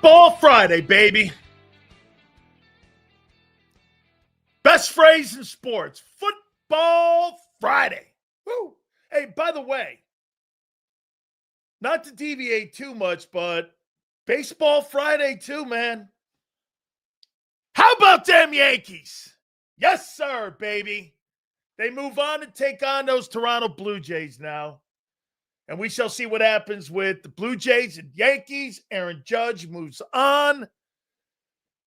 Football Friday, baby. Best phrase in sports. Football Friday. Woo. Hey, by the way, not to deviate too much, but Baseball Friday too, man. How about them Yankees? Yes, sir, baby. They move on and take on those Toronto Blue Jays now. And we shall see what happens with the Blue Jays and Yankees. Aaron Judge moves on.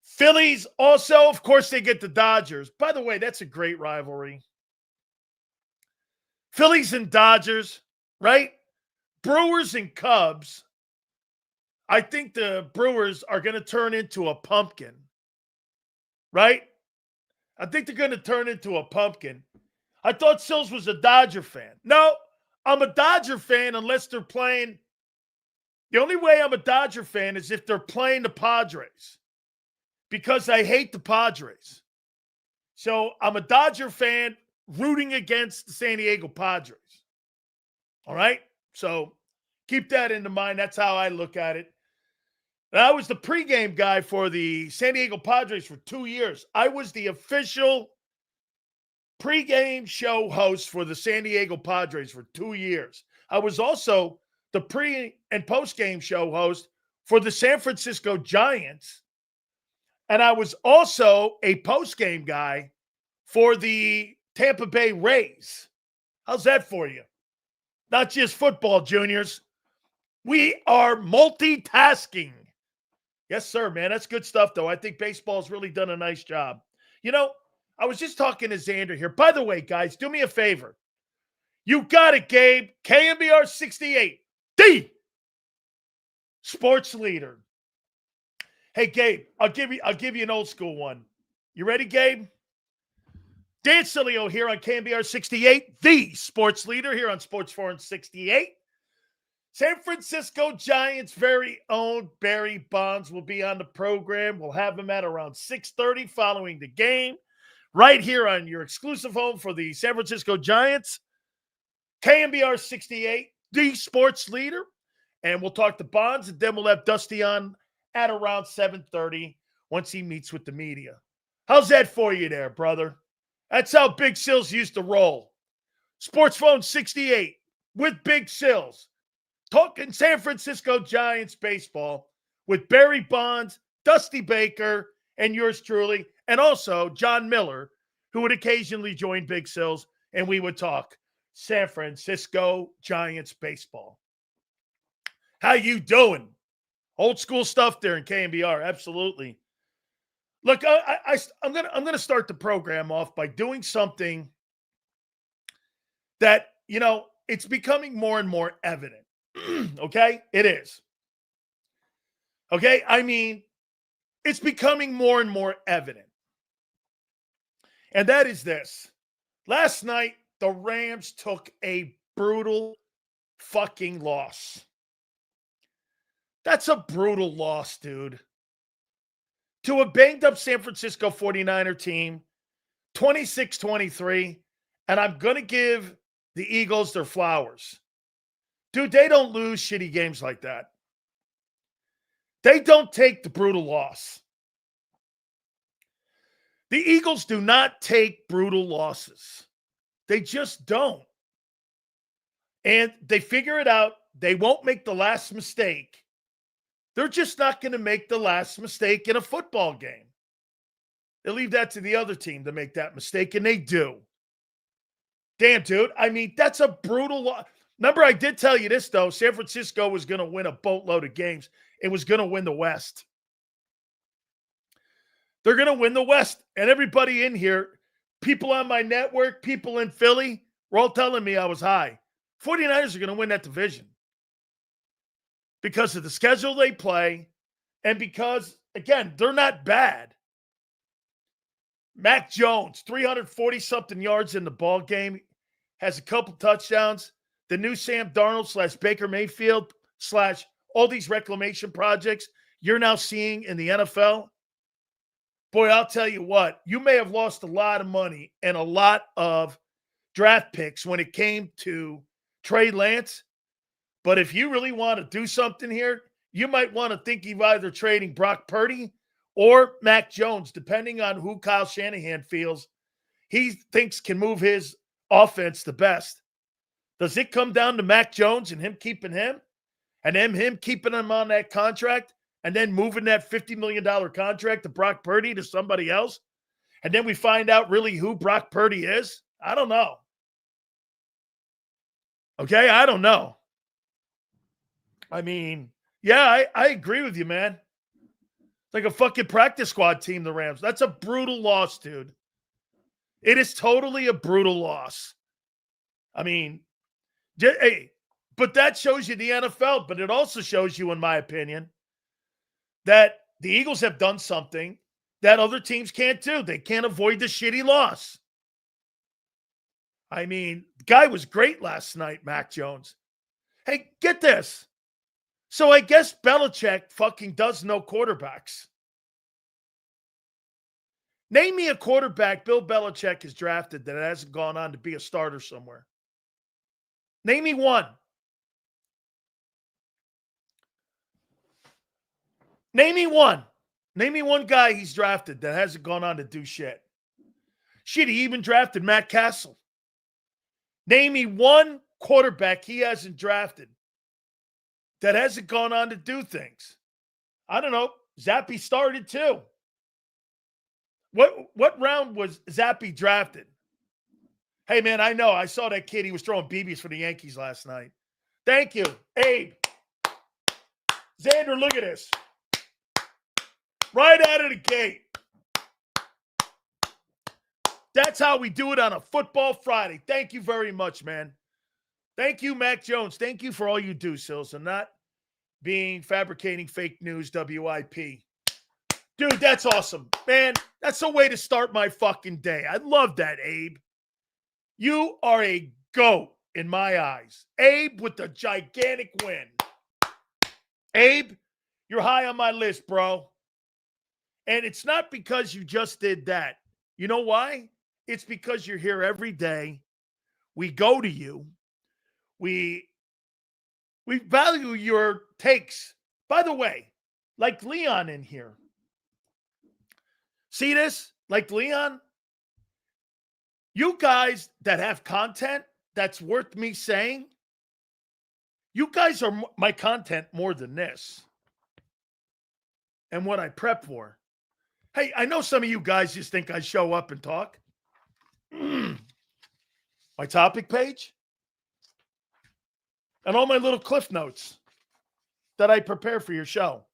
Phillies also, of course, they get the Dodgers. By the way, that's a great rivalry. Phillies and Dodgers, right? Brewers and Cubs. I think the Brewers are going to turn into a pumpkin, right? I think they're going to turn into a pumpkin. I thought Sills was a Dodger fan. No, I'm a Dodger fan unless they're playing. The only way I'm a Dodger fan is if they're playing the Padres, because I hate the Padres. So I'm a Dodger fan rooting against the San Diego Padres. All right? So keep that in mind. That's how I look at it. And I was the pregame guy for the San Diego Padres for 2 years. I was the official pregame show host for the San Diego Padres for 2 years. I was also the pre- and postgame show host for the San Francisco Giants. And I was also a postgame guy for the Tampa Bay Rays. How's that for you? Not just football, juniors. We are multitasking. Yes, sir, man. That's good stuff, though. I think baseball's really done a nice job. You know, I was just talking to Xander here. By the way, guys, do me a favor. You got it, Gabe. KMBR 68, the sports leader. Hey, Gabe, I'll give you an old school one. You ready, Gabe? Dan Sileo here on KMBR 68, the sports leader here on Sports Forum 68. San Francisco Giants' very own Barry Bonds will be on the program. We'll have him at around 6:30 following the game, right here on your exclusive home for the San Francisco Giants. KMBR 68, the sports leader. And we'll talk to Bonds, and then we'll have Dusty on at around 7:30 once he meets with the media. How's that for you there, brother? That's how Big Sills used to roll. Sports Phone 68 with Big Sills. Talking San Francisco Giants baseball with Barry Bonds, Dusty Baker, and yours truly, and also John Miller, who would occasionally join Big Sills, and we would talk San Francisco Giants baseball. How you doing? Old school stuff there in KMBR, absolutely. Look, I'm gonna start the program off by doing something that, you know, it's becoming more and more evident. Okay? It is. Okay? I mean, it's becoming more and more evident. And that is this. Last night, the Rams took a brutal fucking loss. That's a brutal loss, dude. To a banged-up San Francisco 49er team, 26-23, and I'm going to give the Eagles their flowers. Dude, they don't lose shitty games like that. They don't take the brutal loss. The Eagles do not take brutal losses. They just don't. And they figure it out. They won't make the last mistake. They're just not going to make the last mistake in a football game. They leave that to the other team to make that mistake, and they do. Damn, dude. I mean, that's a brutal loss. Remember, I did tell you this, though. San Francisco was going to win a boatload of games. It was going to win the West. They're going to win the West. And everybody in here, people on my network, people in Philly, were all telling me I was high. 49ers are going to win that division. Because of the schedule they play, and because, again, they're not bad. Mac Jones, 340-something yards in the ball game, has a couple touchdowns. The new Sam Darnold / Baker Mayfield / all these reclamation projects you're now seeing in the NFL. Boy, I'll tell you what, you may have lost a lot of money and a lot of draft picks when it came to Trey Lance. But if you really want to do something here, you might want to think of either trading Brock Purdy or Mac Jones, depending on who Kyle Shanahan feels he thinks can move his offense the best. Does it come down to Mac Jones and him keeping him? And then him keeping him on that contract and then moving that $50 million contract to Brock Purdy to somebody else? And then we find out really who Brock Purdy is? I don't know. Okay, I don't know. I mean, yeah, I agree with you, man. It's like a fucking practice squad team, the Rams. That's a brutal loss, dude. It is totally a brutal loss. I mean, hey, but that shows you the NFL, but it also shows you, in my opinion, that the Eagles have done something that other teams can't do. They can't avoid the shitty loss. I mean, the guy was great last night, Mac Jones. Hey, get this. So I guess Belichick fucking does know quarterbacks. Name me a quarterback Bill Belichick has drafted that hasn't gone on to be a starter somewhere. Name me one. Name me one. Name me one guy he's drafted that hasn't gone on to do shit. Shit, he even drafted Matt Castle. Name me one quarterback he hasn't drafted that hasn't gone on to do things. I don't know. Zappe started too. What round was Zappe drafted? Hey, man, I know. I saw that kid. He was throwing BBs for the Yankees last night. Thank you. Abe. Xander, look at this. Right out of the gate. That's how we do it on a Football Friday. Thank you very much, man. Thank you, Mac Jones. Thank you for all you do, Sills, and not being fabricating fake news, WIP. Dude, that's awesome. Man, that's a way to start my fucking day. I love that, Abe. You are a GOAT in my eyes. Abe with the gigantic win. Abe, you're high on my list, bro. And it's not because you just did that. You know why? It's because you're here every day. We go to you. We value your takes. By the way, like Leon in here. See this? Like Leon? You guys that have content that's worth me saying, you guys are my content more than this and what I prep for. Hey, I know some of you guys just think I show up and talk. My topic page and all my little cliff notes that I prepare for your show.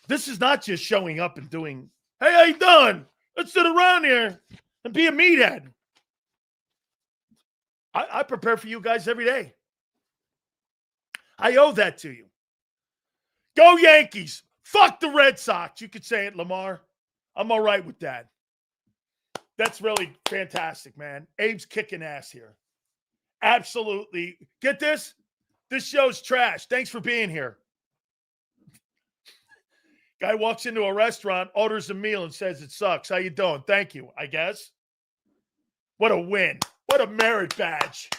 This is not just showing up and doing, hey, how you doing? Let's sit around here and be a meathead. I prepare for you guys every day. I owe that to you. Go Yankees. Fuck the Red Sox. You could say it, Lamar. I'm all right with that. That's really fantastic, man. Abe's kicking ass here. Absolutely. Get this? This show's trash. Thanks for being here. Guy walks into a restaurant, orders a meal, and says it sucks. How you doing? Thank you, I guess. What a win. What a merit badge.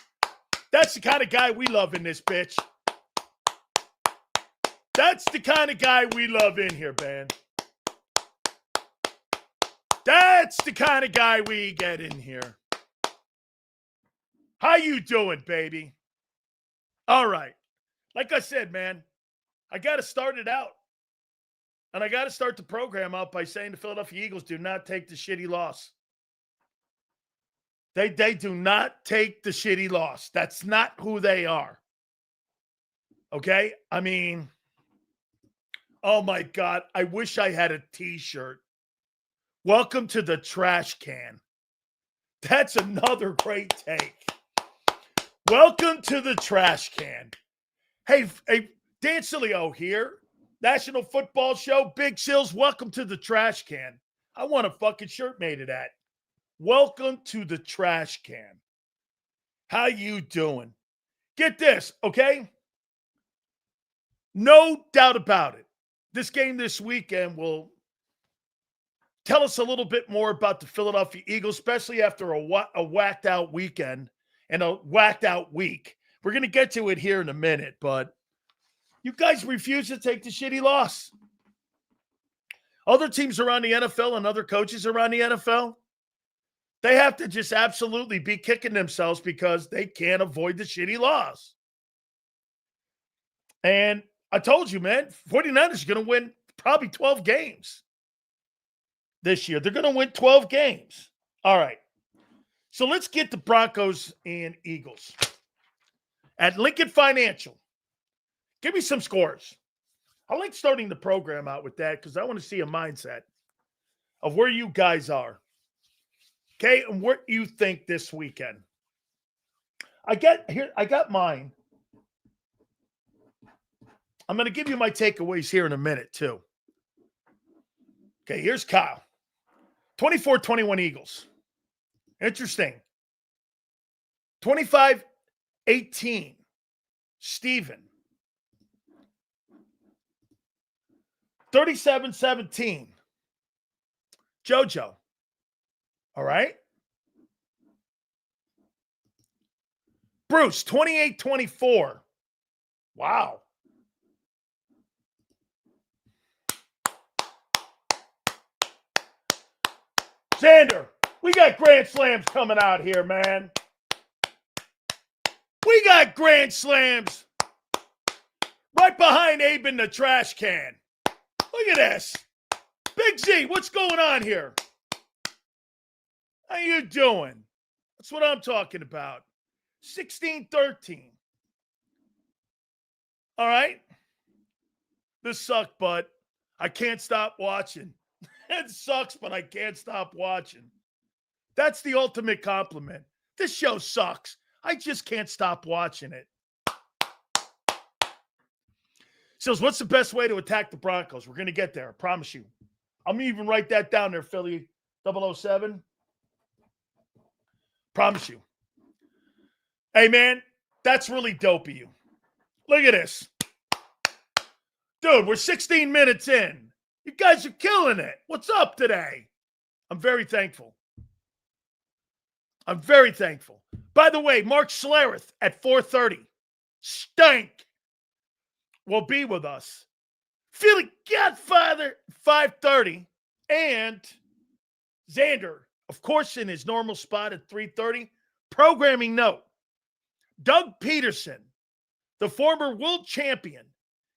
That's the kind of guy we love in this bitch. That's the kind of guy we love in here, man. That's the kind of guy we get in here. How you doing, baby? All right. Like I said, man, I got to start it out. And I got to start the program out by saying the Philadelphia Eagles do not take the shitty loss. They do not take the shitty loss. That's not who they are. Okay? I mean, oh my God, I wish I had a t-shirt. Welcome to the trash can. That's another great take. Welcome to the trash can. Hey, Dan Sileo here. National Football Show, Big Sills, welcome to the trash can. I want a fucking shirt made of that. Welcome to the trash can. How you doing? Get this, okay? No doubt about it. This game this weekend will tell us a little bit more about the Philadelphia Eagles, especially after a whacked out weekend and a whacked out week. We're going to get to it here in a minute, but You guys refuse to take the shitty loss. Other teams around the NFL and other coaches around the NFL, they have to just absolutely be kicking themselves because they can't avoid the shitty loss. And I told you, man, 49ers are going to win probably 12 games this year. They're going to win 12 games. All right. So let's get the Broncos and Eagles. At Lincoln Financial, give me some scores. I like starting the program out with that because I want to see a mindset of where you guys are. Okay, and what you think this weekend. I got mine. I'm going to give you my takeaways here in a minute, too. Okay, here's Kyle. 24-21 Eagles. Interesting. 25-18 Steven. 37-17 JoJo. All right. Bruce, 28-24. Wow. Xander, we got Grand Slams coming out here, man. We got Grand Slams right behind Abe in the trash can. Look at this. Big Z, what's going on here? How you doing? That's what I'm talking about. 16-13. All right. This sucked, but I can't stop watching. It sucks, but I can't stop watching. That's the ultimate compliment. This show sucks. I just can't stop watching it. Sills, what's the best way to attack the Broncos? We're going to get there. I promise you. I'm going to even write that down there, Philly 007. Promise you. Hey, man, that's really dope of you. Look at this. Dude, we're 16 minutes in. You guys are killing it. What's up today? I'm very thankful. I'm very thankful. By the way, Mark Schlereth at 4:30. Stank will be with us. Feeling Godfather 5:30. And Xander, of course, in his normal spot at 3:30. Programming note. Doug Peterson, the former world champion,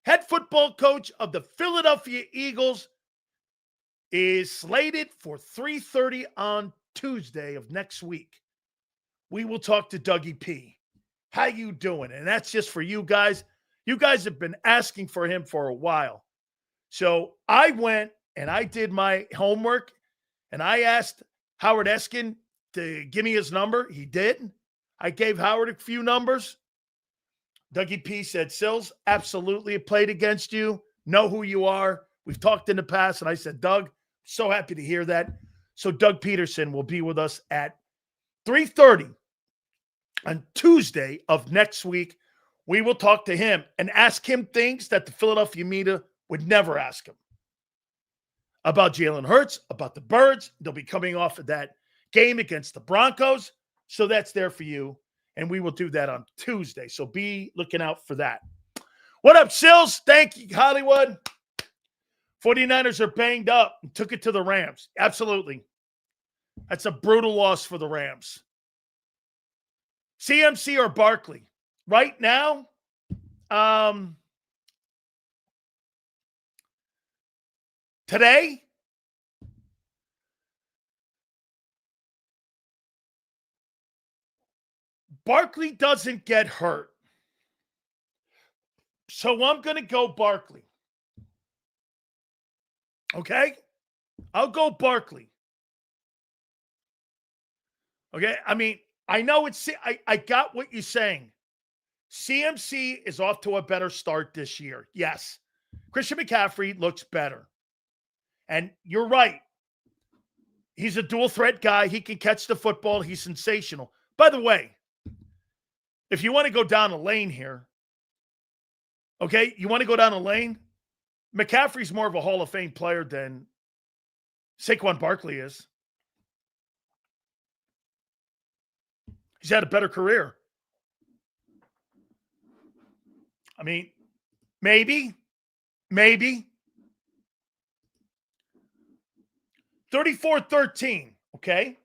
head football coach of the Philadelphia Eagles, is slated for 3:30 on Tuesday of next week. We will talk to Dougie P. How you doing? And that's just for you guys. You guys have been asking for him for a while. So I went and I did my homework and I asked Howard Eskin to give me his number. He did. I gave Howard a few numbers. Dougie P said, Sills, absolutely played against you. Know who you are. We've talked in the past. And I said, Doug, so happy to hear that. So Doug Peterson will be with us at 3:30 on Tuesday of next week. We will talk to him and ask him things that the Philadelphia media would never ask him. About Jalen Hurts, about the Birds. They'll be coming off of that game against the Broncos. So that's there for you. And we will do that on Tuesday. So be looking out for that. What up, Sills? Thank you, Hollywood. 49ers are banged up and took it to the Rams. Absolutely. That's a brutal loss for the Rams. CMC or Barkley? Right now, today, Barkley doesn't get hurt. So I'm going to go Barkley. Okay? I'll go Barkley. Okay? I mean, I know I got what you're saying. CMC is off to a better start this year. Yes. Christian McCaffrey looks better. And you're right. He's a dual threat guy. He can catch the football. He's sensational. By the way, if you want to go down a lane here, okay, you want to go down a lane? McCaffrey's more of a Hall of Fame player than Saquon Barkley is. He's had a better career. I mean, Maybe. 34-13, okay?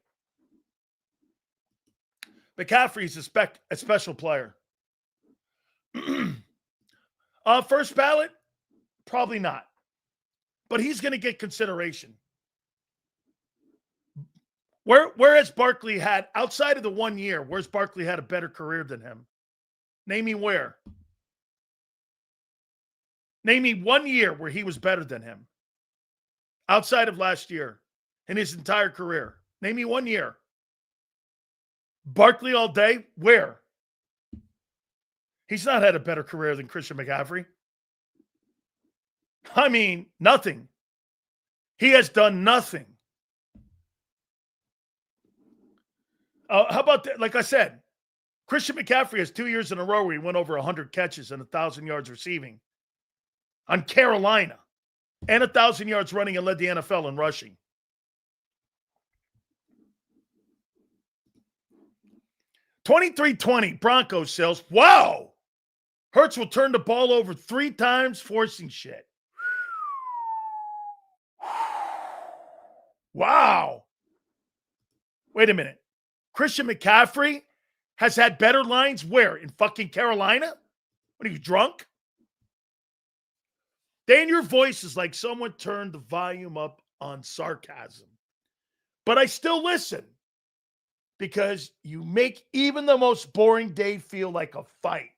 McCaffrey's a special player. First ballot? Probably not. But he's going to get consideration. Where has Barkley had, outside of the 1 year, where's Barkley had a better career than him? Name me where. Name me 1 year where he was better than him. Outside of last year, in his entire career. Name me 1 year. Barkley all day? Where? He's not had a better career than Christian McCaffrey. I mean, nothing. He has done nothing. How about that? Like I said, Christian McCaffrey has 2 years in a row where he went over 100 catches and 1,000 yards receiving on Carolina and 1,000 yards running and led the NFL in rushing. $23-20 Broncos sales. Wow. Hurts will turn the ball over 3 times, forcing shit. Wow. Wait a minute. Christian McCaffrey has had better lines where? In fucking Carolina? What are you, drunk? Dan, your voice is like someone turned the volume up on sarcasm. But I still listen because you make even the most boring day feel like a fight.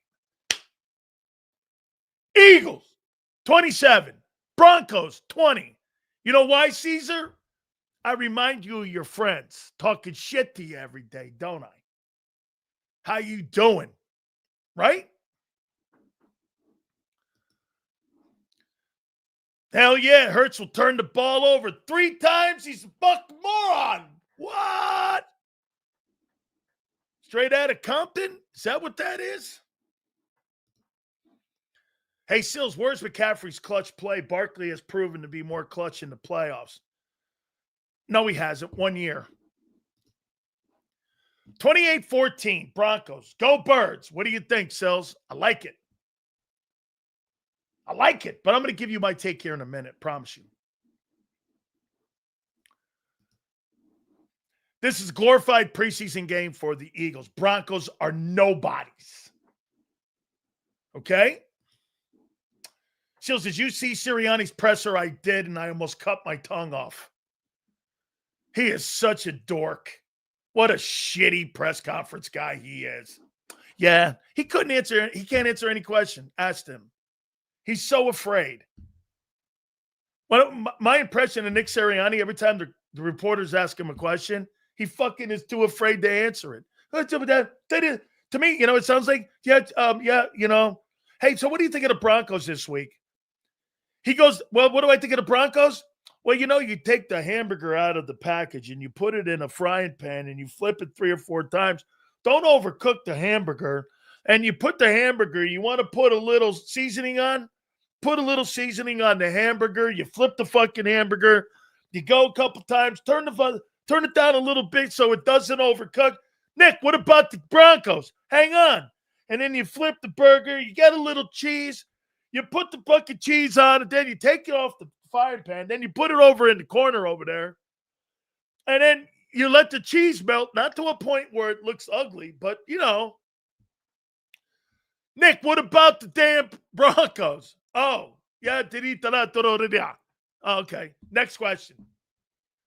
Eagles, 27. Broncos, 20. You know why, Caesar? I remind you of your friends talking shit to you every day, don't I? How you doing? Right? Hell yeah, Hurts will turn the ball over 3 times. He's a fucking moron. What? Straight out of Compton? Is that what that is? Hey, Sills, where's McCaffrey's clutch play? Barkley has proven to be more clutch in the playoffs. No, he hasn't. 1 year. 28-14, Broncos. Go Birds. What do you think, Sills? I like it. But I'm going to give you my take here in a minute. Promise you. This is a glorified preseason game for the Eagles. Broncos are nobodies. Okay? Sills, did you see Sirianni's presser? I did, and I almost cut my tongue off. He is such a dork. What a shitty press conference guy he is. Yeah, he can't answer any question. Asked him. He's so afraid. Well, my impression of Nick Sirianni, every time the reporters ask him a question, he fucking is too afraid to answer it. To me, it sounds like, hey, so what do you think of the Broncos this week? He goes, well, what do I think of the Broncos? Well, you take the hamburger out of the package and you put it in a frying pan and you flip it 3 or 4 times. Don't overcook the hamburger. And you put the hamburger, you want to put a little seasoning on? Put a little seasoning on the hamburger. You flip the fucking hamburger. You go a couple times. Turn it down a little bit so it doesn't overcook. Nick, what about the Broncos? Hang on. And then you flip the burger. You get a little cheese. You put the bucket cheese on, and then you take it off the frying pan. Then you put it over in the corner over there. And then you let the cheese melt, not to a point where it looks ugly, but, Nick, what about the damn Broncos? Oh, yeah. Okay, next question.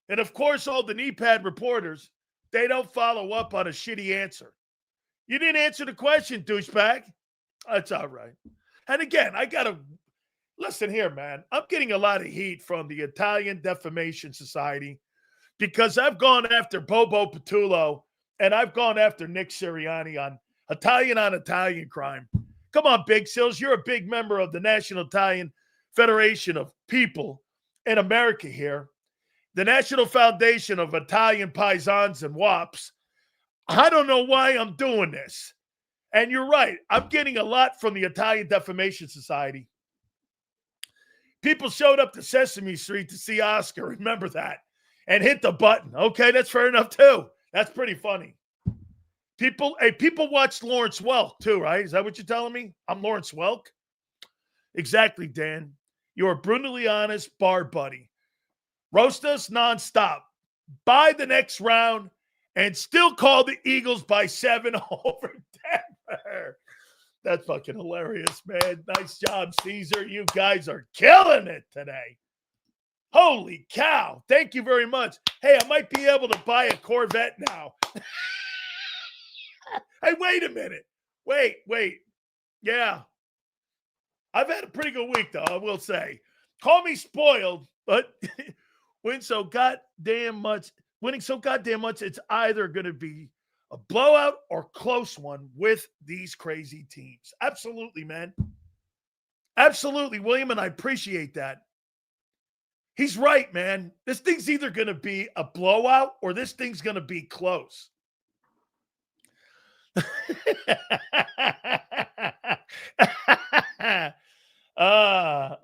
And, of course, all the knee pad reporters, they don't follow up on a shitty answer. You didn't answer the question, douchebag. That's all right. And again, I got to listen here, man. I'm getting a lot of heat from the Italian Defamation Society because I've gone after Bobo Patullo and I've gone after Nick Sirianni on Italian crime. Come on, Big Sills. You're a big member of the National Italian Federation of People in America here. The National Foundation of Italian Paisans and WAPs. I don't know why I'm doing this. And you're right. I'm getting a lot from the Italian Defamation Society. People showed up to Sesame Street to see Oscar. Remember that. And hit the button. Okay, that's fair enough, too. That's pretty funny. People watched Lawrence Welk, too, right? Is that what you're telling me? I'm Lawrence Welk? Exactly, Dan. You're a brutally honest bar buddy. Roast us nonstop. Buy the next round and still call the Eagles by 7 over Denver. That's fucking hilarious, man. Nice job, Caesar. You guys are killing it today. Holy cow. Thank you very much. Hey, I might be able to buy a Corvette now. Hey, wait a minute. Wait. Yeah. I've had a pretty good week, though, I will say. Call me spoiled, but winning so goddamn much, it's either going to be a blowout or close one with these crazy teams. Absolutely, man. Absolutely, William, and I appreciate that. He's right, man. This thing's either going to be a blowout or this thing's going to be close.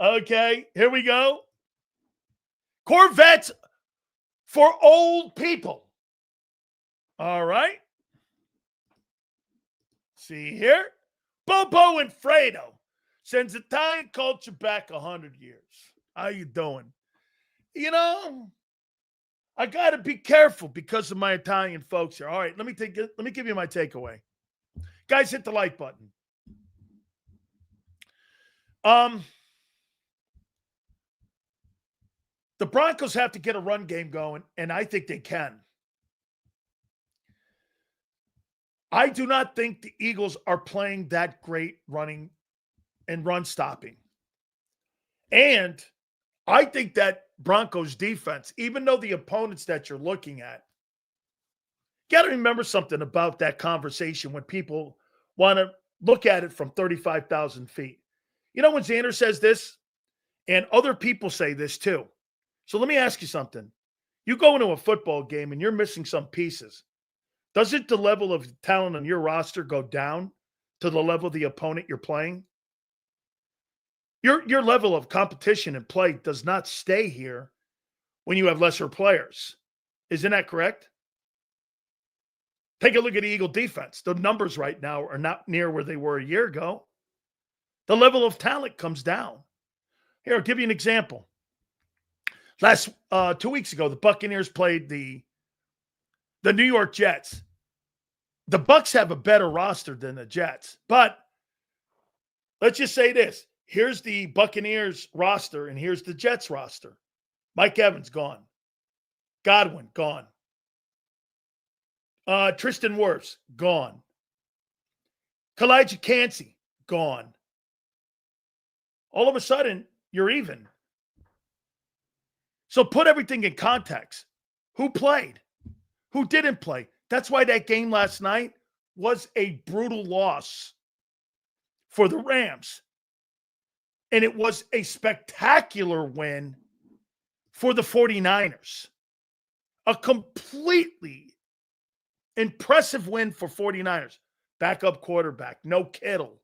Okay, here we go. Corvettes for old people. All right. See here. Bobo and Fredo sends Italian culture back 100 years. How you doing? You know, I got to be careful because of my Italian folks here. All right, let me give you my takeaway. Guys, hit the like button. The Broncos have to get a run game going, and I think they can. I do not think the Eagles are playing that great running and run stopping. And I think that Broncos defense, even though the opponents that you're looking at, you got to remember something about that conversation when people want to look at it from 35,000 feet. You know, when Xander says this, and other people say this too. So let me ask you something. You go into a football game and you're missing some pieces. Doesn't the level of talent on your roster go down to the level of the opponent you're playing? Your level of competition and play does not stay here when you have lesser players. Isn't that correct? Take a look at the Eagle defense. The numbers right now are not near where they were a year ago. The level of talent comes down. Here, I'll give you an example. 2 weeks ago, the Buccaneers played the New York Jets. The Bucs have a better roster than the Jets. But let's just say this. Here's the Buccaneers roster, and here's the Jets roster. Mike Evans, gone. Godwin, gone. Tristan Wirfs, gone. Kalijah Cansey, gone. All of a sudden, you're even. So put everything in context. Who played? Who didn't play? That's why that game last night was a brutal loss for the Rams. And it was a spectacular win for the 49ers. A completely impressive win for 49ers. Backup quarterback, no Kittle.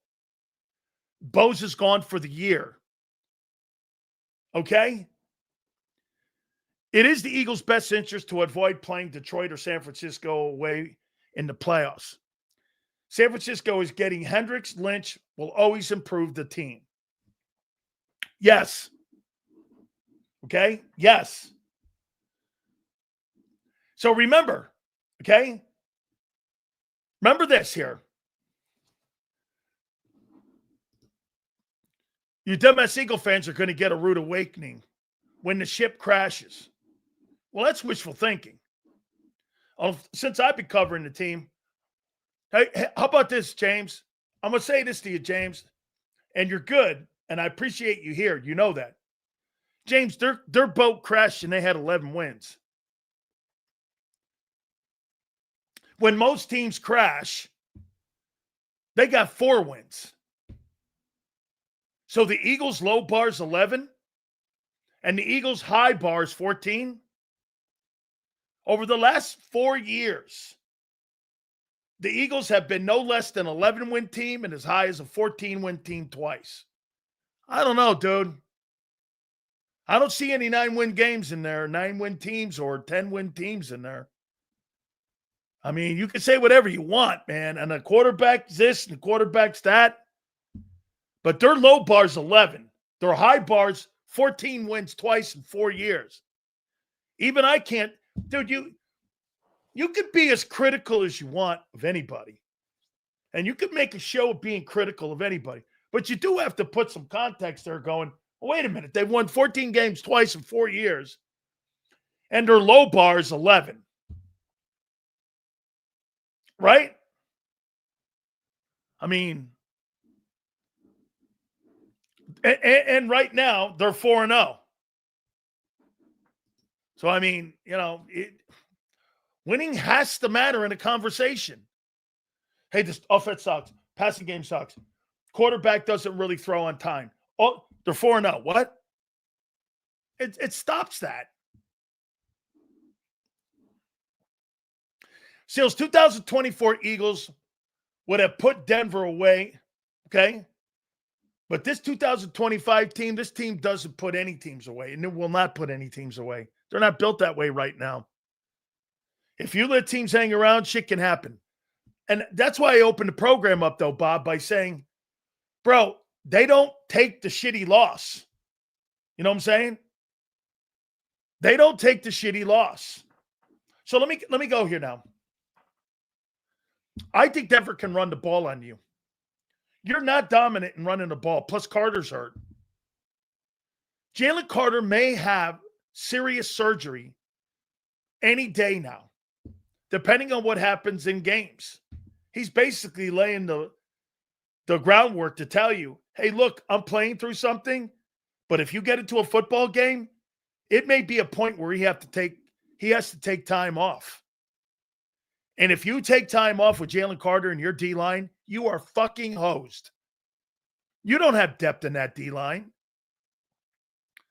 Bose is gone for the year. Okay? It is the Eagles' best interest to avoid playing Detroit or San Francisco away in the playoffs. San Francisco is getting Hendricks. Lynch will always improve the team. Yes. Okay? Yes. So remember, okay? Remember this here. You dumbass Eagle fans are going to get a rude awakening when the ship crashes. Well, that's wishful thinking. Since I've been covering the team, hey, how about this, James? I'm going to say this to you, James, and you're good, and I appreciate you here. You know that. James, their boat crashed, and they had 11 wins. When most teams crash, they got 4 wins. So the Eagles' low bar is 11, and the Eagles' high bar is 14. Over the last 4 years, the Eagles have been no less than 11-win team and as high as a 14-win team twice. I don't know, dude. I don't see any 9-win games in there, 9-win teams or 10-win teams in there. I mean, you can say whatever you want, man. And the quarterback's this and the quarterback's that. But their low bar's 11. Their high bar's 14 wins twice in 4 years. Even I can't, dude, you could be as critical as you want of anybody. And you could make a show of being critical of anybody. But you do have to put some context there going, well, wait a minute, they've won 14 games twice in 4 years. And their low bar is 11. Right? I mean, and right now they're 4-0. So, I mean, winning has to matter in a conversation. Hey, this offense sucks. Passing game sucks. Quarterback doesn't really throw on time. Oh, they're 4-0. What? It stops that. Seals, 2024 Eagles would have put Denver away, okay? But this 2025 team, this team doesn't put any teams away, and it will not put any teams away. They're not built that way right now. If you let teams hang around, shit can happen. And that's why I opened the program up, though, Bob, by saying, bro, they don't take the shitty loss. You know what I'm saying? They don't take the shitty loss. So let me go here now. I think Denver can run the ball on you. You're not dominant in running the ball. Plus, Carter's hurt. Jalen Carter may have serious surgery any day now, depending on what happens in games. He's basically laying the groundwork to tell you, hey, look, I'm playing through something, but if you get into a football game, it may be a point where he has to take time off. And if you take time off with Jalen Carter and your D-line, you are fucking hosed. You don't have depth in that D-line.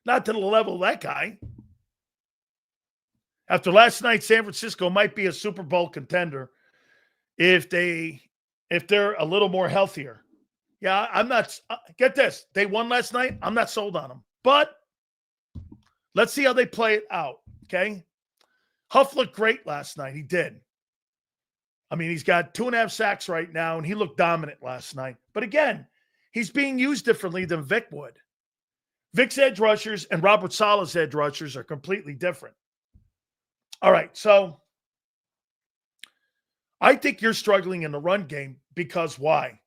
Not to the level of that guy. After last night, San Francisco might be a Super Bowl contender if they're a little more healthier. Yeah, I'm not – get this. They won last night. I'm not sold on them. But let's see how they play it out, okay? Huff looked great last night. He did. I mean, he's got 2.5 sacks right now, and he looked dominant last night. But again, he's being used differently than Vic would. Vic's edge rushers and Robert Saleh's edge rushers are completely different. All right, so I think you're struggling in the run game because why?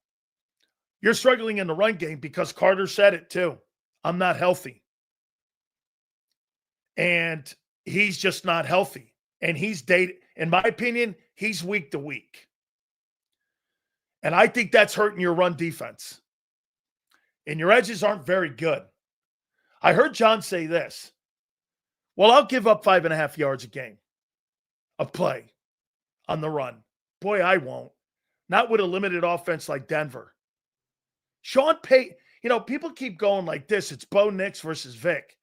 You're struggling in the run game because Carter said it too. I'm not healthy. And he's just not healthy. And he's dated, in my opinion, he's week to week. And I think that's hurting your run defense. And your edges aren't very good. I heard John say this. Well, I'll give up 5.5 yards a game of play on the run. Boy, I won't. Not with a limited offense like Denver. Sean Payton, people keep going like this. It's Bo Nix versus Vic.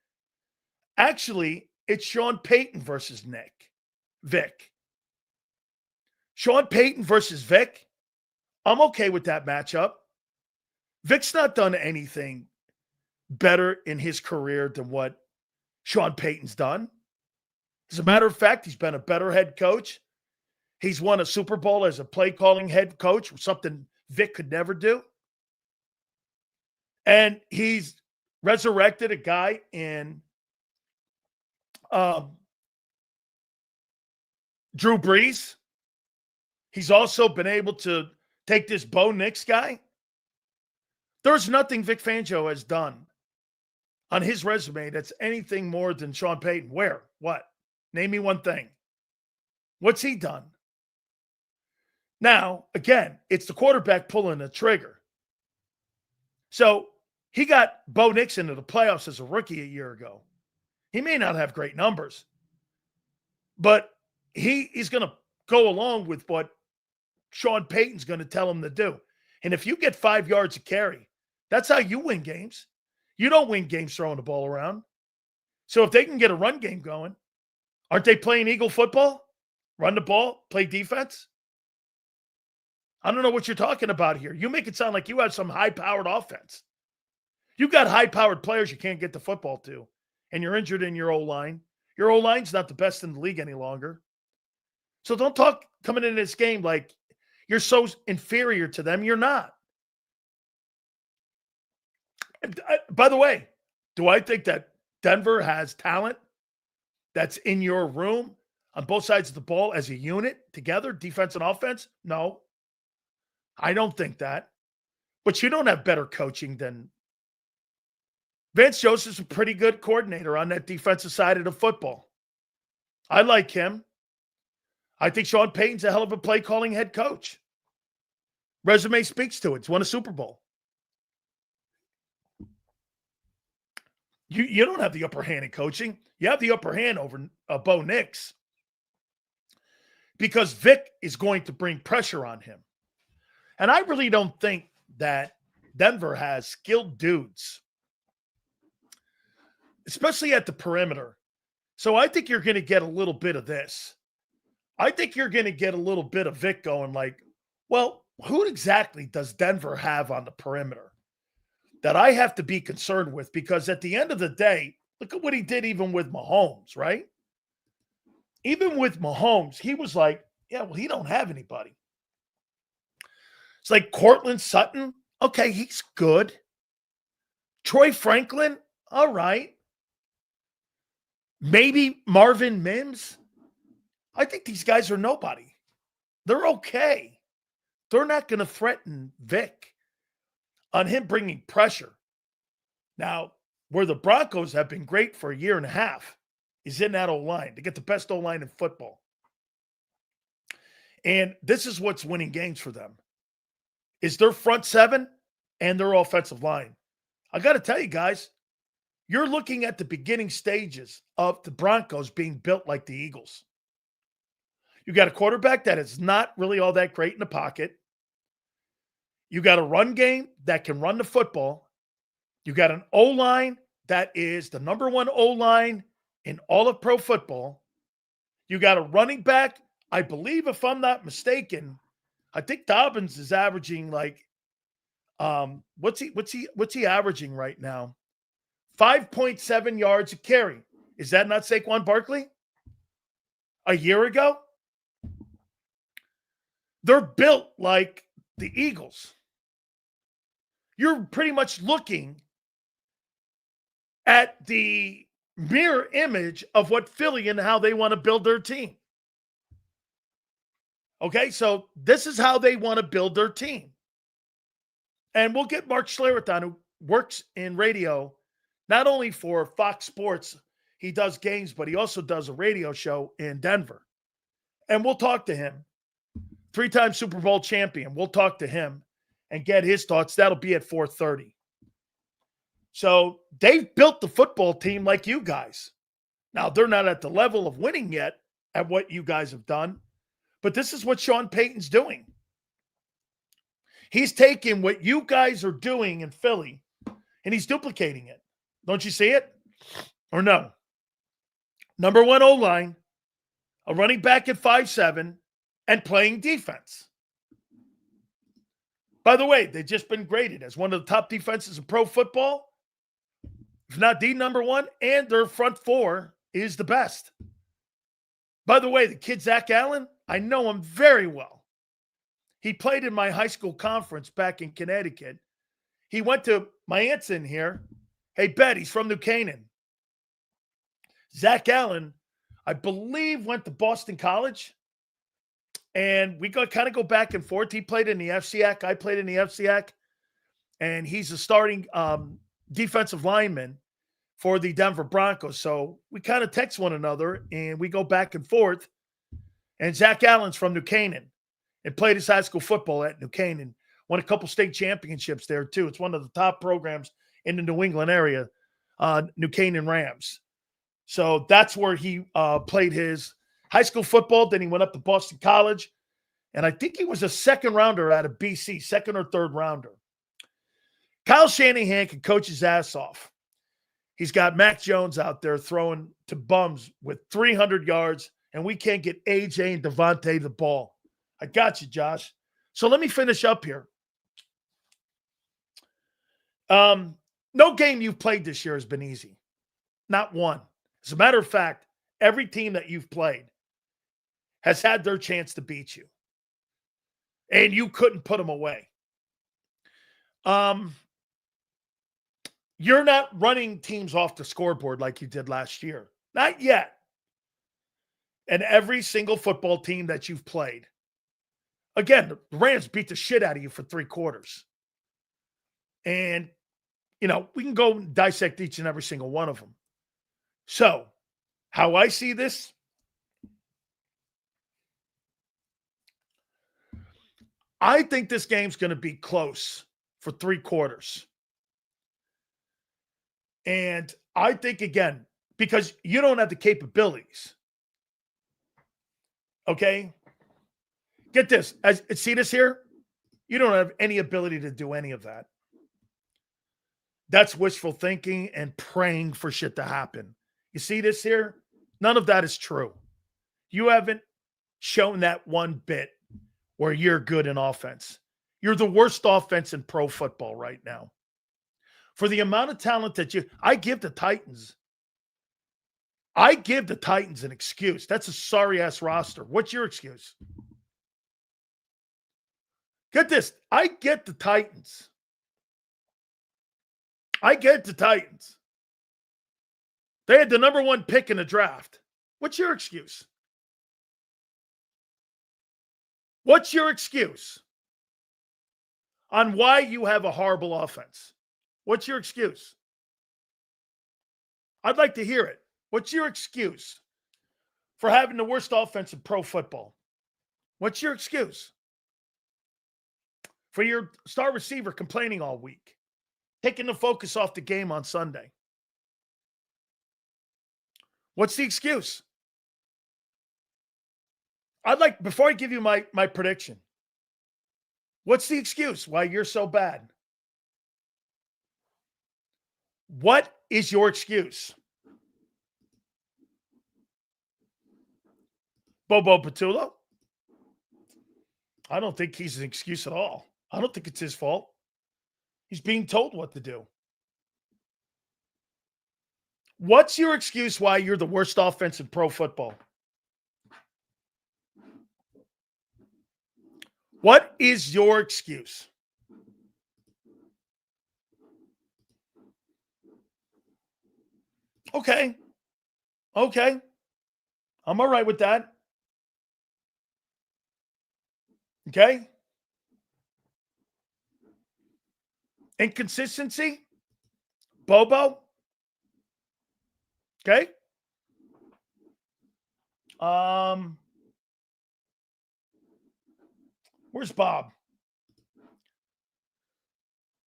Actually, it's Sean Payton versus Vic. Sean Payton versus Vic, I'm okay with that matchup. Vic's not done anything better in his career than what Sean Payton's done. As a matter of fact, he's been a better head coach. He's won a Super Bowl as a play-calling head coach, something Vic could never do. And he's resurrected a guy in Drew Brees. He's also been able to take this Bo Nix guy. There's nothing Vic Fangio has done on his resume that's anything more than Sean Payton. Where? What? Name me one thing. What's he done? Now, again, it's the quarterback pulling the trigger. So he got Bo Nix into the playoffs as a rookie a year ago. He may not have great numbers, but he's going to go along with what Sean Payton's going to tell him to do. And if you get 5 yards a carry, that's how you win games. You don't win games throwing the ball around. So if they can get a run game going, aren't they playing Eagle football? Run the ball, play defense? I don't know what you're talking about here. You make it sound like you have some high-powered offense. You've got high-powered players you can't get the football to, and you're injured in your O-line. Your O-line's not the best in the league any longer. So don't talk coming into this game like you're so inferior to them. You're not. By the way, do I think that Denver has talent that's in your room on both sides of the ball as a unit together, defense and offense? No, I don't think that. But you don't have better coaching than Vance Joseph's a pretty good coordinator on that defensive side of the football. I like him. I think Sean Payton's a hell of a play calling head coach. Resume speaks to it. He's won a Super Bowl. You don't have the upper hand in coaching. You have the upper hand over Bo Nix because Vic is going to bring pressure on him. And I really don't think that Denver has skilled dudes, especially at the perimeter. So I think you're going to get a little bit of this. I think you're going to get a little bit of Vic going like, well, who exactly does Denver have on the perimeter that I have to be concerned with? Because at the end of the day, look at what he did even with Mahomes, right? Even with Mahomes, he was like, yeah, well, he don't have anybody. It's like Cortland Sutton. Okay, he's good. Troy Franklin, all right. Maybe Marvin Mims. I think these guys are nobody. They're okay. They're not going to threaten Vic on him bringing pressure. Now, where the Broncos have been great for a year and a half is in that O-line. They get the best O-line in football. And this is what's winning games for them, is their front seven and their offensive line. I got to tell you guys, you're looking at the beginning stages of the Broncos being built like the Eagles. You got a quarterback that is not really all that great in the pocket. You got a run game that can run the football. You got an O-line that is the number one O-line in all of pro football. You got a running back, I believe, if I'm not mistaken, I think Dobbins is averaging like, what's he averaging right now? 5.7 yards a carry. Is that not Saquon Barkley? A year ago? They're built like the Eagles. You're pretty much looking at the mirror image of what Philly and how they want to build their team. Okay, so this is how they want to build their team. And we'll get Mark Schlereth on, who works in radio, not only for Fox Sports, he does games, but he also does a radio show in Denver. And we'll talk to him. 3-time Super Bowl champion. We'll talk to him and get his thoughts. That'll be at 4:30. So they've built the football team like you guys. Now, they're not at the level of winning yet at what you guys have done, but this is what Sean Payton's doing. He's taking what you guys are doing in Philly, and he's duplicating it. Don't you see it? Or no? Number one O-line, a running back at 5'7", and playing defense. By the way, they've just been graded as one of the top defenses in pro football, if not the number one, and their front four is the best. By the way, the kid Zach Allen, I know him very well. He played in my high school conference back in Connecticut. He went to my aunt's in here. Hey, Bet, he's from New Canaan. Zach Allen, I believe, went to Boston College. And we kind of go back and forth. He played in the FCAC. I played in the FCAC. And he's a starting defensive lineman for the Denver Broncos. So we kind of text one another, and we go back and forth. And Zach Allen's from New Canaan and played his high school football at New Canaan. Won a couple state championships there, too. It's one of the top programs in the New England area, New Canaan Rams. So that's where he played his high school football. Then he went up to Boston College. And I think he was a second rounder out of BC, second or third rounder. Kyle Shanahan can coach his ass off. He's got Mac Jones out there throwing to bums with 300 yards, and we can't get AJ and Devontae the ball. I got you, Josh. So let me finish up here. No game you've played this year has been easy. Not one. As a matter of fact, every team that you've played has had their chance to beat you. And you couldn't put them away. You're not running teams off the scoreboard like you did last year. Not yet. And every single football team that you've played, again, the Rams beat the shit out of you for 3 quarters. And, we can go and dissect each and every single one of them. So, how I see this, I think this game's going to be close for 3 quarters. And I think, again, because you don't have the capabilities. Okay? Get this. See this here? You don't have any ability to do any of that. That's wishful thinking and praying for shit to happen. You see this here? None of that is true. You haven't shown that one bit where you're good in offense. You're the worst offense in pro football right now. For the amount of talent that I give the Titans an excuse. That's a sorry-ass roster. What's your excuse? Get this. I get the Titans. They had the number 1 pick in the draft. What's your excuse? What's your excuse on why you have a horrible offense? What's your excuse? I'd like to hear it. What's your excuse for having the worst offense in pro football? What's your excuse? For your star receiver complaining all week, taking the focus off the game on Sunday. What's the excuse? Before I give you my prediction, what's the excuse why you're so bad? What is your excuse? Bobo Patullo? I don't think he's an excuse at all. I don't think it's his fault. He's being told what to do. What's your excuse why you're the worst offense in pro football? What is your excuse? Okay. I'm all right with that. Okay. Inconsistency? Bobo? Okay. Where's Bob?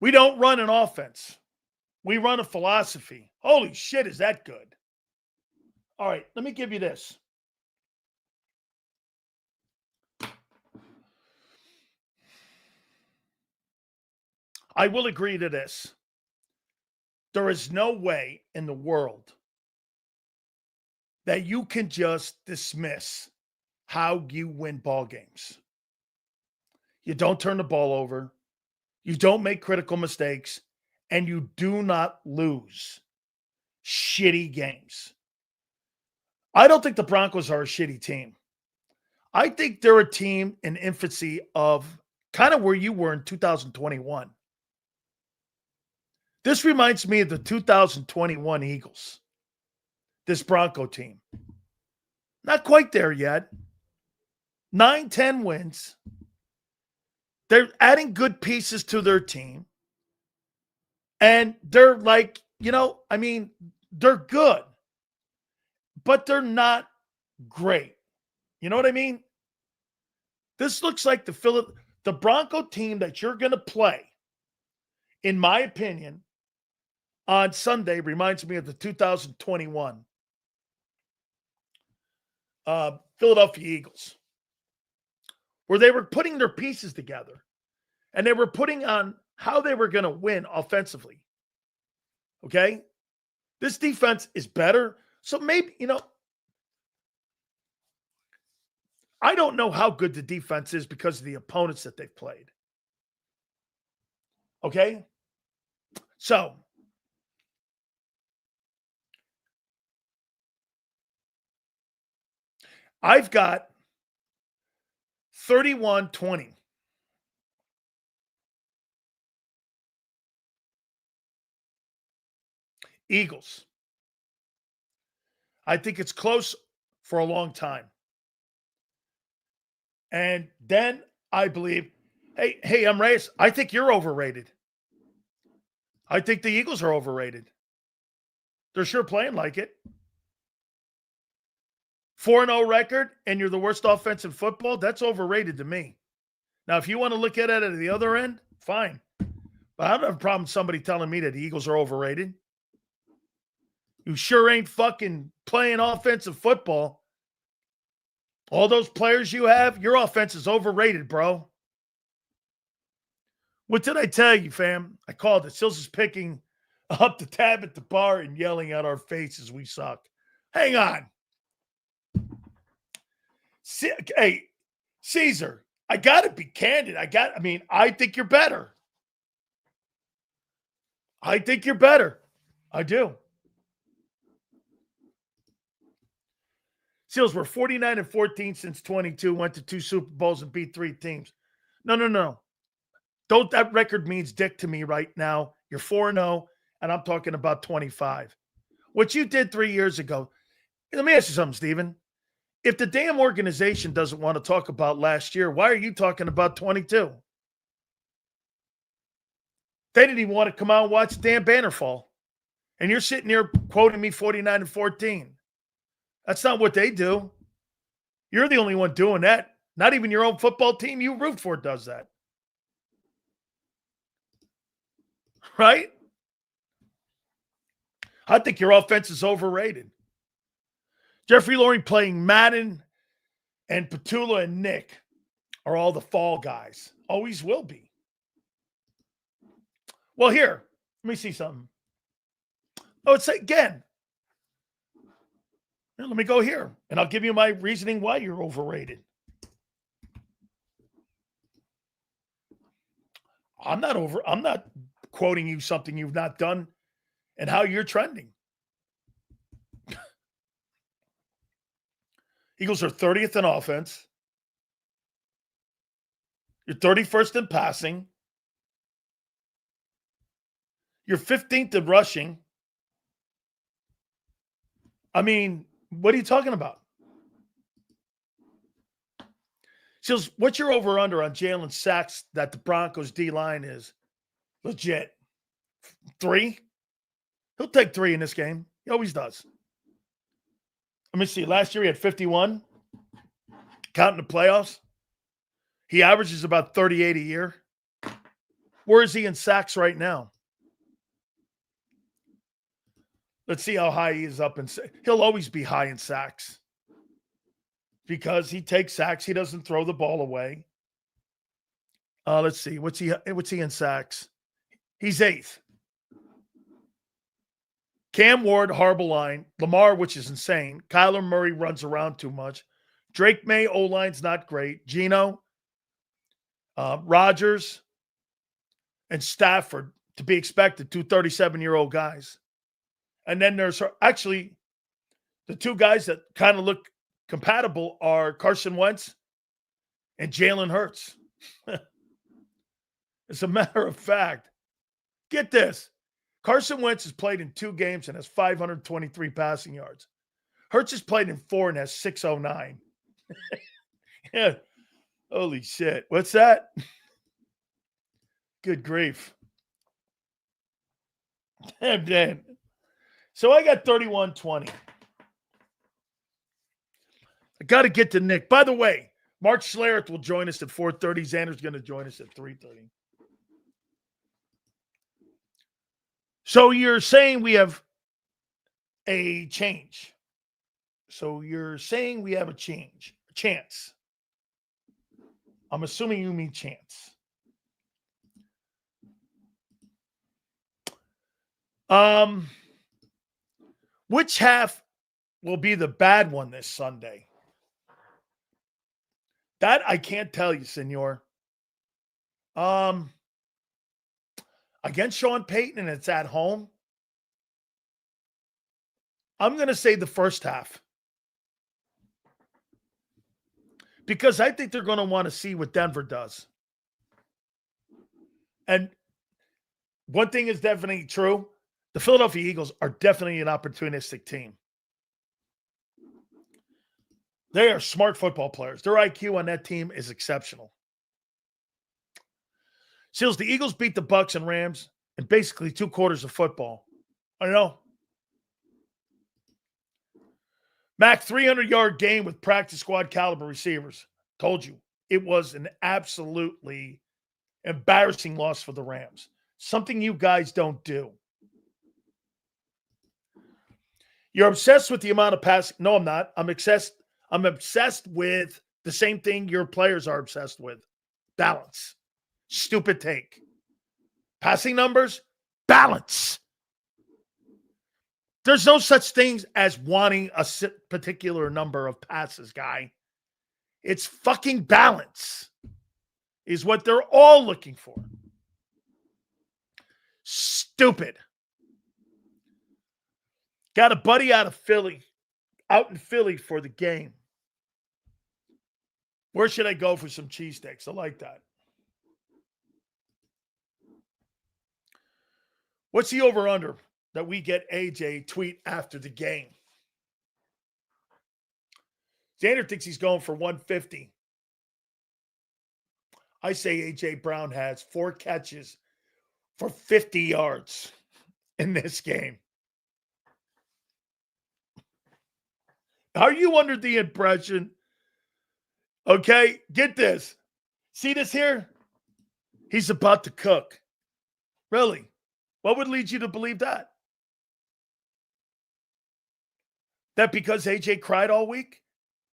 We don't run an offense. We run a philosophy. Holy shit, is that good? All right, let me give you this. I will agree to this. There is no way in the world that you can just dismiss how you win ball games. You don't turn the ball over. You don't make critical mistakes. And you do not lose shitty games. I don't think the Broncos are a shitty team. I think they're a team in infancy of kind of where you were in 2021. This reminds me of the 2021 Eagles, this Bronco team. Not quite there yet. 9-10 wins. They're adding good pieces to their team. And they're like, they're good. But they're not great. You know what I mean? This looks like the Bronco team that you're going to play, in my opinion, on Sunday reminds me of the 2021 Philadelphia Eagles, where they were putting their pieces together and they were putting on how they were going to win offensively. Okay? This defense is better. So maybe, I don't know how good the defense is because of the opponents that they've played. Okay? So, I've got 31-20. Eagles. I think it's close for a long time. And then I believe, hey, I'm Reyes. I think you're overrated. I think the Eagles are overrated. They're sure playing like it. 4-0 record, and you're the worst offense in football, that's overrated to me. Now, if you want to look at it at the other end, fine. But I don't have a problem with somebody telling me that the Eagles are overrated. You sure ain't fucking playing offensive football. All those players you have, your offense is overrated, bro. What did I tell you, fam? I called it. Sills is picking up the tab at the bar and yelling at our faces we suck. Hang on. Hey, Caesar, I got to be candid. I think you're better. I think you're better. I do. Seals were 49-14 since 22, went to 2 Super Bowls and beat 3 teams. No. That record means dick to me right now. You're 4-0, and I'm talking about 25. What you did 3 years ago, let me ask you something, Steven. If the damn organization doesn't want to talk about last year, why are you talking about 22? They didn't even want to come out and watch the damn banner fall. And you're sitting here quoting me 49-14. That's not what they do. You're the only one doing that. Not even your own football team you root for does that. Right? I think your offense is overrated. Jeffrey Lurie playing Madden and Petula and Nick are all the fall guys. Always will be. Well, here, let me see something. Oh, it's again. Let me go here, and I'll give you my reasoning why you're overrated. I'm not quoting you something you've not done and how you're trending. Eagles are 30th in offense. You're 31st in passing. You're 15th in rushing. I mean, what are you talking about? So what's your over-under on Jalen sacks that the Broncos D-line is legit? 3? He'll take 3 in this game. He always does. Let me see. Last year he had 51. Counting the playoffs. He averages about 38 a year. Where is he in sacks right now? Let's see how high he is up in sacks. He'll always be high in sacks. Because he takes sacks. He doesn't throw the ball away. Let's see. What's he in sacks? He's 8th. Cam Ward, horrible line. Lamar, which is insane. Kyler Murray runs around too much. Drake May, O-line's not great. Geno, Rodgers, and Stafford, to be expected, 2 37-year-old guys. And then there's actually the 2 guys that kind of look compatible are Carson Wentz and Jalen Hurts. As a matter of fact, get this. Carson Wentz has played in 2 games and has 523 passing yards. Hurts has played in 4 and has 609. Yeah. Holy shit. What's that? Good grief. Damn. So I got 31-20. I got to get to Nick. By the way, Mark Schlereth will join us at 4:30. Xander's going to join us at 3:30. So you're saying we have a change. So you're saying we have a chance. I'm assuming you mean chance. Which half will be the bad one this Sunday? That I can't tell you, senor. Against Sean Payton, and it's at home. I'm going to say the first half. Because I think they're going to want to see what Denver does. And one thing is definitely true. The Philadelphia Eagles are definitely an opportunistic team. They are smart football players. Their IQ on that team is exceptional. Seals, the Eagles beat the Bucs and Rams in basically 2 quarters of football. I know. Mac, 300-yard game with practice squad caliber receivers. Told you. It was an absolutely embarrassing loss for the Rams. Something you guys don't do. You're obsessed with the amount of passing. No, I'm not. I'm obsessed with the same thing your players are obsessed with. Balance. Stupid take. Passing numbers, balance. There's no such thing as wanting a particular number of passes, guy. It's fucking balance is what they're all looking for. Stupid. Got a buddy out in Philly for the game. Where should I go for some cheesesteaks? I like that. What's the over-under that we get AJ tweet after the game? Xander thinks he's going for 150. I say AJ Brown has 4 catches for 50 yards in this game. Are you under the impression? Okay, get this. See this here? He's about to cook. Really? What would lead you to believe that? That because AJ cried all week,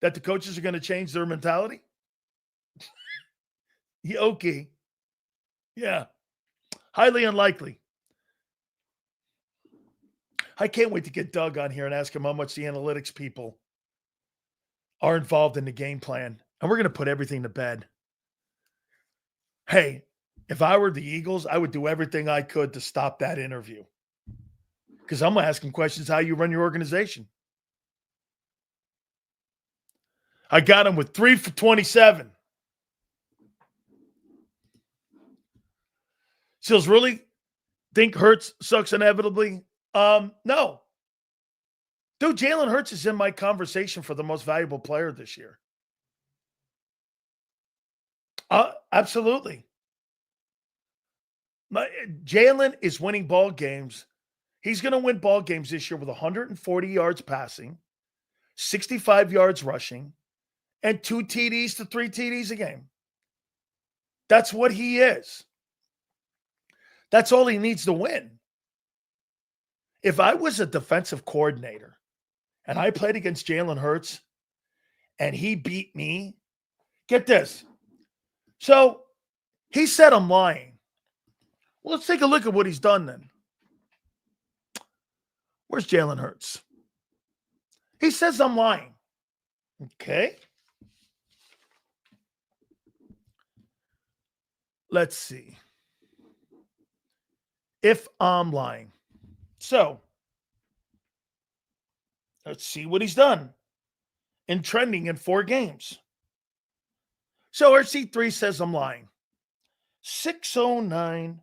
that the coaches are going to change their mentality? Yeah, okay. Yeah. Highly unlikely. I can't wait to get Doug on here and ask him how much the analytics people are involved in the game plan. And we're going to put everything to bed. Hey, if I were the Eagles, I would do everything I could to stop that interview. Because I'm going to ask him questions how you run your organization. I got him with 3 for 27. Seals, really think Hurts sucks inevitably? No. Dude, Jalen Hurts is in my conversation for the most valuable player this year. Absolutely. Jalen is winning ball games. He's going to win ball games this year with 140 yards passing, 65 yards rushing, and 2 TDs to 3 TDs a game. That's what he is. That's all he needs to win. If I was a defensive coordinator and I played against Jalen Hurts and he beat me, get this. So he said I'm lying. Well, let's take a look at what he's done then. Where's Jalen Hurts? He says I'm lying. Okay. Let's see. If I'm lying. So, let's see what he's done in trending in 4 games. So, RC3 says I'm lying. 609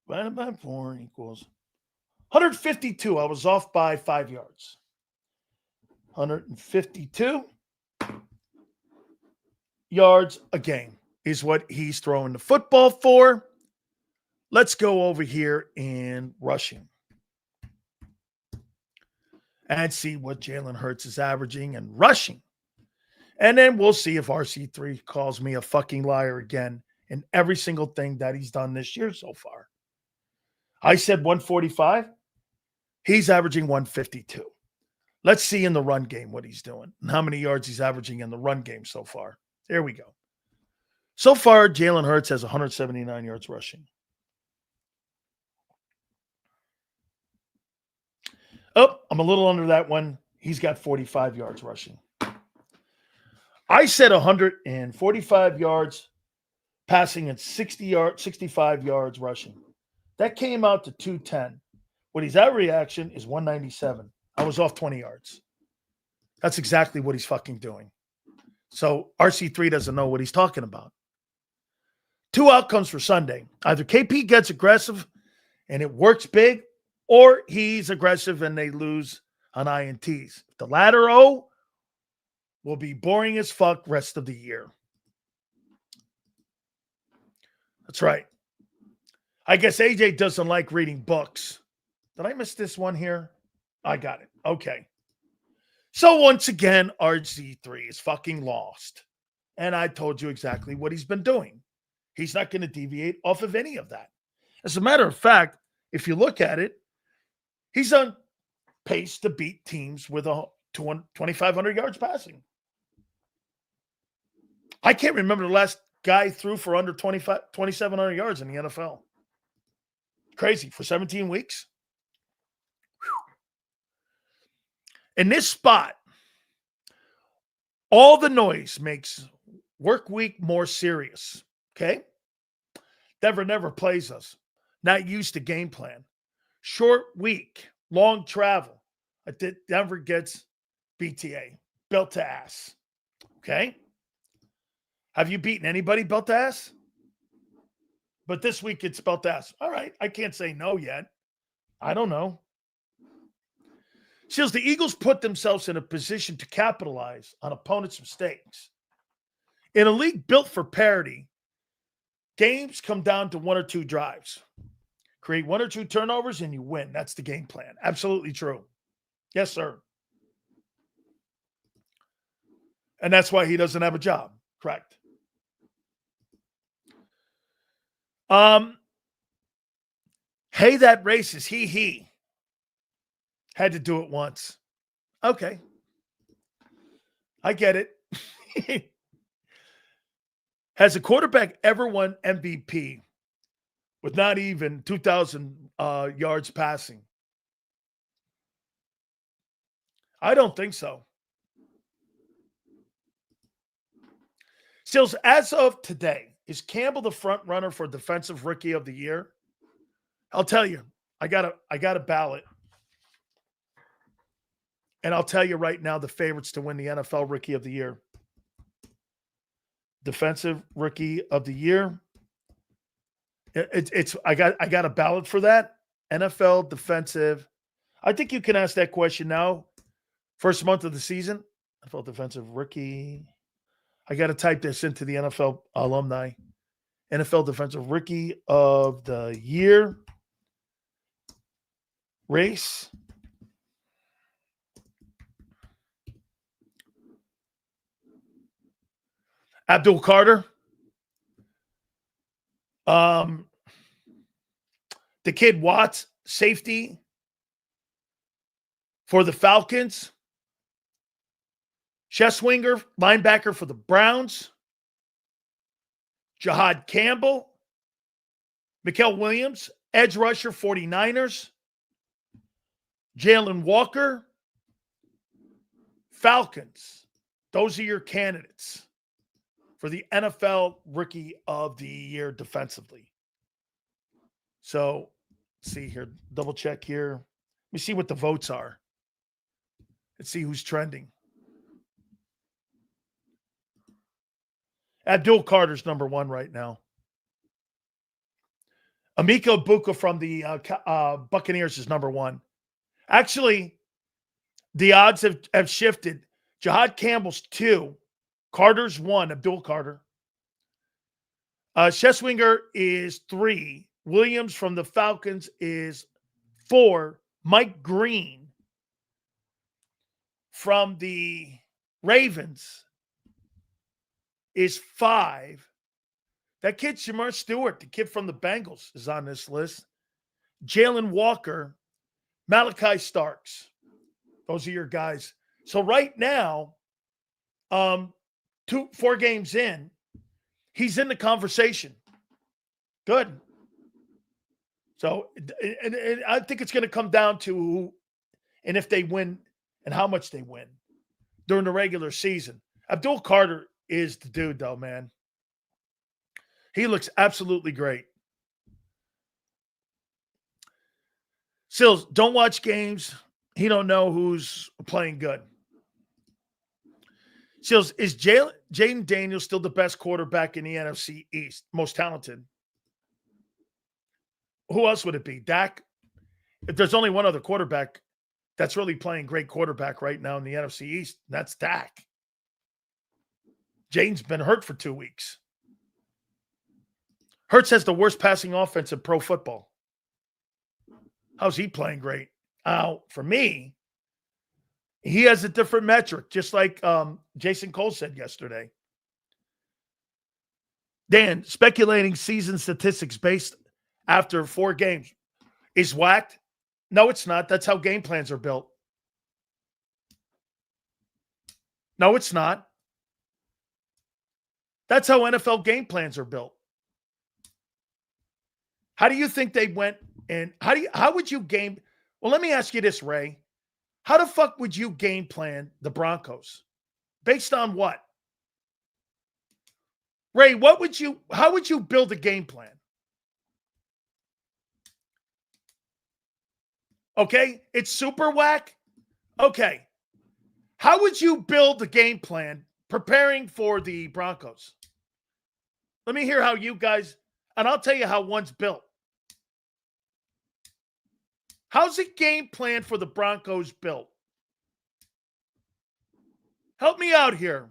divided by 4 equals 152. I was off by 5 yards. 152 yards a game is what he's throwing the football for. Let's go over here in rushing and see what Jalen Hurts is averaging and rushing. And then we'll see if RC3 calls me a fucking liar again in every single thing that he's done this year so far. I said 145. He's averaging 152. Let's see in the run game what he's doing and how many yards he's averaging in the run game so far. There we go. So far, Jalen Hurts has 179 yards rushing. Oh, I'm a little under that one. He's got 45 yards rushing. I said 145 yards passing and 65 yards rushing. That came out to 210. What he's at reaction is 197. I was off 20 yards. That's exactly what he's fucking doing. So RC3 doesn't know what he's talking about. 2 outcomes for Sunday. Either KP gets aggressive and it works big, or he's aggressive and they lose on INTs. The latter O will be boring as fuck rest of the year. That's right. I guess AJ doesn't like reading books. Did I miss this one here? I got it. Okay. So once again, RG3 is fucking lost. And I told you exactly what he's been doing. He's not going to deviate off of any of that. As a matter of fact, if you look at it, he's on pace to beat teams with 2,500 yards passing. I can't remember the last guy threw for under 2,700 yards in the NFL. Crazy. For 17 weeks. Whew. In this spot, all the noise makes work week more serious. Okay? Denver never plays us. Not used to game plan. Short week. Long travel. Denver gets BTA. Built to ass. Okay? Have you beaten anybody built to ass? But this week it's built to ass. All right. I can't say no yet. I don't know. Seals, the Eagles put themselves in a position to capitalize on opponents' mistakes. In a league built for parity, games come down to one or two drives. Create one or two turnovers and you win. That's the game plan. Absolutely true. Yes, sir. And that's why he doesn't have a job. Correct. Hey, that racist. He had to do it once. Okay. I get it. Has a quarterback ever won MVP with not even 2,000 yards passing? I don't think so. Stills, as of today, is Campbell the front runner for Defensive Rookie of the Year? I'll tell you, I got a ballot. And I'll tell you right now the favorites to win the NFL Rookie of the Year. Defensive Rookie of the Year. I got a ballot for that. NFL Defensive. I think you can ask that question now. First month of the season. NFL Defensive Rookie. I got to type this into the NFL alumni. NFL Defensive Rookie of the Year. Race. Abdul Carter. The kid Watts, safety for the Falcons. Cheswinger, linebacker for the Browns. Jahad Campbell. Mikael Williams, edge rusher, 49ers. Jalen Walker. Falcons. Those are your candidates for the NFL Rookie of the Year defensively. So, let's see here. Double check here. Let me see what the votes are. Let's see who's trending. Abdul Carter's number one right now. Emeka Egbuka from the Buccaneers is number one. Actually, the odds have shifted. Jahad Campbell's 2. Carter's 1. Abdul Carter. Cheswinger is 3. Williams from the Falcons is 4. Mike Green from the Ravens is 5. That kid, Shamar Stewart, the kid from the Bengals, is on this list. Jalen Walker, Malachi Starks. Those are your guys. So right now, 4 games in, he's in the conversation. Good. So, and I think it's going to come down to who and if they win and how much they win during the regular season. Abdul Carter is the dude, though, man. He looks absolutely great. Sills, don't watch games. He don't know who's playing good. Sills, is Jaden Daniels still the best quarterback in the NFC East? Most talented? Who else would it be? Dak? there's only one other quarterback that's really playing great quarterback right now in the NFC East, and that's Dak. Jaden's been hurt for 2 weeks. Hurts has the worst passing offense in pro football. How's he playing great? For me, he has a different metric, just like Jason Cole said yesterday. Dan, speculating season statistics based after 4 games is whacked? No, it's not. That's how game plans are built. No, it's not. That's how NFL game plans are built. How do you think they went and how would you game? Well, let me ask you this, Ray. How the fuck would you game plan the Broncos? Based on what? Ray, how would you build a game plan? Okay, it's super whack. Okay. How would you build a game plan preparing for the Broncos? Let me hear how you guys, and I'll tell you how one's built. How's a game plan for the Broncos built? Help me out here.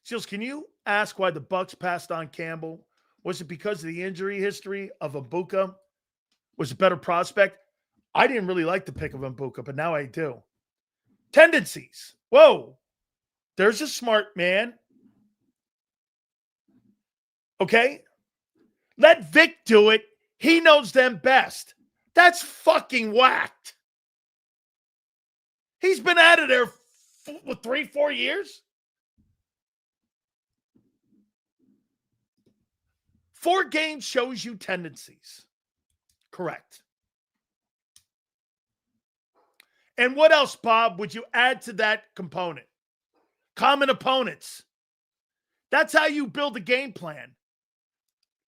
Seals, can you ask why the Bucs passed on Campbell? Was it because of the injury history of Mbuka? Was a better prospect? I didn't really like the pick of Mbuka, but now I do. Tendencies. Whoa. There's a smart man. Okay? Let Vic do it. He knows them best. That's fucking whacked. He's been out of there for 3-4 years. 4 games shows you tendencies. Correct. And what else, Bob, would you add to that component? Common opponents. That's how you build a game plan.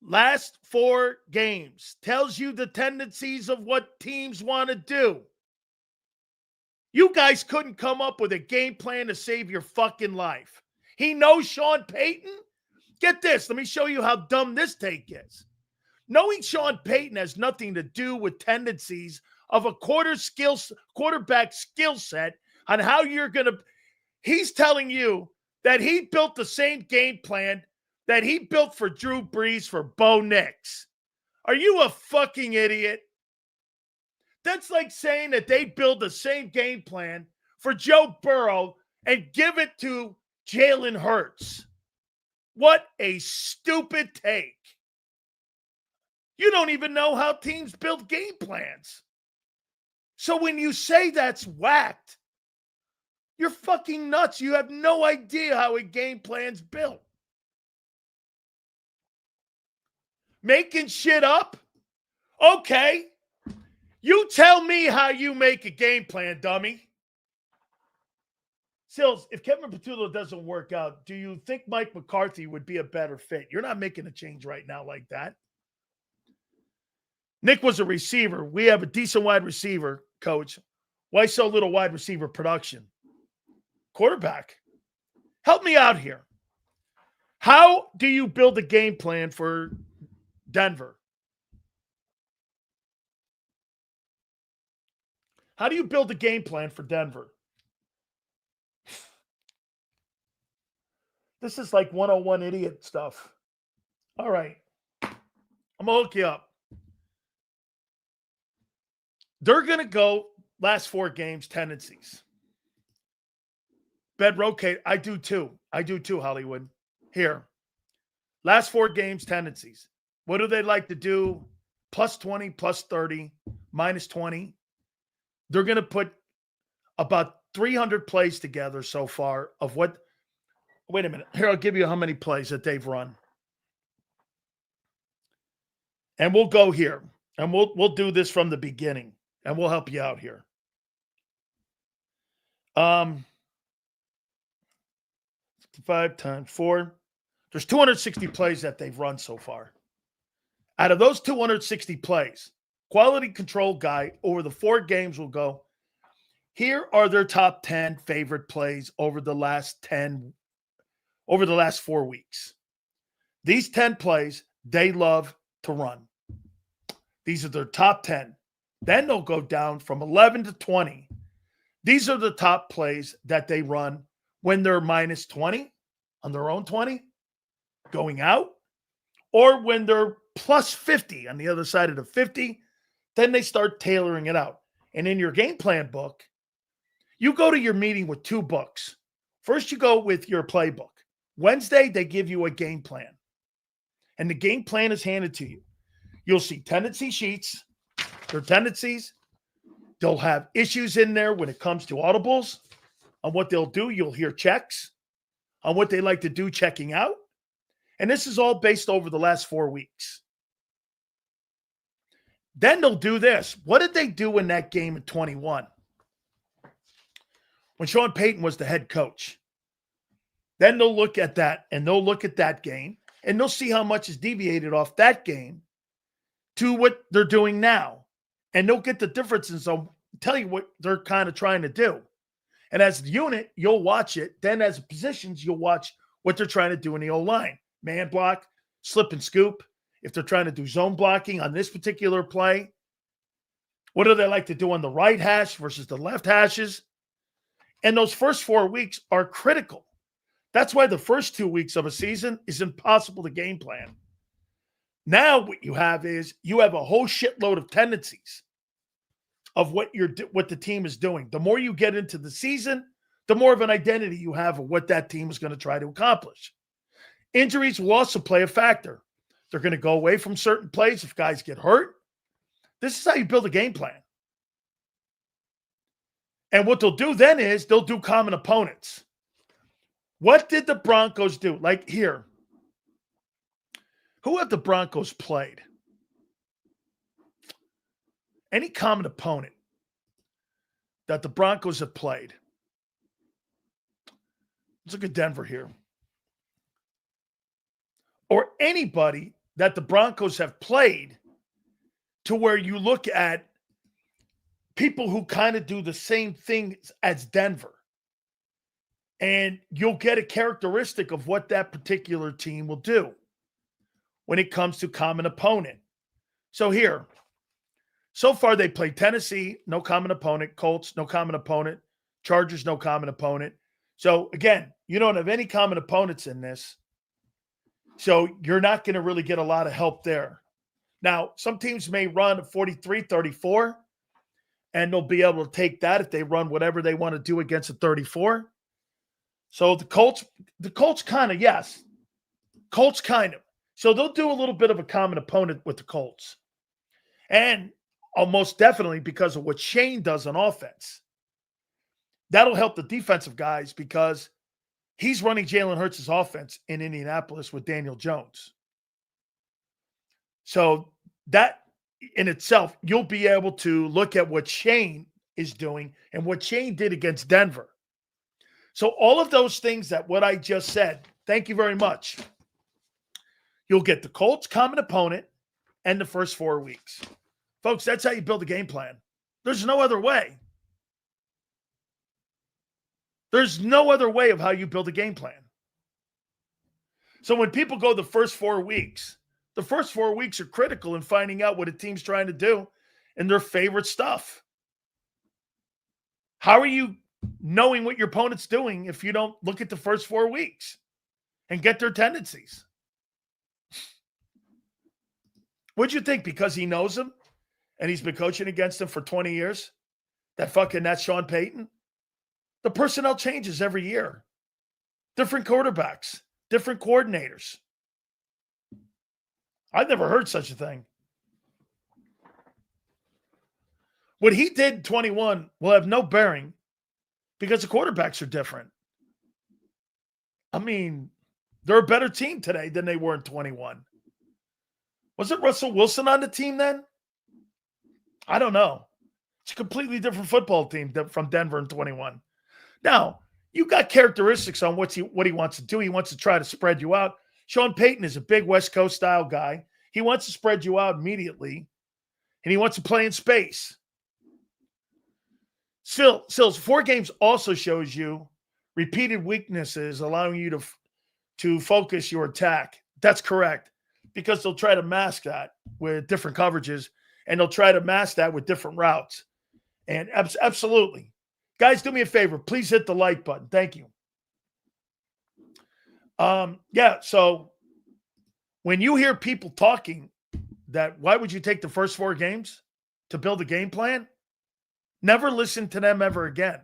Last 4 games tells you the tendencies of what teams want to do. You guys couldn't come up with a game plan to save your fucking life. He knows Sean Payton. Get this. Let me show you how dumb this take is. Knowing Sean Payton has nothing to do with tendencies of a quarterback skill set on how you're going to. He's telling you that he built the same game plan that he built for Drew Brees for Bo Nix. Are you a fucking idiot? That's like saying that they build the same game plan for Joe Burrow and give it to Jalen Hurts. What a stupid take. You don't even know how teams build game plans. So when you say that's whacked, you're fucking nuts. You have no idea how a game plan's built. Making shit up? Okay. You tell me how you make a game plan, dummy. Sills, if Kevin Patullo doesn't work out, do you think Mike McCarthy would be a better fit? You're not making a change right now like that. Nick was a receiver. We have a decent wide receiver, coach. Why so little wide receiver production? Quarterback. Help me out here. How do you build a game plan for Denver? How do you build a game plan for Denver? This is like 101 idiot stuff. All right. I'm going to hook you up. They're going to go last 4 games, tendencies. Bed rotate. I do too, Hollywood. Here. Last 4 games, tendencies. What do they like to do? Plus 20, plus 30, minus 20. They're going to put about 300 plays together so far of what. Wait a minute. Here, I'll give you how many plays that they've run. And we'll go here. And we'll do this from the beginning. And we'll help you out here. 55 times 4. There's 260 plays that they've run so far. Out of those 260 plays, quality control guy over the 4 games will go, here are their top 10 favorite plays over the last 4 weeks. These 10 plays they love to run. These are their top 10. Then they'll go down from 11 to 20. These are the top plays that they run when they're minus 20 on their own 20 going out, or when they're plus 50 on the other side of the 50. Then they start tailoring it out. And in your game plan book, you go to your meeting with 2 books. First, you go with your playbook. Wednesday, they give you a game plan. And the game plan is handed to you. You'll see tendency sheets, their tendencies. They'll have issues in there when it comes to audibles. On what they'll do, you'll hear checks on what they like to do checking out. And this is all based over the last 4 weeks. Then they'll do this. What did they do in that game in 21? When Sean Payton was the head coach. Then they'll look at that, and they'll look at that game, and they'll see how much is deviated off that game to what they're doing now. And they'll get the differences. I'll tell you what they're kind of trying to do. And as the unit, you'll watch it. Then as positions, you'll watch what they're trying to do in the O-line. Man block, slip and scoop. If they're trying to do zone blocking on this particular play, what do they like to do on the right hash versus the left hashes? And those first 4 weeks are critical. That's why the first 2 weeks of a season is impossible to game plan. Now what you have is you have a whole shitload of tendencies of what the team is doing. The more you get into the season, the more of an identity you have of what that team is going to try to accomplish. Injuries will also play a factor. They're going to go away from certain plays if guys get hurt. This is how you build a game plan. And what they'll do then is they'll do common opponents. What did the Broncos do? Like here, who have the Broncos played? Any common opponent that the Broncos have played? Let's look at Denver here. Or anybody that the Broncos have played to where you look at people who kind of do the same thing as Denver. And you'll get a characteristic of what that particular team will do when it comes to common opponent. So here, so far they played Tennessee, no common opponent. Colts, no common opponent. Chargers, no common opponent. So again, you don't have any common opponents in this. So you're not going to really get a lot of help there. Now, some teams may run a 43-34, and they'll be able to take that if they run whatever they want to do against a 34. So the Colts kind of, yes. Colts kind of. So they'll do a little bit of a common opponent with the Colts. And almost definitely because of what Shane does on offense. That'll help the defensive guys because he's running Jalen Hurts' offense in Indianapolis with Daniel Jones. So that in itself, you'll be able to look at what Shane is doing and what Shane did against Denver. So all of those things that what I just said, thank you very much. You'll get the Colts common opponent and the first 4 weeks. Folks, that's how you build a game plan. There's no other way. There's no other way of how you build a game plan. So when people go the first 4 weeks are critical in finding out what a team's trying to do and their favorite stuff. How are you knowing what your opponent's doing if you don't look at the first 4 weeks and get their tendencies? What'd you think? Because he knows them and he's been coaching against them for 20 years? That's Sean Payton? The personnel changes every year. Different quarterbacks, different coordinators. I've never heard such a thing. What he did in 21 will have no bearing because the quarterbacks are different. I mean, they're a better team today than they were in 21. Wasn't Russell Wilson on the team then? I don't know. It's a completely different football team from Denver in 21. Now, you got characteristics on what he wants to do. He wants to try to spread you out. Sean Payton is a big West Coast style guy. He wants to spread you out immediately, and he wants to play in space. Sills, 4 games also shows you repeated weaknesses, allowing you to focus your attack. That's correct, because they'll try to mask that with different coverages, and they'll try to mask that with different routes. And absolutely. Guys, do me a favor. Please hit the like button. Thank you. Yeah, so when you hear people talking that why would you take the first 4 games to build a game plan? Never listen to them ever again.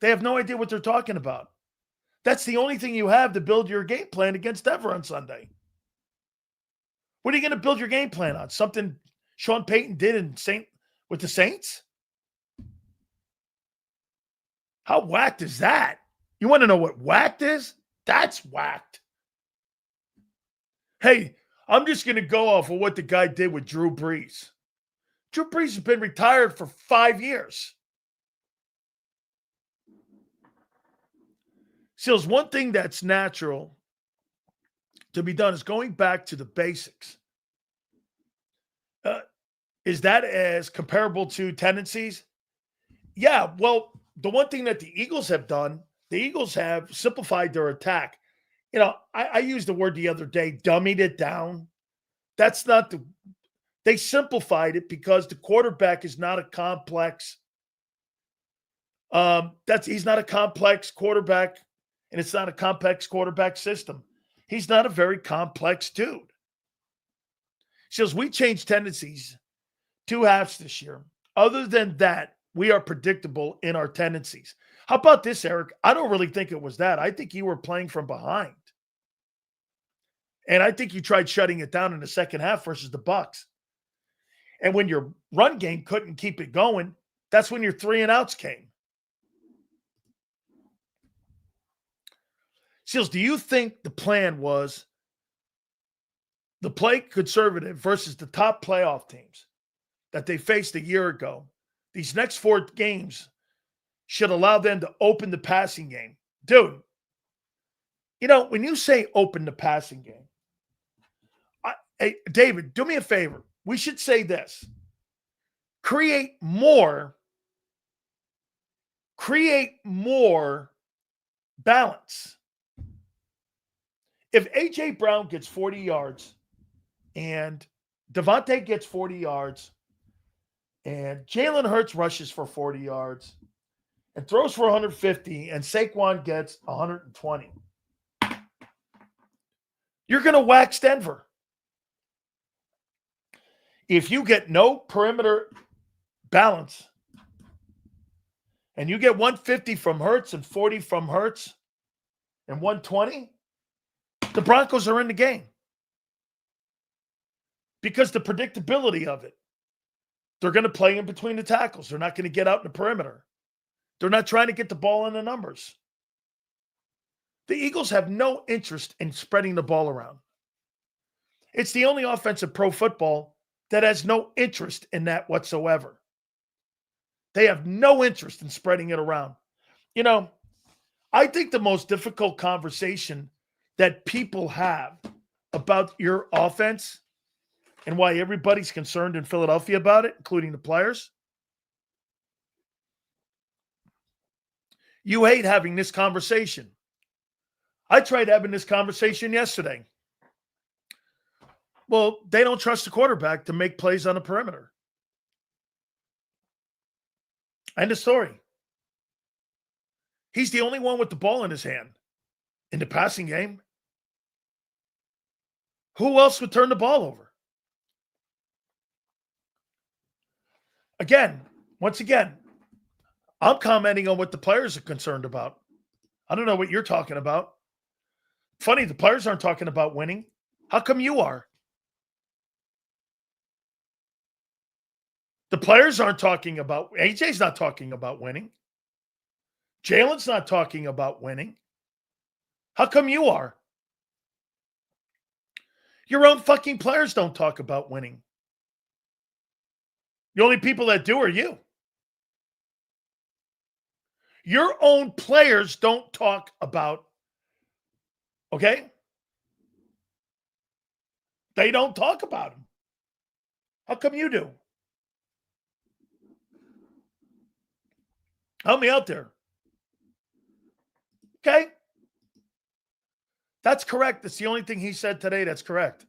They have no idea what they're talking about. That's the only thing you have to build your game plan against Denver on Sunday. What are you going to build your game plan on? Something Sean Payton did with the Saints? How whacked is that? You want to know what whacked is? That's whacked. Hey, I'm just going to go off of what the guy did with Drew Brees. Drew Brees has been retired for 5 years. Seals, one thing that's natural to be done is going back to the basics. Is that as comparable to tendencies? Yeah, well, the one thing that the Eagles have done, the Eagles have simplified their attack. You know, I used the word the other day, dummied it down. That's not they simplified it because the quarterback is not a complex. He's not a complex quarterback, and it's not a complex quarterback system. He's not a very complex dude. Says we changed tendencies 2 halves this year. Other than that, we are predictable in our tendencies. How about this, Eric? I don't really think it was that. I think you were playing from behind. And I think you tried shutting it down in the second half versus the Bucs. And when your run game couldn't keep it going, that's when your 3 and outs came. Seals, do you think the plan was the play conservative versus the top playoff teams that they faced a year ago? These next 4 games should allow them to open the passing game. Dude, you know, when you say open the passing game, hey, David, do me a favor. We should say this. Create more balance. If A.J. Brown gets 40 yards and Devontae gets 40 yards and Jalen Hurts rushes for 40 yards and throws for 150 and Saquon gets 120, you're going to wax Denver. If you get no perimeter balance and you get 150 from Hurts and 40 from Hurts and 120, the Broncos are in the game. Because the predictability of it. They're going to play in between the tackles. They're not going to get out in the perimeter. They're not trying to get the ball in the numbers. The Eagles have no interest in spreading the ball around. It's the only offense in pro football that has no interest in that whatsoever. They have no interest in spreading it around. You know, I think the most difficult conversation that people have about your offense and why everybody's concerned in Philadelphia about it, including the players, you hate having this conversation. I tried having this conversation yesterday. Well, they don't trust the quarterback to make plays on the perimeter. End of story. He's the only one with the ball in his hand in the passing game. Who else would turn the ball over? Once again, I'm commenting on what the players are concerned about. I don't know what you're talking about. Funny, the players aren't talking about winning. How come you are? The players aren't talking about, AJ's not talking about winning. Jalen's not talking about winning. How come you are? Your own fucking players don't talk about winning. The only people that do are you. Your own players don't talk about, okay? They don't talk about them. How come you do? Help me out there. Okay? That's correct. That's the only thing he said today that's correct.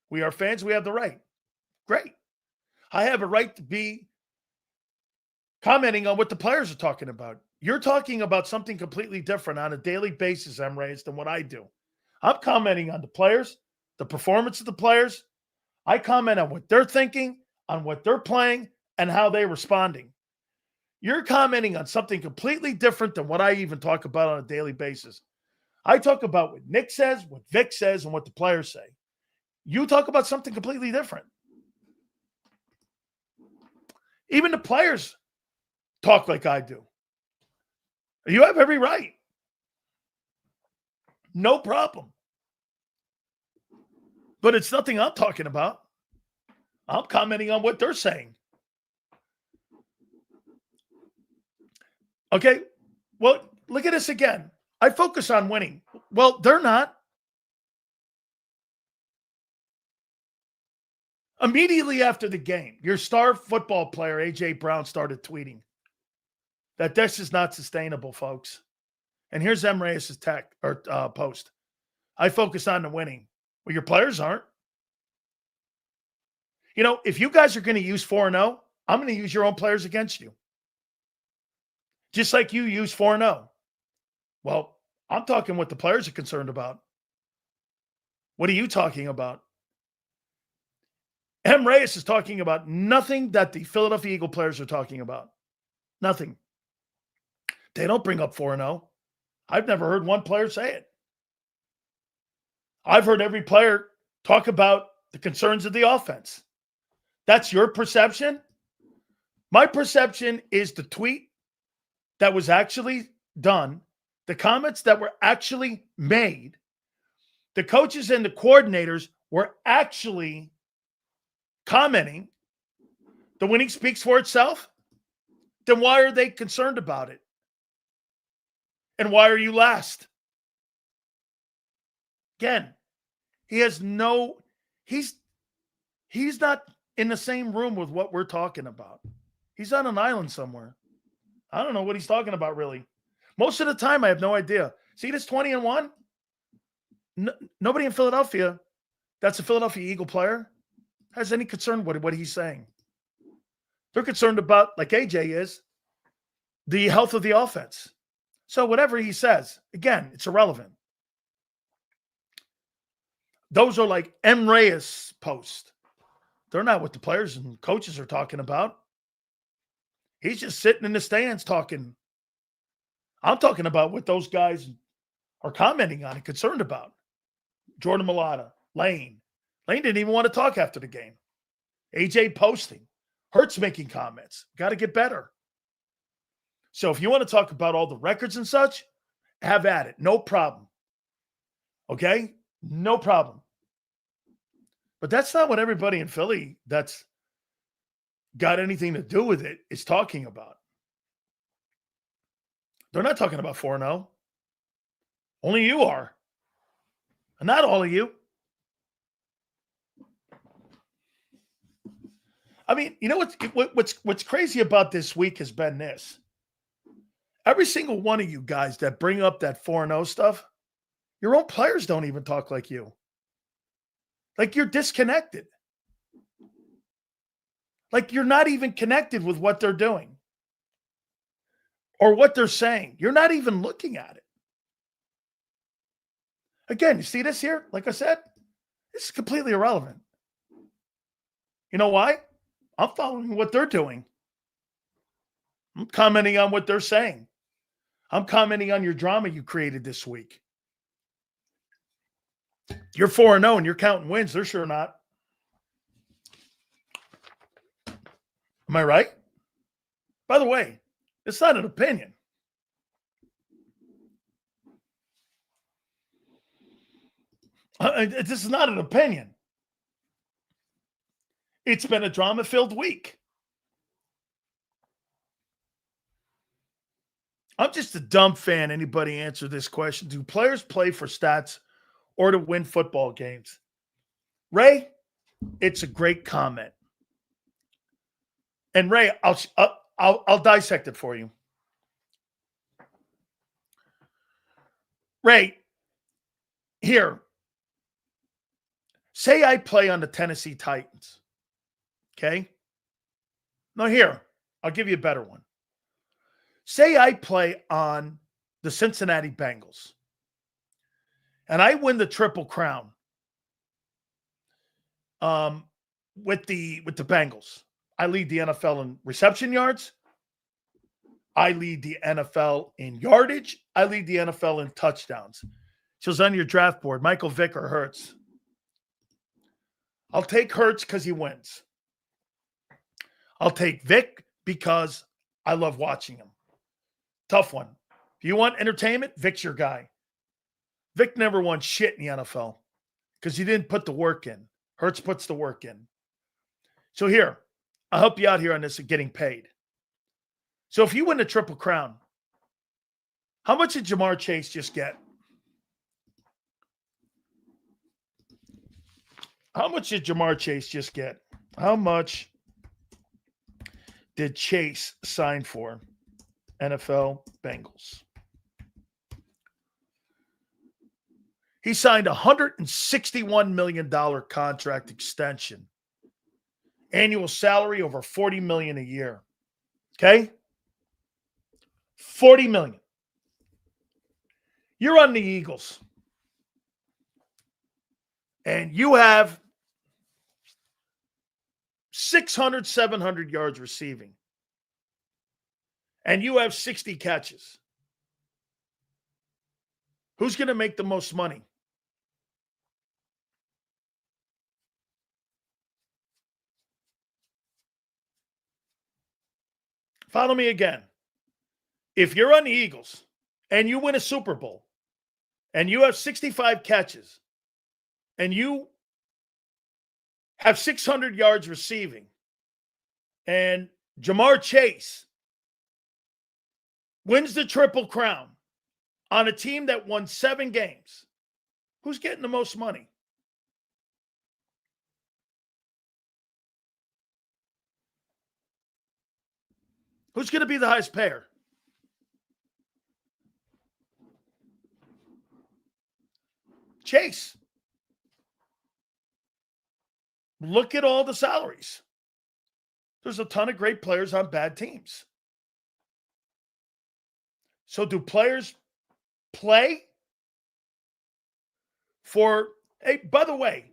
We are fans. We have the right. Great. I have a right to be commenting on what the players are talking about. You're talking about something completely different on a daily basis, Emrayes, than what I do. I'm commenting on the players, the performance of the players. I comment on what they're thinking, on what they're playing, and how they're responding. You're commenting on something completely different than what I even talk about on a daily basis. I talk about what Nick says, what Vic says, and what the players say. You talk about something completely different. Even the players talk like I do. You have every right. No problem. But it's nothing I'm talking about. I'm commenting on what they're saying. Okay, well, look at this again. I focus on winning. Well, they're not. Immediately after the game, your star football player, A.J. Brown, started tweeting that this is not sustainable, folks. And here's Emrayes' post. I focus on the winning. Well, your players aren't. You know, if you guys are going to use 4-0, I'm going to use your own players against you. Just like you use 4-0. Well, I'm talking what the players are concerned about. What are you talking about? Emrayes is talking about nothing that the Philadelphia Eagle players are talking about. Nothing. They don't bring up 4-0. I've never heard one player say it. I've heard every player talk about the concerns of the offense. That's your perception? My perception is the tweet that was actually done, the comments that were actually made, the coaches and the coordinators were actually commenting. The winning speaks for itself. Then why are they concerned about it? And why are you last? Again, he's not in the same room with what we're talking about. He's on an island somewhere. I don't know what he's talking about, really. Most of the time, I have no idea. See this 20-1? Nobody in Philadelphia that's a Philadelphia Eagle player has any concern with what he's saying. They're concerned about, like AJ is, the health of the offense. So whatever he says, again, it's irrelevant. Those are like Emrayes posts. They're not what the players and coaches are talking about. He's just sitting in the stands talking. I'm talking about what those guys are commenting on and concerned about. Jordan Mailata, Lane. Lane didn't even want to talk after the game. AJ posting. Hurts making comments. Got to get better. So if you want to talk about all the records and such, have at it. No problem. Okay? No problem. But that's not what everybody in Philly that's got anything to do with it is talking about. They're not talking about 4-0. Only you are. And not all of you. I mean, you know what's crazy about this week has been this. Every single one of you guys that bring up that 4-0 stuff, your own players don't even talk like you. Like you're disconnected. Like you're not even connected with what they're doing or what they're saying. You're not even looking at it. Again, you see this here? Like I said, this is completely irrelevant. You know why? I'm following what they're doing. I'm commenting on what they're saying. I'm commenting on your drama you created this week. You're 4-0 and you're counting wins. They're sure not. Am I right? By the way, it's not an opinion. This is not an opinion. It's been a drama-filled week. I'm just a dumb fan. Anybody answer this question? Do players play for stats or to win football games? Ray, it's a great comment. And Ray, I'll dissect it for you. Ray, here. Say I play on the Tennessee Titans. Okay? Now here, I'll give you a better one. Say I play on the Cincinnati Bengals and I win the Triple Crown with the Bengals. I lead the NFL in reception yards. I lead the NFL in yardage. I lead the NFL in touchdowns. So it's on your draft board, Michael Vick or Hurts. I'll take Hurts because he wins. I'll take Vick because I love watching him. Tough one. If you want entertainment, Vick's your guy. Vick never won shit in the NFL because he didn't put the work in. Hurts puts the work in. So here, I'll help you out here on this of getting paid. So if you win the Triple Crown, how much did Jamar Chase just get? How much did Jamar Chase just get? How much did Chase sign for? NFL Bengals. He signed a $161 million contract extension. Annual salary over $40 million a year. Okay? $40 million. You're on the Eagles. And you have 600, 700 yards receiving. And you have 60 catches. Who's going to make the most money? Follow me again. If you're on the Eagles and you win a Super Bowl and you have 65 catches and you have 600 yards receiving and Jamar Chase wins the Triple Crown on a team that won 7 games, who's getting the most money? Who's going to be the highest payer? Chase. Look at all the salaries. There's a ton of great players on bad teams. So do players play for, hey, by the way,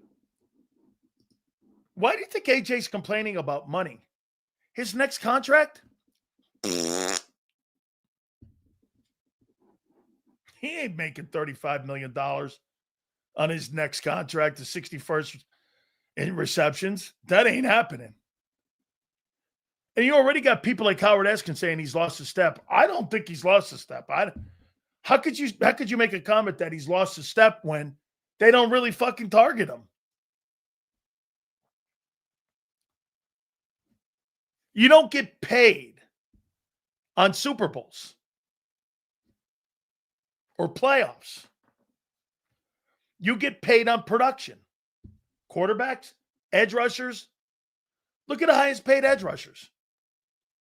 why do you think AJ's complaining about money? His next contract? He ain't making $35 million on his next contract, the 61st in receptions. That ain't happening. And you already got people like Howard Eskin saying he's lost a step. I don't think he's lost a step. How could you make a comment that he's lost a step when they don't really fucking target him? You don't get paid on Super Bowls or playoffs. You get paid on production. Quarterbacks, edge rushers. Look at the highest paid edge rushers.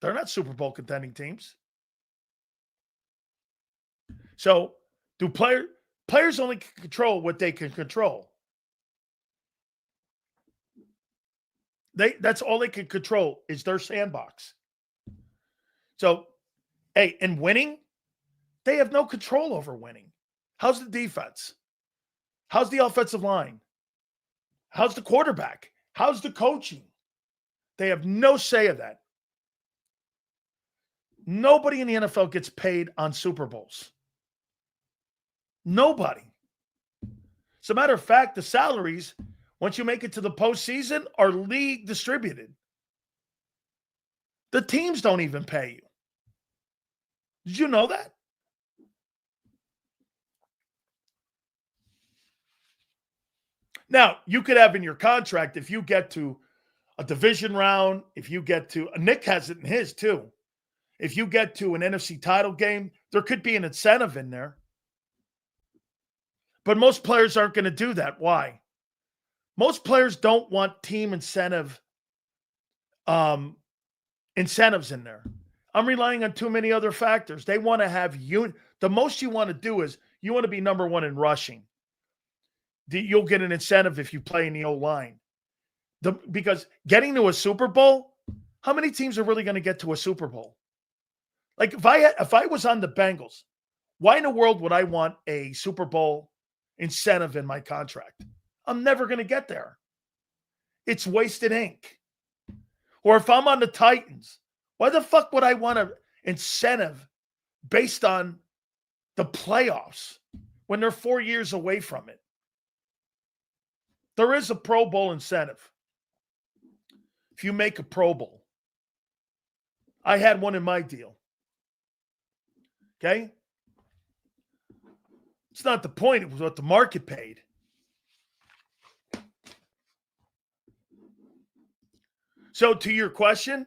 They're not Super Bowl contending teams. So do players only control what they can control? That's all they can control is their sandbox. So, hey, in winning, they have no control over winning. How's the defense? How's the offensive line? How's the quarterback? How's the coaching? They have no say of that. Nobody in the NFL gets paid on Super Bowls. Nobody. As a matter of fact, the salaries, once you make it to the postseason, are league distributed. The teams don't even pay you. Did you know that? Now, you could have in your contract, if you get to a division round, if you get to, Nick has it in his too. If you get to an NFC title game, there could be an incentive in there. But most players aren't going to do that. Why? Most players don't want team incentive incentives in there. I'm relying on too many other factors. They want to have the most you want to do is you want to be number one in rushing. You'll get an incentive if you play in the O-line. Because getting to a Super Bowl, how many teams are really going to get to a Super Bowl? Like if I was on the Bengals, why in the world would I want a Super Bowl incentive in my contract? I'm never going to get there. It's wasted ink. Or if I'm on the Titans, why the fuck would I want an incentive based on the playoffs when they're 4 years away from it? There is a Pro Bowl incentive. If you make a Pro Bowl, I had one in my deal. Okay? It's not the point. It was what the market paid. So to your question,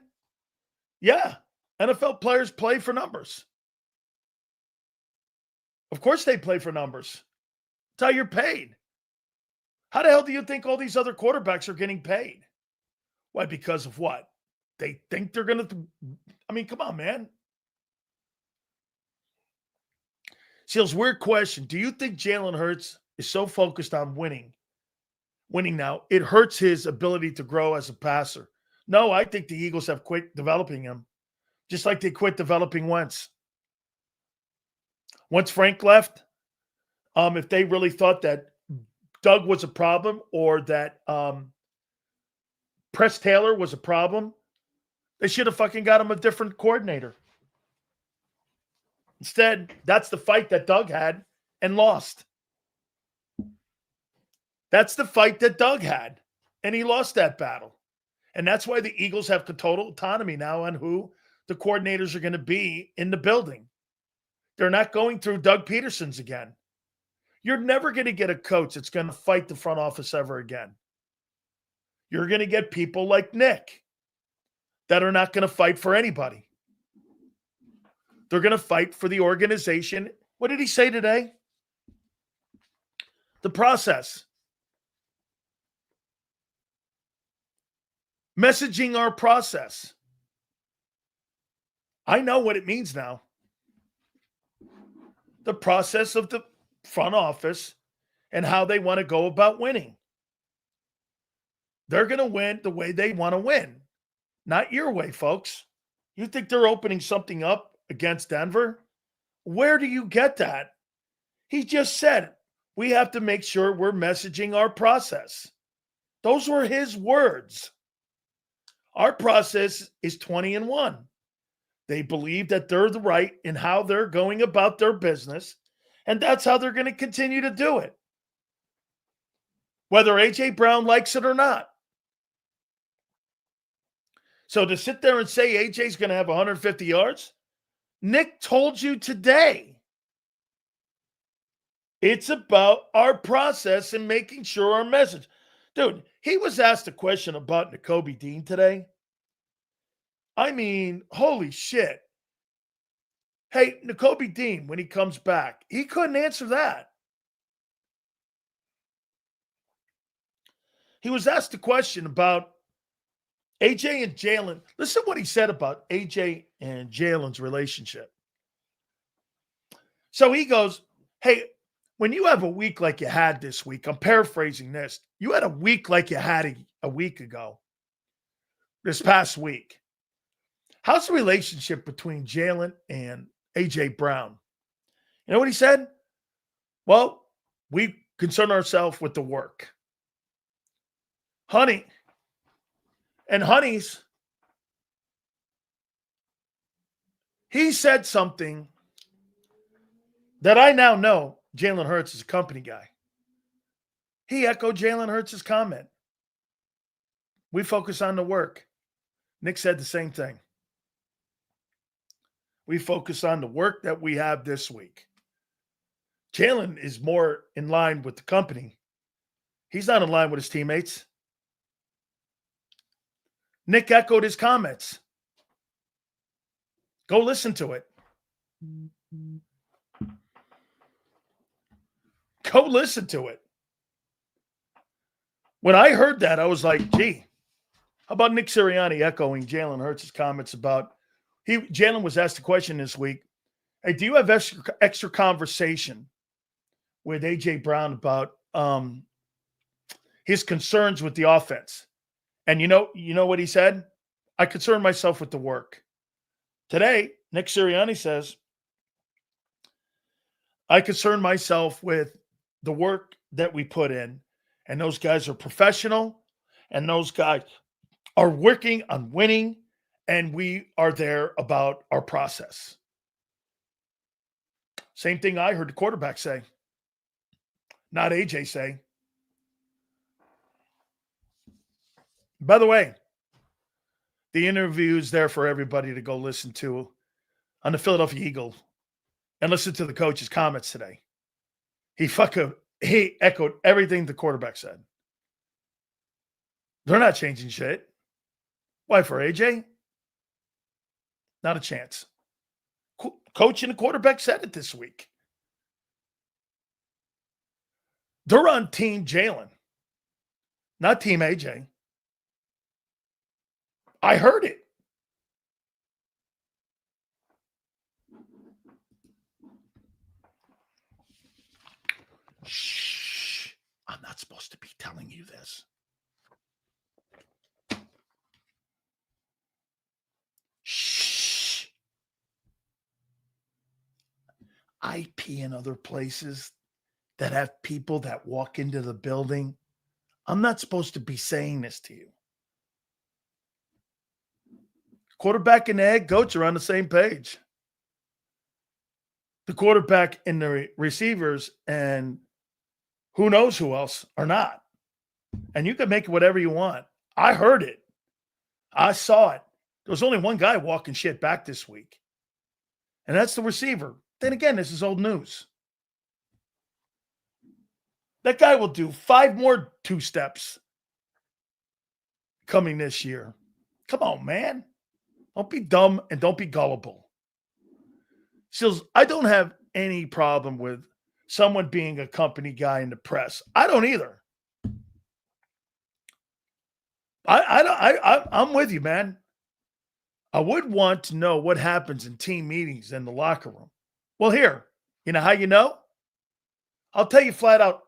yeah, NFL players play for numbers. Of course they play for numbers. That's how you're paid. How the hell do you think all these other quarterbacks are getting paid? Why? Because of what? They think they're going to... I mean, come on, man. Seals, weird question. Do you think Jalen Hurts is so focused on winning now, it hurts his ability to grow as a passer? No, I think the Eagles have quit developing him, just like they quit developing Wentz. Once Frank left, if they really thought that Doug was a problem or that Press Taylor was a problem, they should have fucking got him a different coordinator. Instead, that's the fight that Doug had and lost. That's the fight that Doug had, and he lost that battle. And that's why the Eagles have total autonomy now on who the coordinators are going to be in the building. They're not going through Doug Peterson's again. You're never going to get a coach that's going to fight the front office ever again. You're going to get people like Nick that are not going to fight for anybody. They're going to fight for the organization. What did he say today? The process. Messaging our process. I know what it means now. The process of the front office and how they want to go about winning. They're going to win the way they want to win, not your way, folks. You think they're opening something up against Denver? Where do you get that? He just said, we have to make sure we're messaging our process. Those were his words. Our process is 20-1. They believe that they're the right in how they're going about their business, and that's how they're going to continue to do it. Whether A.J. Brown likes it or not. So to sit there and say A.J.'s going to have 150 yards, Nick told you today. It's about our process and making sure our message. Dude, he was asked a question about Nakobe Dean today. I mean, holy shit. Hey, Nakobe Dean, when he comes back, he couldn't answer that. He was asked a question about AJ and Jalen. Listen to what he said about AJ and Jalen's relationship. So he goes, hey, when you have a week like you had this week, I'm paraphrasing this. You had a week like you had a week ago, this past week. How's the relationship between Jalen and A.J. Brown? You know what he said? Well, we concern ourselves with the work. Honey's, he said something that I now know Jalen Hurts is a company guy. He echoed Jalen Hurts' comment. We focus on the work. Nick said the same thing. We focus on the work that we have this week. Jalen is more in line with the company. He's not in line with his teammates. Nick echoed his comments. Go listen to it. Go listen to it. When I heard that, I was like, gee, how about Nick Sirianni echoing Jalen Hurts' comments about Jalen was asked a question this week. Hey, do you have extra conversation with A.J. Brown about his concerns with the offense? And you know what he said? I concern myself with the work. Today, Nick Sirianni says, I concern myself with the work that we put in, and those guys are professional, and those guys are working on winning, and we are there about our process. Same thing I heard the quarterback say, not AJ say. By the way, the interview is there for everybody to go listen to on the Philadelphia Eagles and listen to the coach's comments today. He echoed everything the quarterback said. They're not changing shit. Why, for AJ? Not a chance. Coach and the quarterback said it this week. They're on Team Jalen, not Team AJ. I heard it. Shh. I'm not supposed to be telling you this. Shh. I pee in other places that have people that walk into the building. I'm not supposed to be saying this to you. Quarterback and the head coach are on the same page. The quarterback and the receivers and who knows who else are not. And you can make it whatever you want. I heard it. I saw it. There was only one guy walking shit back this week. And that's the receiver. Then again, this is old news. That guy will do 5 more 2-steps coming this year. Come on, man. Don't be dumb and don't be gullible. Sills, I don't have any problem with someone being a company guy in the press. I don't either. I'm with you, man. I would want to know what happens in team meetings in the locker room. Well, here, you know how you know? I'll tell you flat out.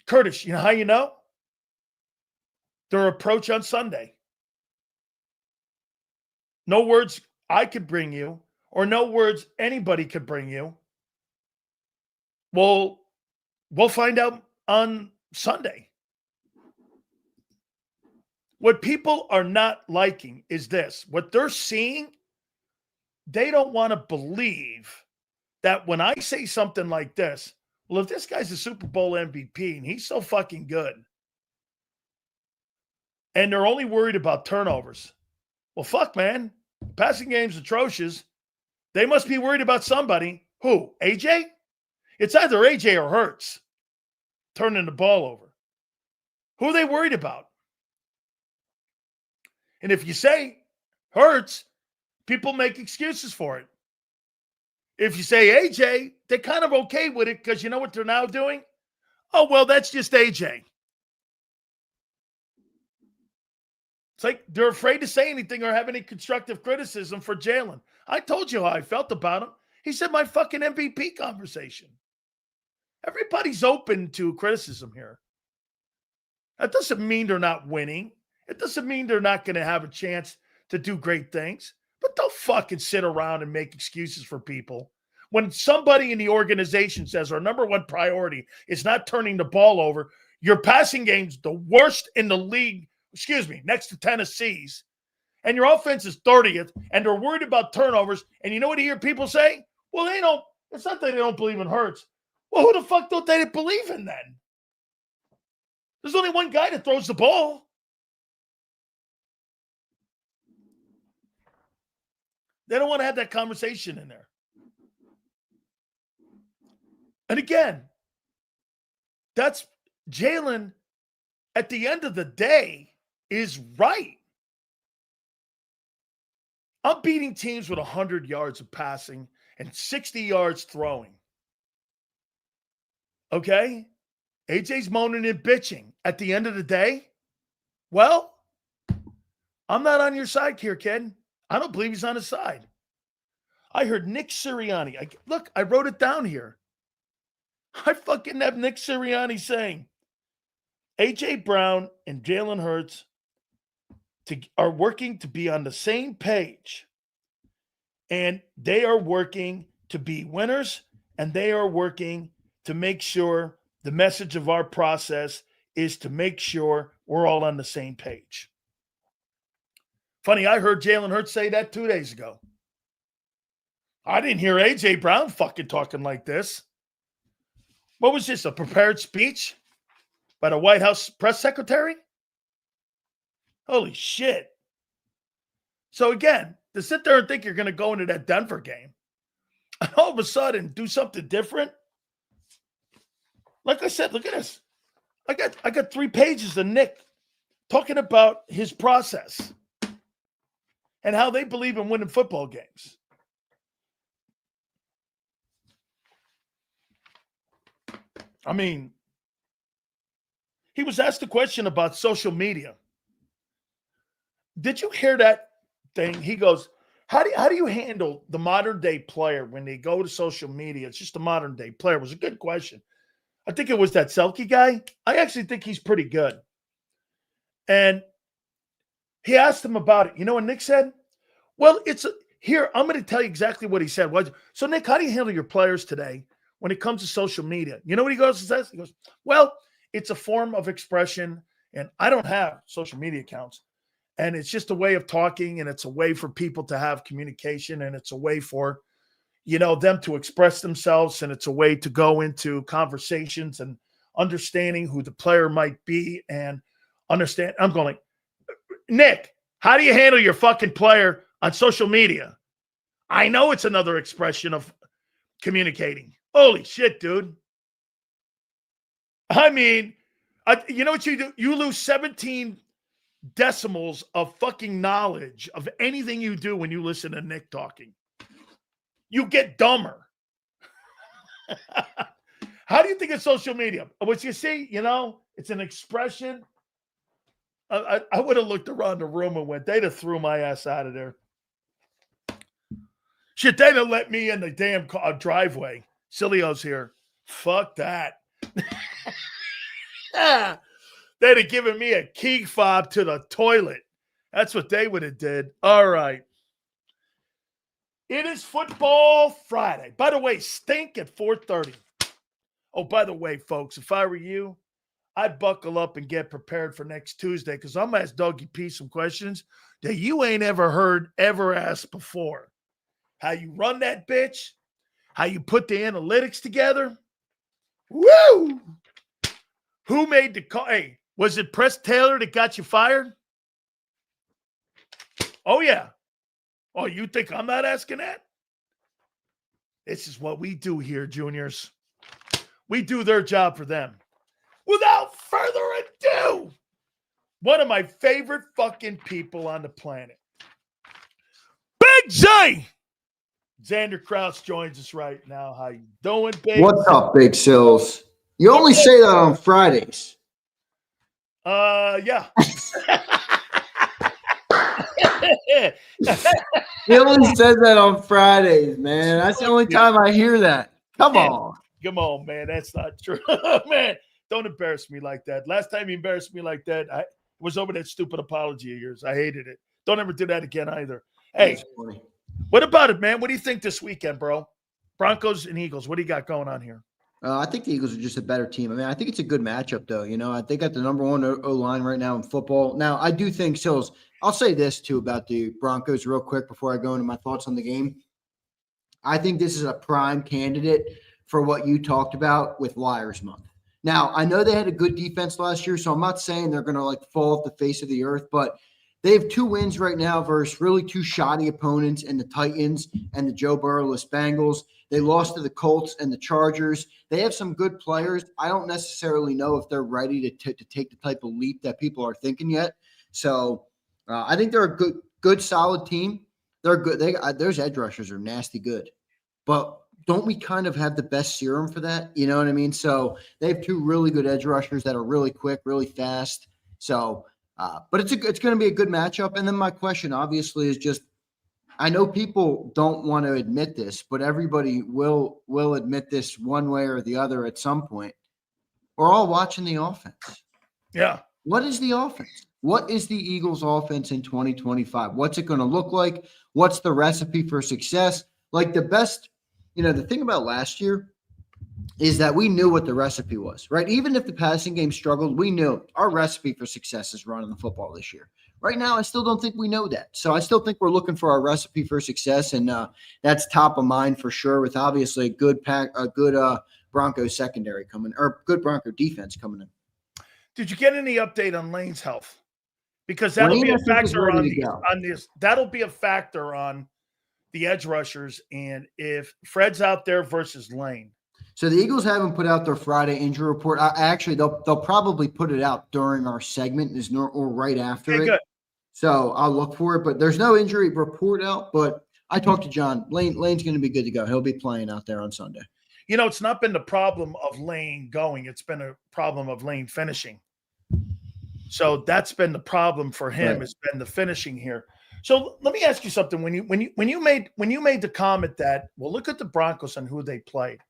Curtis, you know how you know? Their approach on Sunday. No words I could bring you, or no words anybody could bring you. Well, we'll find out on Sunday. What people are not liking is this. What they're seeing, they don't want to believe that when I say something like this, well, if this guy's a Super Bowl MVP and he's so fucking good, and they're only worried about turnovers, well, fuck, man. Passing game's atrocious. They must be worried about somebody. Who? AJ? It's either AJ or Hurts turning the ball over. Who are they worried about? And if you say Hurts, people make excuses for it. If you say AJ, they're kind of okay with it because you know what they're now doing? Oh, well, that's just AJ. It's like they're afraid to say anything or have any constructive criticism for Jalen. I told you how I felt about him. He said my fucking MVP conversation. Everybody's open to criticism here. That doesn't mean they're not winning. It doesn't mean they're not going to have a chance to do great things. But don't fucking sit around and make excuses for people. When somebody in the organization says our number one priority is not turning the ball over, your passing game's the worst in the league, next to Tennessee's, and your offense is 30th, and they're worried about turnovers, and you know what you hear people say? Well, it's not that they don't believe in Hurts. Well, who the fuck don't they believe in then? There's only one guy that throws the ball. They don't want to have that conversation in there. And again, that's Jalen at the end of the day is right. I'm beating teams with 100 yards of passing and 60 yards throwing. Okay? AJ's moaning and bitching. At the end of the day, well, I'm not on your side here, kid. I don't believe he's on his side. I heard Nick Sirianni. I wrote it down here. I fucking have Nick Sirianni saying, A.J. Brown and Jalen Hurts are working to be on the same page, and they are working to be winners, and they are working to make sure the message of our process is to make sure we're all on the same page. Funny, I heard Jalen Hurts say that 2 days ago. I didn't hear A.J. Brown fucking talking like this. What was this, a prepared speech by the White House press secretary? Holy shit. So again, to sit there and think you're going to go into that Denver game and all of a sudden do something different. Like I said, look at this. I got 3 pages of Nick talking about his process and how they believe in winning football games. I mean, he was asked a question about social media. Did you hear that thing? He goes, how do you handle the modern day player when they go to social media? It's just a modern day player. It was a good question. I think it was that Selke guy. I actually think he's pretty good. And he asked him about it. You know what Nick said? Well, here, I'm going to tell you exactly what he said. So, Nick, how do you handle your players today when it comes to social media? You know what he goes and says? He goes, well, it's a form of expression, and I don't have social media accounts. And it's just a way of talking, and it's a way for people to have communication, and it's a way for, them to express themselves, and it's a way to go into conversations and understanding who the player might be and understand. I'm going, Nick, how do you handle your fucking player on social media? I know it's another expression of communicating. Holy shit, dude. I mean, you know what you do? You lose 17 decimals of fucking knowledge of anything you do when you listen to Nick talking. You get dumber. How do you think of social media? What you see, it's an expression. I would have looked around the room and went, they'd have threw my ass out of there. Shit, they'd have let me in the damn driveway. Sileo's here. Fuck that. They'd have given me a key fob to the toilet. That's what they would have did. All right. It is Football Friday. By the way, stink at 4:30. Oh, by the way, folks, if I were you, I'd buckle up and get prepared for next Tuesday because I'm going to ask Dougie P some questions that you ain't ever asked before. How you run that bitch, how you put the analytics together. Woo! Who made the call? Hey, was it Press Taylor that got you fired? Oh, yeah. Oh, you think I'm not asking that? This is what we do here, juniors. We do their job for them. Without further ado, one of my favorite fucking people on the planet, Big J. Xander Krause joins us right now. How you doing, Big? What's up, Big Sills? You only say that on Fridays. Yeah. He only says that on Fridays, man. That's the only time I hear that. Come on, man. That's not true. Man, don't embarrass me like that. Last time you embarrassed me like that, I was over that stupid apology of yours. I hated it. Don't ever do that again either. Hey, what about it, man? What do you think this weekend, bro? Broncos and Eagles. What do you got going on here? I think the Eagles are just a better team. I mean, I think it's a good matchup, though. I think got the number one O-line right now in football. Now, I do think, Sills, I'll say this, too, about the Broncos real quick before I go into my thoughts on the game. I think this is a prime candidate for what you talked about with Liars Month. Now, I know they had a good defense last year, so I'm not saying they're going to, fall off the face of the earth, but they have 2 wins right now versus really 2 shoddy opponents in the Titans and the Joe Burrow-less Bengals. They lost to the Colts and the Chargers. They have some good players. I don't necessarily know if they're ready to take the type of leap that people are thinking yet. So I think they're a good, solid team. They're good. Those edge rushers are nasty good. But don't we kind of have the best serum for that? You know what I mean? So they have 2 really good edge rushers that are really quick, really fast. So, but it's going to be a good matchup. And then my question, obviously, is just, I know people don't want to admit this, but everybody will admit this one way or the other at some point. We're all watching the offense. Yeah. What is the offense? What is the Eagles offense in 2025? What's it going to look like? What's the recipe for success? Like the best, the thing about last year is that we knew what the recipe was, right? Even if the passing game struggled, we knew our recipe for success is running the football this year. Right now, I still don't think we know that. So I still think we're looking for our recipe for success, and that's top of mind for sure. With obviously a good Broncos secondary coming, or good Bronco defense coming in. Did you get any update on Lane's health? Because that'll be a factor on this. That'll be a factor on the edge rushers, and if Fred's out there versus Lane. So the Eagles haven't put out their Friday injury report. They'll probably put it out during our segment or right after it. Good. So I'll look for it, but there's no injury report out. But I talked to John. Lane's going to be good to go. He'll be playing out there on Sunday. It's not been the problem of Lane going. It's been a problem of Lane finishing. So that's been the problem for him. Right. It's been the finishing here. So let me ask you something. When you made the comment that, well, look at the Broncos and who they played.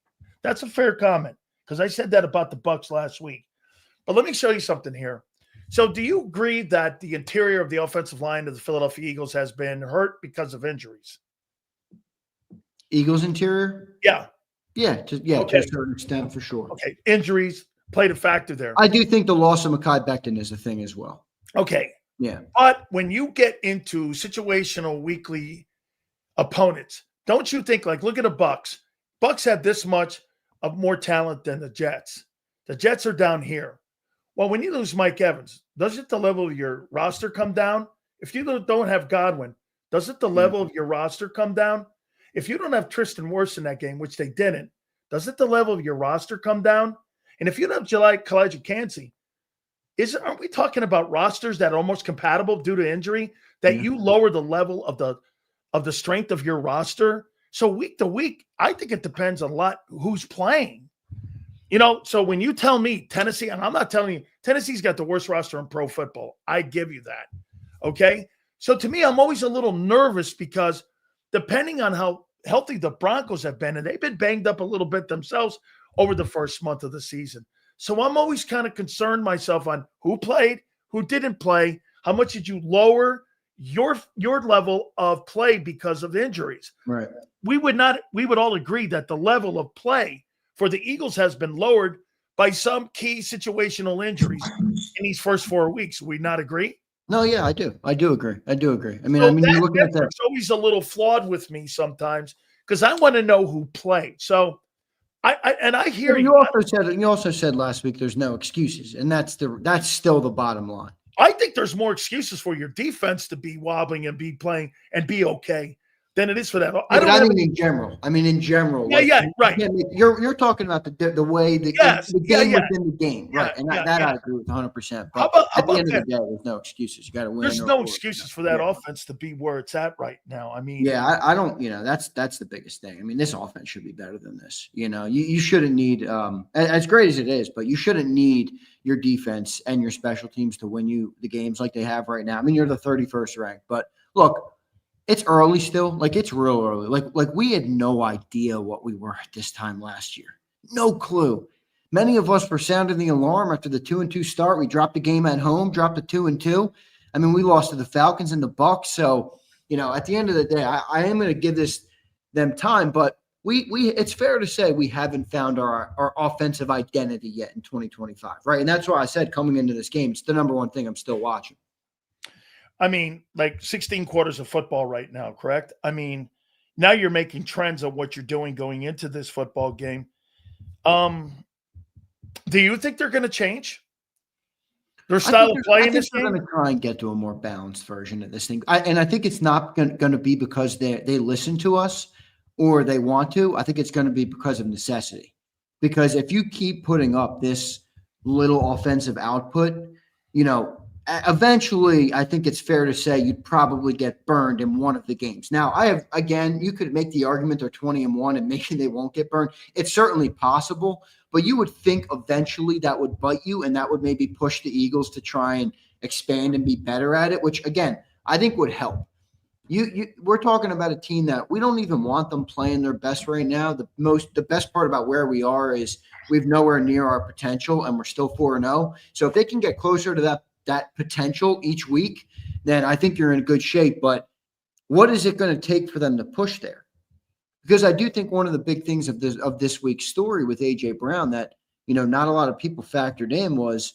That's a fair comment because I said that about the Bucs last week. But let me show you something here. So do you agree that the interior of the offensive line of the Philadelphia Eagles has been hurt because of injuries? Eagles interior? Yeah. Yeah, to a certain extent for sure. Okay, injuries played a factor there. I do think the loss of Mekhi Becton is a thing as well. Okay. Yeah. But when you get into situational weekly opponents, don't you think, like, look at the Bucs. Bucs have this much of more talent than the Jets. The Jets are down here. Well, when you lose Mike Evans, doesn't the level of your roster come down? If you don't have Godwin, doesn't the level of your roster come down? If you don't have Tristan Wirfs in that game, which they didn't, doesn't the level of your roster come down? And if you don't have Kalijah Kancey, aren't we talking about rosters that are almost compatible due to injury, that you lower the level of the strength of your roster? So week to week, I think it depends a lot who's playing. So when you tell me Tennessee, and I'm not telling you, Tennessee's got the worst roster in pro football. I give you that. Okay? So to me, I'm always a little nervous because depending on how healthy the Broncos have been, and they've been banged up a little bit themselves over the first month of the season. So I'm always kind of concerned myself on who played, who didn't play, how much did you lower your level of play because of injuries. Right. We would all agree that the level of play for the Eagles has been lowered by some key situational injuries in these first 4 weeks. We not agree? No, yeah, I do. I do agree. I mean, you're looking at that. It's always a little flawed with me sometimes because I want to know who played. So I hear you. You also said last week there's no excuses, and that's still the bottom line. I think there's more excuses for your defense to be wobbling and be playing and be okay than it is for that. In general. Yeah, right. You're talking about the way the game within the game, right? And that I agree with 100%. But at the end of the day, there's no excuses. You got to win. There's no excuses for that offense to be where it's at right now. I mean, I don't. That's the biggest thing. I mean, this offense should be better than this. You shouldn't need as great as it is, but you shouldn't need your defense and your special teams to win you the games like they have right now. I mean, you're the 31st ranked, but look. It's early still. Like, it's real early. Like we had no idea what we were at this time last year. No clue. Many of us were sounding the alarm after the 2-2 start. We dropped the game at home, dropped the 2-2. I mean, we lost to the Falcons and the Bucs. So, at the end of the day, I am going to give them time, but it's fair to say we haven't found our offensive identity yet in 2025, right? And that's why I said coming into this game, it's the number one thing I'm still watching. I mean, like 16 quarters of football right now, correct? I mean, now you're making trends of what you're doing going into this football game. Do you think they're going to change their style of play in this game? They're going to try and get to a more balanced version of this thing. I think it's not going to be because they listen to us or they want to. I think it's going to be because of necessity. Because if you keep putting up this little offensive output, eventually, I think it's fair to say you'd probably get burned in one of the games. Now, you could make the argument they're 20-1 and maybe they won't get burned. It's certainly possible, but you would think eventually that would bite you and that would maybe push the Eagles to try and expand and be better at it, which, again, I think would help. We're talking about a team that we don't even want them playing their best right now. The best part about where we are is we've nowhere near our potential and we're still 4-0. So if they can get closer to that potential each week, then I think you're in good shape. But what is it going to take for them to push there? Because I do think one of the big things of this week's story with A.J. Brown that, not a lot of people factored in was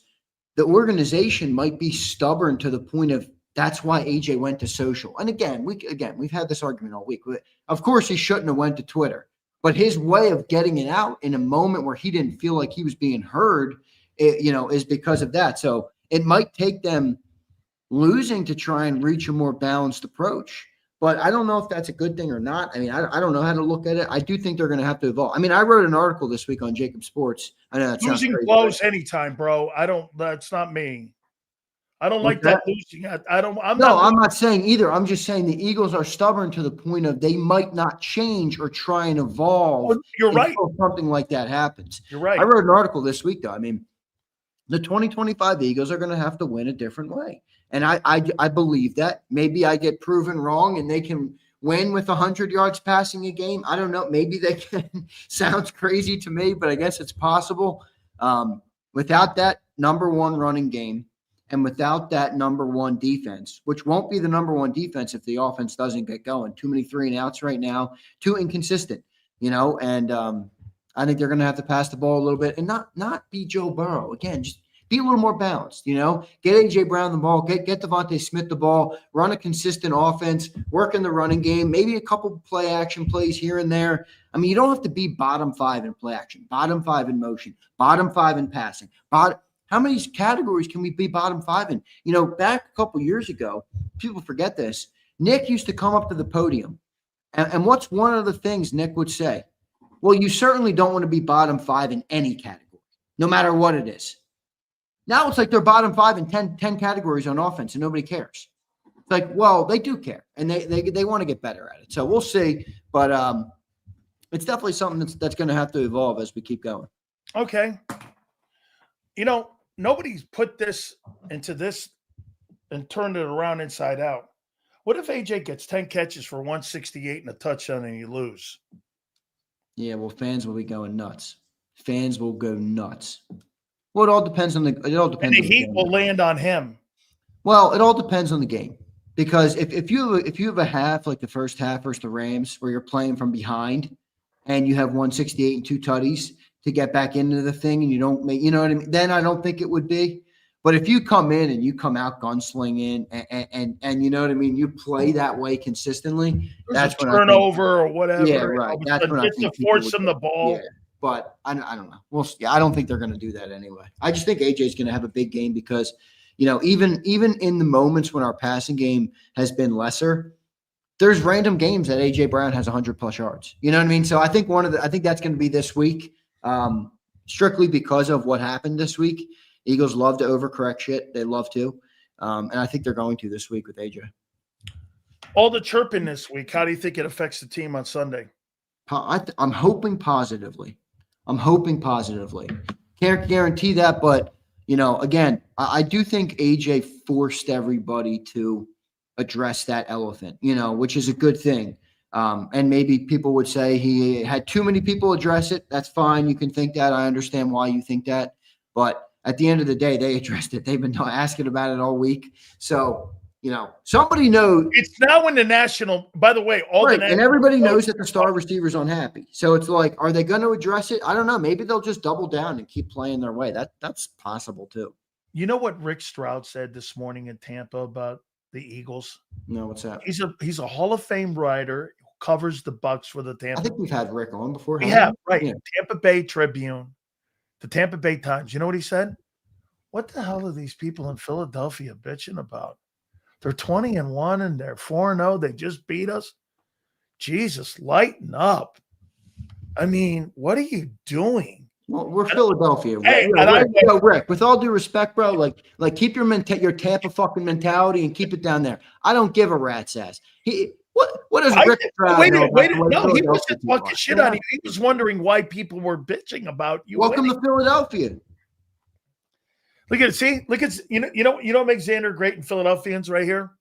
the organization might be stubborn to the point of that's why A.J. went to social. And again, we've had this argument all week. Of course, he shouldn't have went to Twitter. But his way of getting it out in a moment where he didn't feel like he was being heard, is because of that. So it might take them losing to try and reach a more balanced approach. But I don't know if that's a good thing or not. I mean, I don't know how to look at it. I do think they're going to have to evolve. I mean, I wrote an article this week on JAKIB Sports. I know that sounds losing crazy, blows anytime, bro. That's not me. I don't like that losing. I'm not saying either. I'm just saying the Eagles are stubborn to the point of they might not change or try and evolve. Well, you're right. Something like that happens. You're right. I wrote an article this week, though. I mean, the 2025 Eagles are going to have to win a different way. And I believe that. Maybe I get proven wrong and they can win with 100 yards passing a game. I don't know. Maybe they can. Sounds crazy to me, but I guess it's possible. Without that number one running game and without that number one defense, which won't be the number one defense if the offense doesn't get going. Too many 3-and-outs right now, too inconsistent, and I think they're going to have to pass the ball a little bit and not be Joe Burrow. Again, just be a little more balanced, Get A.J. Brown the ball, get Devontae Smith the ball, run a consistent offense, work in the running game, maybe a couple play action plays here and there. I mean, you don't have to be bottom 5 in play action, bottom 5 in motion, bottom 5 in passing. How many categories can we be bottom 5 in? Back a couple years ago, people forget this. Nick used to come up to the podium. And what's one of the things Nick would say? Well, you certainly don't want to be bottom 5 in any category, no matter what it is. Now it's like they're bottom 5 in 10 categories on offense and nobody cares. It's like, well, they do care and they want to get better at it. So we'll see. But it's definitely something that's going to have to evolve as we keep going. Okay. Nobody's put this into this and turned it around inside out. What if AJ gets 10 catches for 168 and a touchdown and you lose? Yeah, well, fans will be going nuts. Fans will go nuts. Well, it all depends on the heat will land on him. Well, it all depends on the game. Because if you have a half like the first half versus the Rams where you're playing from behind and you have 168 and 2 tutties to get back into the thing and you don't make, what I mean? Then I don't think it would be. But if you come in and you come out gunslinging and you know what I mean, you play that way consistently. That's when turnover or whatever. Yeah, right. That's when just to force them the ball. Yeah. But I don't know. Well, I don't think they're going to do that anyway. I just think AJ is going to have a big game because, even in the moments when our passing game has been lesser, there's random games that AJ Brown has 100+ yards. You know what I mean? So I think that's going to be this week, strictly because of what happened this week. Eagles love to overcorrect shit. They love to, and I think they're going to this week with AJ. All the chirping this week. How do you think it affects the team on Sunday? I'm hoping positively. Can't guarantee that, but, again, I do think AJ forced everybody to address that elephant, which is a good thing. And maybe people would say he had too many people address it. That's fine. You can think that. I understand why you think that. But at the end of the day, they addressed it. They've been asking about it all week. So, somebody knows. It's now in the national, by the way, and everybody knows that the star receiver's unhappy. So it's like, are they going to address it? I don't know. Maybe they'll just double down and keep playing their way. That's possible too. You know what Rick Stroud said this morning in Tampa about the Eagles? No, what's that? He's a Hall of Fame writer who covers the Bucs for the Tampa. I think we've had Rick on before. We have, right? Yeah. Tampa Bay Tribune, the Tampa Bay Times. You know what he said? What the hell are these people in Philadelphia bitching about? They're 20-1 and they're 4-0. They just beat us. Jesus, lighten up. I mean, what are you doing? Well, we're Philadelphia. Hey, Rick, with all due respect, bro, like keep your Tampa fucking mentality and keep it down there. I don't give a rat's ass. What does Rick Stroud know? Wait. No, he wasn't talking shit on you. He was wondering why people were bitching about you. Welcome to Philadelphia. Look at it. See, you know what makes Xander great in Philadelphians right here?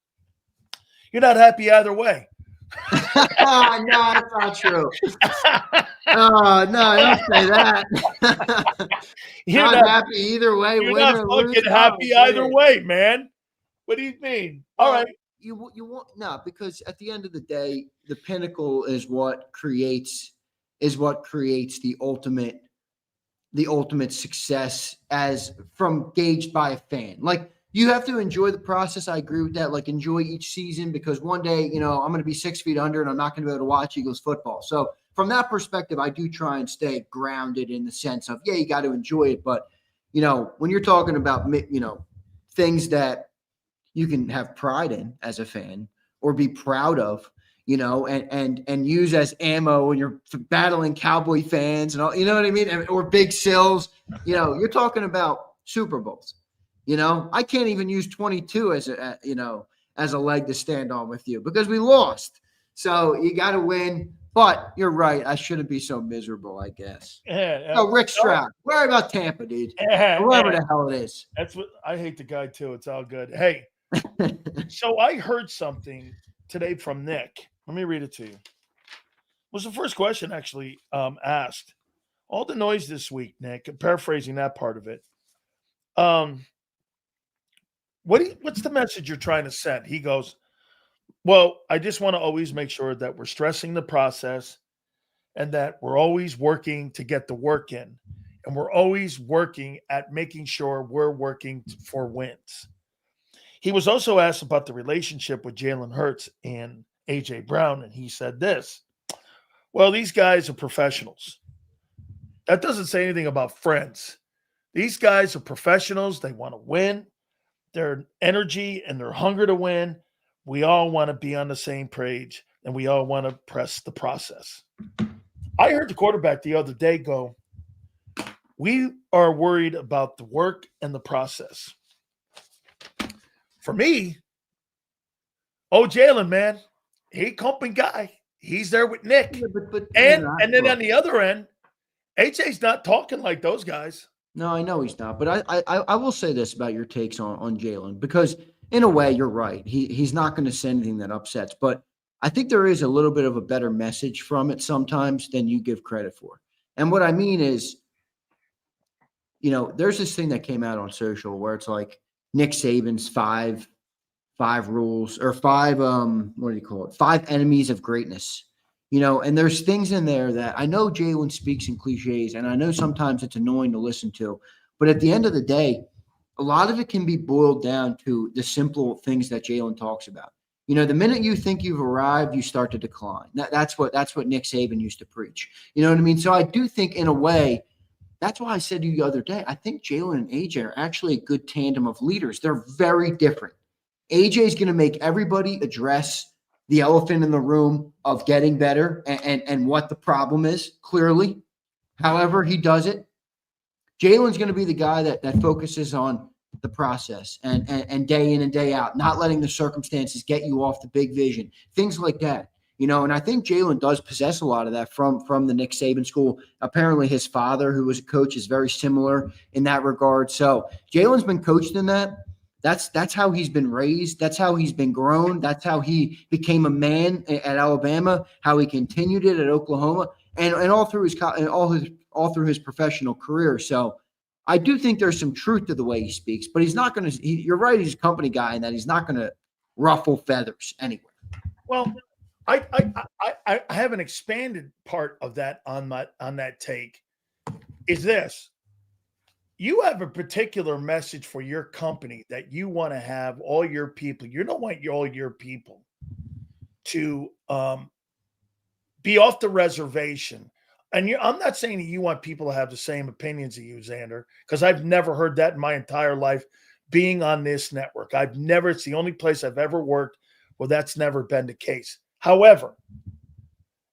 You're not happy either way. No, that's not true. Oh, no, don't say that. You're Not happy either way, you're win not or lose. fucking happy Oh, either man. way, man. What do you mean? All right. You want no, because at the end of the day, the pinnacle is what creates the ultimate success as from gauged by a fan. Like you have to enjoy the process. I agree with that. Like enjoy each season because one day, I'm going to be 6 feet under and I'm not going to be able to watch Eagles football. So from that perspective, I do try and stay grounded in the sense of, yeah, you got to enjoy it. But, when you're talking about, things that you can have pride in as a fan or be proud of, and use as ammo when you're battling Cowboy fans and all, you know what I mean? Or big sills, you're talking about Super Bowls. I can't even use 22 as a leg to stand on with you because we lost. So you got to win. But you're right. I shouldn't be so miserable, I guess. Rick Stroud. Worry about Tampa, dude. Whoever the hell it is. That's what I hate the guy too. It's all good. Hey, so I heard something today from Nick. Let me read it to you. It was the first question actually asked. All the noise this week, Nick. Paraphrasing that part of it. What's the message you're trying to send? He goes, well, I just want to always make sure that we're stressing the process and that we're always working to get the work in. And we're always working at making sure we're working for wins. He was also asked about the relationship with Jalen Hurts and A.J. Brown, and he said this. Well, these guys are professionals. That doesn't say anything about friends. These guys are professionals. They want to win. Their energy and their hunger to win, we all want to be on the same page, and we all want to press the process. I heard the quarterback the other day go, we are worried about the work and the process. For me, Jalen, man, he company guy. He's there with Nick. Yeah, but and then on the other end, AJ's not talking like those guys. No, I know he's not. But I will say this about your takes on Jalen, because in a way, you're right. He's not going to say anything that upsets. But I think there is a little bit of a better message from it sometimes than you give credit for. And what I mean is, there's this thing that came out on social where it's like Nick Saban's five rules or five enemies of greatness. And there's things in there that I know Jalen speaks in cliches, and I know sometimes it's annoying to listen to, but at the end of the day, a lot of it can be boiled down to the simple things that Jalen talks about. The minute you think you've arrived, you start to decline. That's what Nick Saban used to preach. You know what I mean? So I do think in a way, that's why I said to you the other day, I think Jalen and AJ are actually a good tandem of leaders. They're very different. AJ is going to make everybody address the elephant in the room of getting better and what the problem is, clearly. However he does it. Jalen's going to be the guy that focuses on the process and day in and day out, not letting the circumstances get you off the big vision, things like that. And I think Jalen does possess a lot of that from the Nick Saban school. Apparently his father, who was a coach, is very similar in that regard. So Jalen's been coached in that. That's how he's been raised. That's how he's been grown. That's how he became a man at Alabama, how he continued it at Oklahoma, and all through his professional career. So I do think there's some truth to the way he speaks, but he's not going to. You're right. He's a company guy, and that he's not going to ruffle feathers anywhere. Well, I have an expanded part of that on that take. Is this? You have a particular message for your company that you want to have all your people. You don't want all your people to be off the reservation. And I'm not saying that you want people to have the same opinions as you, Xander, because I've never heard that in my entire life being on this network. It's the only place I've ever worked where that's never been the case. However,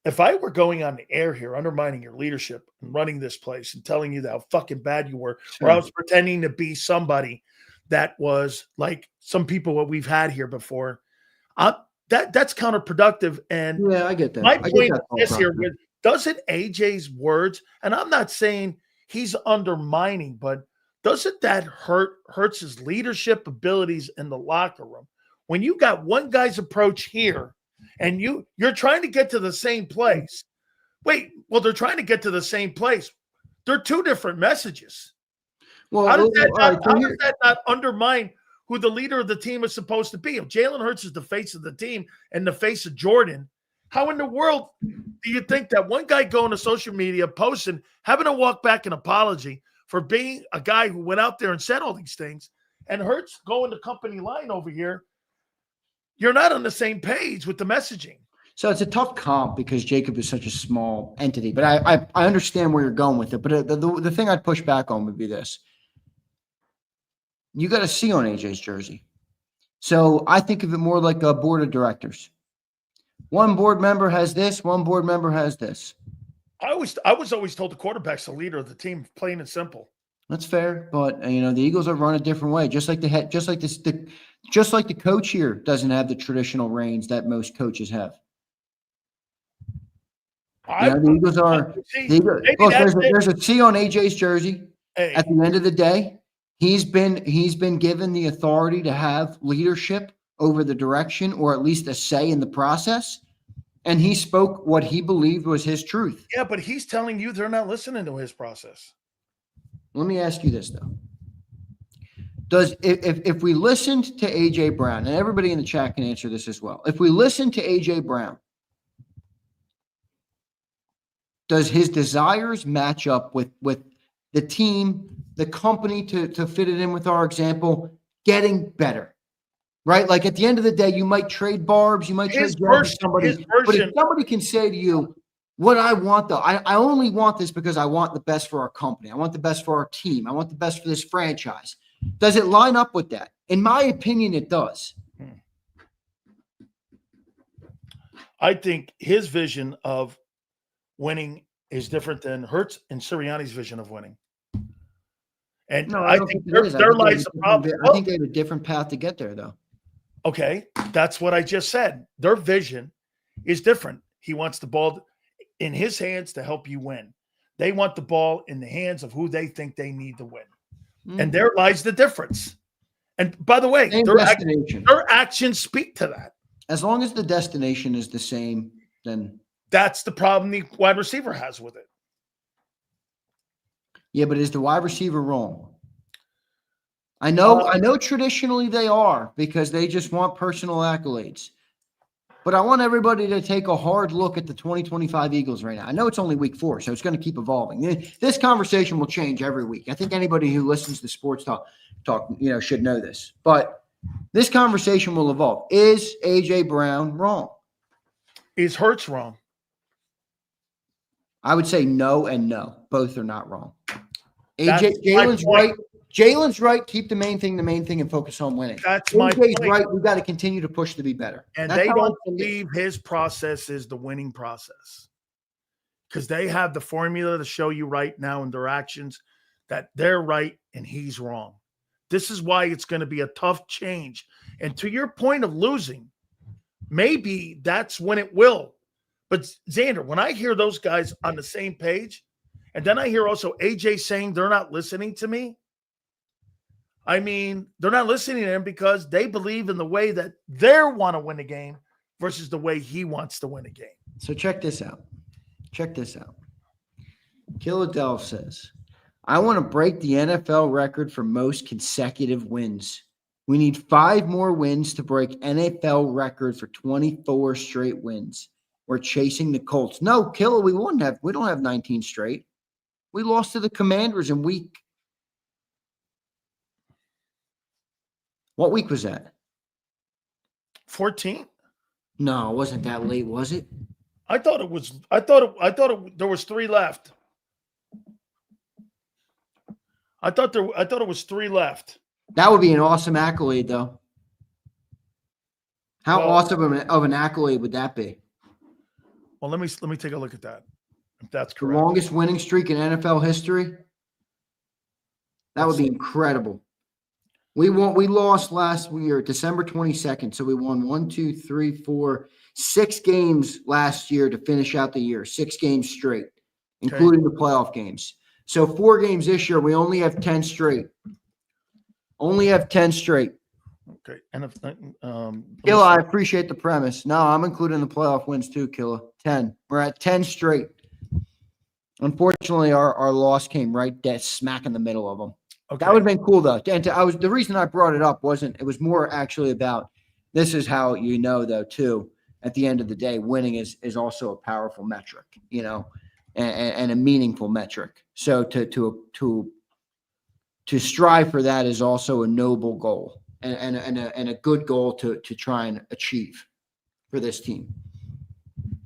if I were going on the air here, undermining your leadership and running this place and telling you how fucking bad you were, sure, or I was pretending to be somebody that was like some people what we've had here before, that's counterproductive. And yeah, I get that. My point is here with doesn't AJ's words, and I'm not saying he's undermining, but doesn't that hurts his leadership abilities in the locker room? When you got one guy's approach here and you're trying to get to the same place. Wait, well, they're trying to get to the same place. They're two different messages. Well, How does all right, so that not undermine who the leader of the team is supposed to be? If Jalen Hurts is the face of the team and the face of Jordan, how in the world do you think that one guy going to social media, posting, having to walk back an apology for being a guy who went out there and said all these things, and Hurts going the company line over here, you're not on the same page with the messaging. So it's a tough comp because JAKIB is such a small entity, but I understand where you're going with it. But the thing I'd push back on would be this. You got a C on AJ's jersey. So I think of it more like a board of directors. One board member has this, one board member has this. I was always told the quarterback's the leader of the team, plain and simple. That's fair, but the Eagles are run a different way. Just like the coach here doesn't have the traditional reins that most coaches have. The Eagles are. There's a C on AJ's jersey. Hey. At the end of the day, he's been given the authority to have leadership over the direction, or at least a say in the process. And he spoke what he believed was his truth. Yeah, but he's telling you they're not listening to his process. Let me ask you this though: if we listened to AJ Brown, and everybody in the chat can answer this as well, if we listened to AJ Brown, does his desires match up with the team, the company to fit it in with our example, getting better? Right? Like at the end of the day, you might trade Barbs, you might trade somebody, but if somebody can say to you, what I want though, I only want this because I want the best for our company. I want the best for our team. I want the best for this franchise. Does it line up with that? In my opinion, it does. I think his vision of winning is different than Hurts and Sirianni's vision of winning. And no, I think there lies the problem. I think they have a different path to get there, though. Okay, that's what I just said. Their vision is different. He wants the ball in his hands to help you win. They want the ball in the hands of who they think they need to win. And there lies the difference. And by the way, their actions speak to that. As long as the destination is the same, then that's the problem the wide receiver has with it. Yeah, but is the wide receiver wrong? I know traditionally they are because they just want personal accolades. But I want everybody to take a hard look at the 2025 Eagles right now. I know it's only week 4, so it's going to keep evolving. This conversation will change every week. I think anybody who listens to sports talk, should know this. But this conversation will evolve. Is AJ Brown wrong? Is Hurts wrong? I would say no and no. Both are not wrong. Jalen's right. Jalen's right. Keep the main thing, and focus on winning. That's my point. Right. We've got to continue to push to be better. And they don't believe his process is the winning process because they have the formula to show you right now in their actions that they're right and he's wrong. This is why it's going to be a tough change. And to your point of losing, maybe that's when it will. But Xander, when I hear those guys on the same page, and then I hear also AJ saying they're not listening to me, I mean, they're not listening to him because they believe in the way that they want to win a game versus the way he wants to win a game. So check this out. Killadell says, I want to break the NFL record for most consecutive wins. We need 5 more wins to break NFL record for 24 straight wins. We're chasing the Colts. No, Killa, we don't have 19 straight. We lost to the Commanders in week. What week was that? 14. No, it wasn't that late, was it? I thought there was 3 left. I thought it was 3 left. That would be an awesome accolade, though. How awesome of an accolade would that be? Well, let me take a look at that. If that's correct. The longest winning streak in NFL history. That would be incredible. We lost last year, December 22nd. So we won 6 games last year to finish out the year. 6 games straight, including the playoff games. So 4 games this year. We only have 10 straight. Okay. And if let me Killa, I see. appreciate the premise. No, I'm including the playoff wins too, Killa. 10. We're at 10 straight. Unfortunately, our loss came right dead smack in the middle of them. Okay. That would have been cool though. And the reason I brought it up it was more actually about this is how though too. At the end of the day, winning is also a powerful metric, and a meaningful metric. So to strive for that is also a noble goal and a good goal to try and achieve for this team.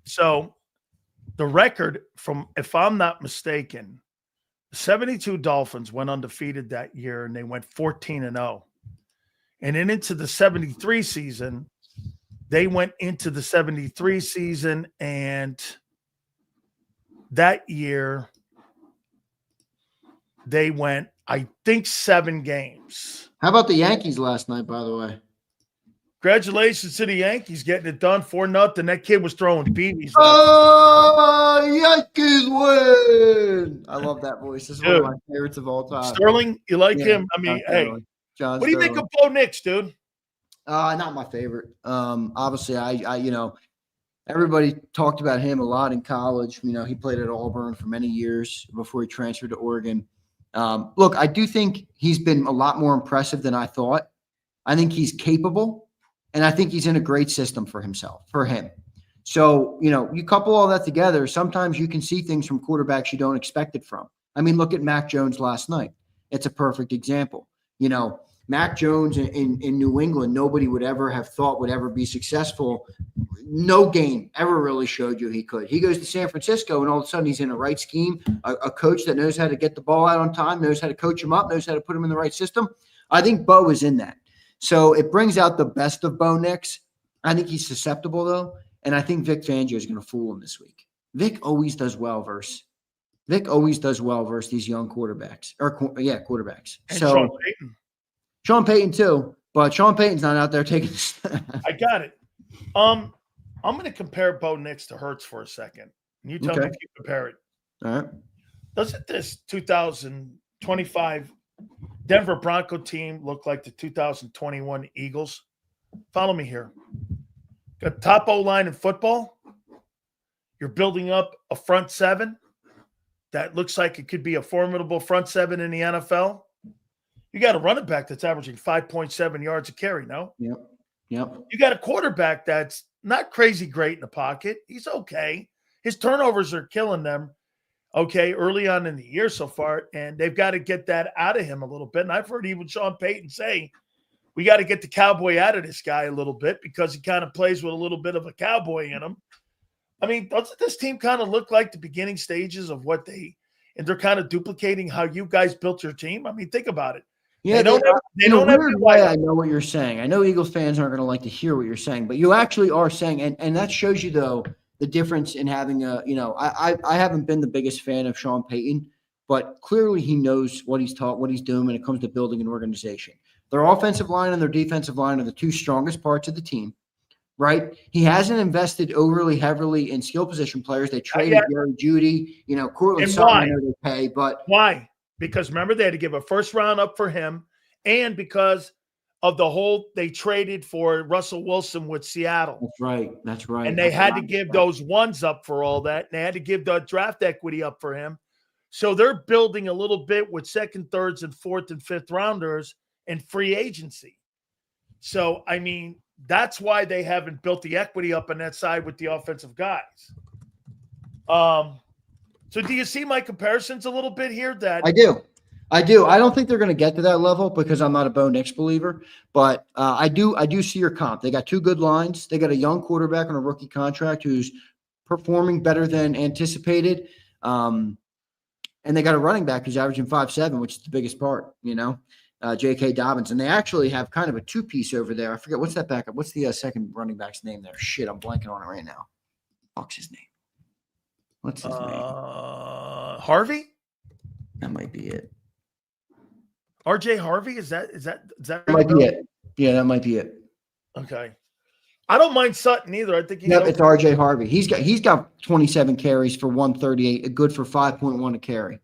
So the record from, if I'm not mistaken, 72 Dolphins went undefeated that year and they went 14-0. And then into the 73 season, they went into the 73 season, and that year they went, I think, 7 games. How about the Yankees last night, by the way? Congratulations to the Yankees getting it done 4-0. That kid was throwing BBs. Oh, Yankees win! I love that voice. This is one of my favorites of all time. Sterling, you like him? I mean, hey, John what do you think of Bo Nix, dude? Not my favorite. Obviously, I everybody talked about him a lot in college. He played at Auburn for many years before he transferred to Oregon. Look, I do think he's been a lot more impressive than I thought. I think he's capable, and I think he's in a great system for him. So, you couple all that together, sometimes you can see things from quarterbacks you don't expect it from. I mean, look at Mac Jones last night. It's a perfect example. Mac Jones in New England, nobody would ever have thought would ever be successful. No game ever really showed you he could. He goes to San Francisco, and all of a sudden he's in the right scheme, a coach that knows how to get the ball out on time, knows how to coach him up, knows how to put him in the right system. I think Bo is in that. So it brings out the best of Bo Nix. I think he's susceptible, though, and I think Vic Fangio is going to fool him this week. Vic always does well versus these young quarterbacks. Quarterbacks. And so Sean Payton too, but Sean Payton's not out there taking the snap. I got it. I'm going to compare Bo Nix to Hurts for a second. And you tell me if you compare it. All right. Doesn't this 2025 Denver Bronco team look like the 2021 Eagles? Follow me here. Got top O-line in football. You're building up a front seven that looks like it could be a formidable front seven in the NFL. You got a running back that's averaging 5.7 yards a carry, no? Yep. You got a quarterback that's not crazy great in the pocket. He's okay. His turnovers are killing them, early on in the year so far, and they've got to get that out of him a little bit. And I've heard even Sean Payton say, we got to get the cowboy out of this guy a little bit because he kind of plays with a little bit of a cowboy in him. I mean, doesn't this team kind of look like the beginning stages of and they're kind of duplicating how you guys built your team? I mean, think about it. Yeah, in a weird way, I know what you're saying. I know Eagles fans aren't going to like to hear what you're saying, but you actually are saying, and that shows you, though, the difference in having I haven't been the biggest fan of Sean Payton, but clearly he knows what he's taught, what he's doing when it comes to building an organization. Their offensive line and their defensive line are the two strongest parts of the team, right? He hasn't invested overly heavily in skill position players. They traded Jerry Jeudy, Cortland Sutton, I know they pay, but why? Because remember, they had to give a first round up for him, and because of they traded for Russell Wilson with Seattle. That's right. And they had to give those ones up for all that. And they had to give the draft equity up for him. So they're building a little bit with second, thirds, and fourth and fifth rounders and free agency. So, I mean, that's why they haven't built the equity up on that side with the offensive guys. So do you see my comparisons a little bit here? That I do. I don't think they're going to get to that level because I'm not a Bo Nix believer, but I do see your comp. They got two good lines. They got a young quarterback on a rookie contract who's performing better than anticipated. And they got a running back who's averaging 5.7, which is the biggest part, J.K. Dobbins. And they actually have kind of a two-piece over there. I forget, what's that backup? What's the second running back's name there? Shit, I'm blanking on it right now. Fuck's his name? What's his name? Harvey? That might be it. RJ Harvey? Is that That might be it. Yeah, that might be it. Okay. I don't mind Sutton either. I think it's RJ Harvey. He's got 27 carries for 138, good for 5.1 a carry.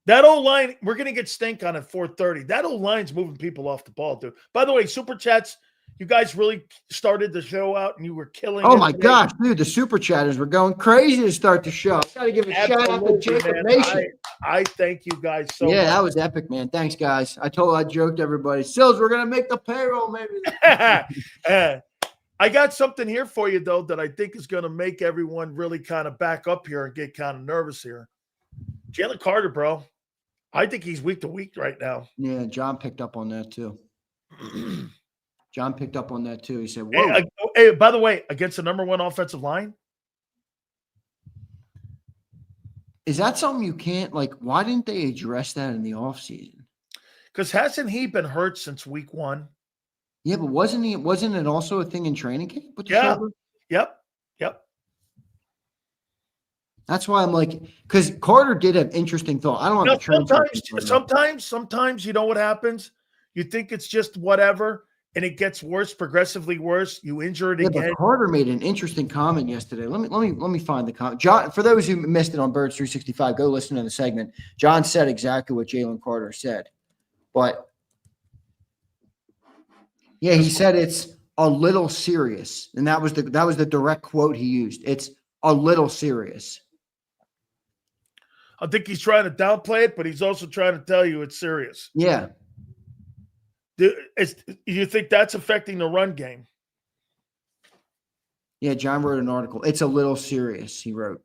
That old line, we're going to get stink on at 4:30. That old line's moving people off the ball, dude. By the way, Super Chats, you guys really started the show out and you were killing Oh it my today. gosh, dude, the super chatters were going crazy to start the show. Got to give a shout out to Absolutely, Jacob man. Nation. I thank you guys so Yeah, much. that was epic, man. Thanks, guys. I joked everybody. Sills, we're gonna make the payroll, maybe. I got something here for you, though, that I think is going to make everyone really kind of back up here and get kind of nervous here. Jalen Carter, bro. I think he's week to week right now. Yeah, John picked up on that too. John picked up on that too. He said, "Whoa." Hey, by the way, against the number one offensive line. Is that something you can't, like, why didn't they address that in the offseason? Because hasn't he been hurt since week one? Yeah, but wasn't it also a thing in training camp with the shoulder? Yep. That's why I'm like, because Carter did have interesting thought. I don't have Sometimes you know what happens? You think it's just whatever, and it gets worse, progressively worse. You injure it again. But Carter made an interesting comment yesterday. Let me find the comment. John, for those who missed it on Birds 365, go listen to the segment. John said exactly what Jalen Carter said. But yeah, he said it's a little serious. And that was the direct quote he used. It's a little serious. I think he's trying to downplay it, but he's also trying to tell you it's serious. Yeah. You think that's affecting the run game? Yeah, John wrote an article. It's a little serious, he wrote.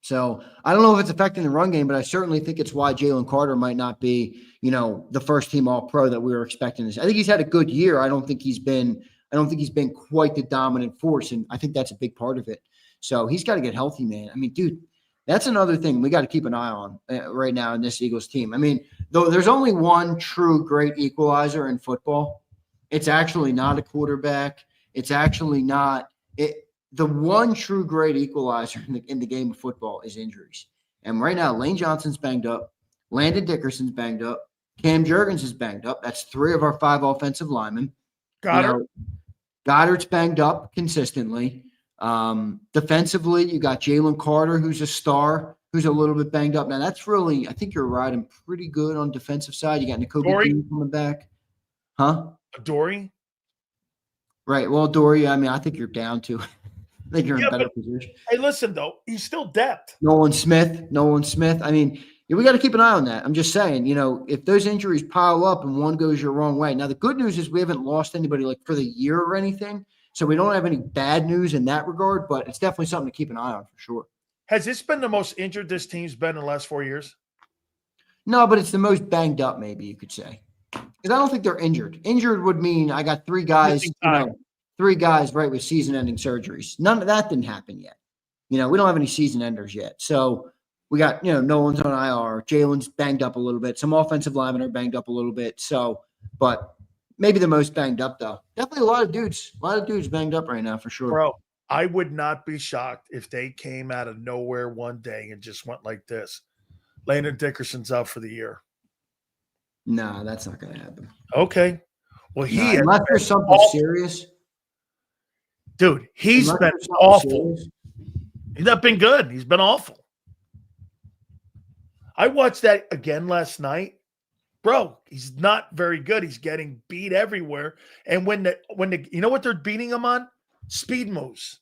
So I don't know if it's affecting the run game, but I certainly think it's why Jalen Carter might not be, the first team All-Pro that we were expecting this. I think he's had a good year. I don't think he's been quite the dominant force, and I think that's a big part of it. So he's got to get healthy, man. I mean, dude, that's another thing we got to keep an eye on right now in this Eagles team. I mean, though there's only one true great equalizer in football. It's actually not a quarterback. It's actually not it. The one true great equalizer in the game of football is injuries. And right now, Lane Johnson's banged up. Landon Dickerson's banged up. Cam Jurgens is banged up. That's 3 of our 5 offensive linemen. Goddard's banged up consistently. Defensively, you got Jalen Carter, who's a star, who's a little bit banged up. Now, that's really – I think you're riding pretty good on defensive side. You got Nakobe Dean coming back. Huh? Dory? Right. Well, Dory, I mean, I think you're down to – I think you're in a better position. Hey, listen, though. He's still depth. Nolan Smith. I mean, we got to keep an eye on that. I'm just saying, if those injuries pile up and one goes your wrong way. Now, the good news is we haven't lost anybody like for the year or anything. So we don't have any bad news in that regard, but it's definitely something to keep an eye on for sure. Has this been the most injured this team's been in the last 4 years? No, but it's the most banged up, maybe you could say. Because I don't think they're injured. Injured would mean I got 3 guys, 3 guys right with season-ending surgeries. None of that didn't happen yet. We don't have any season enders yet. So we got, Nolan's on IR. Jalen's banged up a little bit. Some offensive linemen are banged up a little bit. So, but maybe the most banged up, though. Definitely a lot of dudes banged up right now for sure. Bro, I would not be shocked if they came out of nowhere one day and just went like this. Landon Dickerson's out for the year. No, that's not going to happen. Okay. Well, unless there's something serious. Dude, he's been awful. He's not been good. He's been awful. I watched that again last night. Bro, he's not very good. He's getting beat everywhere. And when the you know what they're beating him on? Speed moves.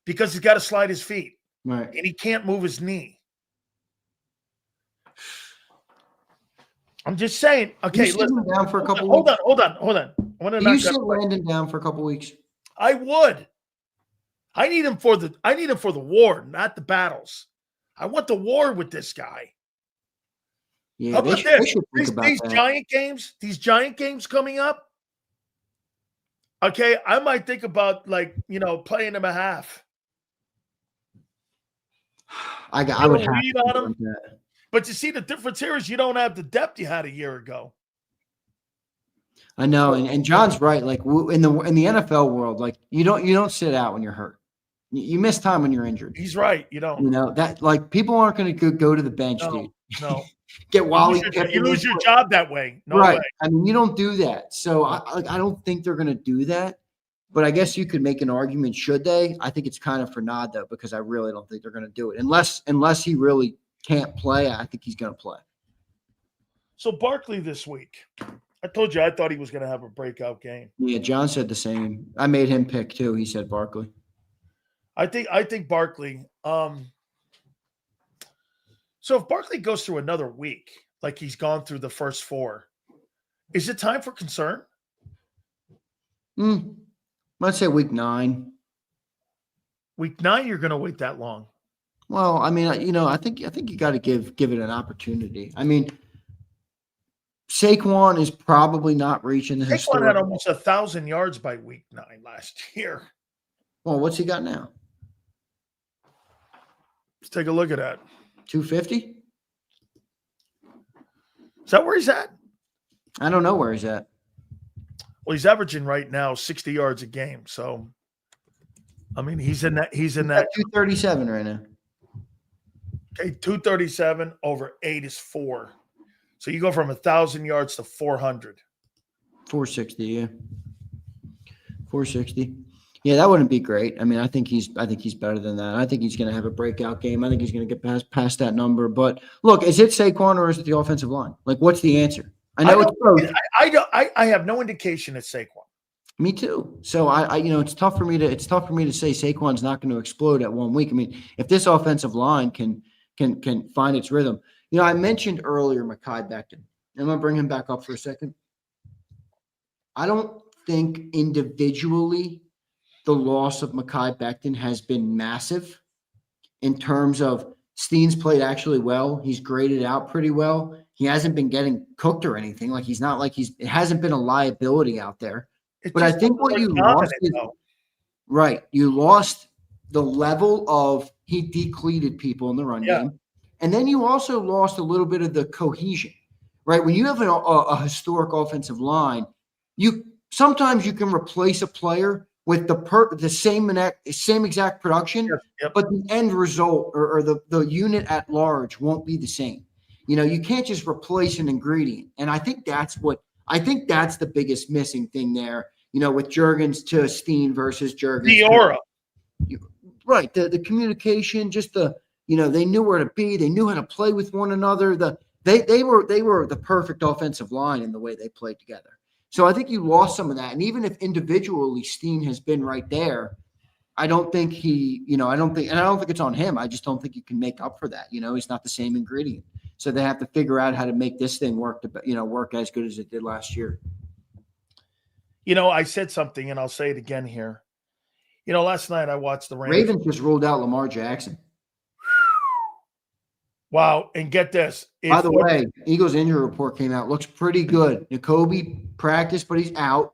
Because he's got to slide his feet. Right. And he can't move his knee. I'm just saying. Okay, listen. Down for a couple hold weeks. Hold on. You sit Landon down for a couple weeks. I would. I need him for the war, not the battles. I want the war with this guy. Yeah, how about this? These giant games coming up. Okay, I might think about playing him a half. I would have to on him. That. But you see, the difference here is you don't have the depth you had a year ago. I know, and John's right. Like in the NFL world, like you don't sit out when you're hurt. You miss time when you're injured. He's right. You don't. That like people aren't going to go to the bench, dude. No. Get Wally. You lose your job that way. No right. way. I mean, you don't do that. So I don't think they're going to do that. But I guess you could make an argument. Should they? I think it's kind of for nod though, because I really don't think they're going to do it unless he really can't play, I think he's going to play. So Barkley this week. I told you I thought he was going to have a breakout game. Yeah, John said the same. I made him pick too. He said Barkley. I think Barkley. So if Barkley goes through another week, like he's gone through the first 4, is it time for concern? Let's say week 9. Week 9, you're going to wait that long? Well, I mean, I think you got to give it an opportunity. I mean, Saquon is probably not reaching the Saquon had almost 1,000 yards by week 9 last year. Well, what's he got now? Let's take a look at that. 250? Is that where he's at? I don't know where he's at. Well, he's averaging right now 60 yards a game. So, I mean, he's in that. He's in that 237 right now. Okay, 237 over 8 is 4. So you go from 1,000 yards to 400. 460, yeah. 460. Yeah, that wouldn't be great. I mean, I think he's better than that. I think he's going to have a breakout game. I think he's going to get past that number. But look, is it Saquon or is it the offensive line? Like, what's the answer? I know it's both. I have no indication it's Saquon. Me too. So I it's tough for me to say Saquon's not going to explode at 1 week. I mean, if this offensive line can find its rhythm. I mentioned earlier Mekhi Becton. I'm going to bring him back up for a second. I don't think individually the loss of Mekhi Becton has been massive in terms of Steen's played actually well. He's graded out pretty well. He hasn't been getting cooked or anything. Like it hasn't been a liability out there. But I think what you lost is right. You lost the level of he depleted people in the run game. And then you also lost a little bit of the cohesion, right? When you have a historic offensive line, sometimes you can replace a player with the same exact production, but the end result or the unit at large won't be the same. You can't just replace an ingredient. And I think that's the biggest missing thing there, with Juergens to Steen versus Juergens. The aura. Right. The communication, just they knew where to be. They knew how to play with one another. They were the perfect offensive line in the way they played together. So I think you lost some of that. And even if individually Steen has been right there, I don't think I don't think it's on him. I just don't think you can make up for that. He's not the same ingredient. So they have to figure out how to make this thing work as good as it did last year. I said something and I'll say it again here. Last night I watched the Ravens just ruled out Lamar Jackson. Wow. And get this. By the way, Eagles injury report came out. Looks pretty good. N'Kobe practiced, but he's out.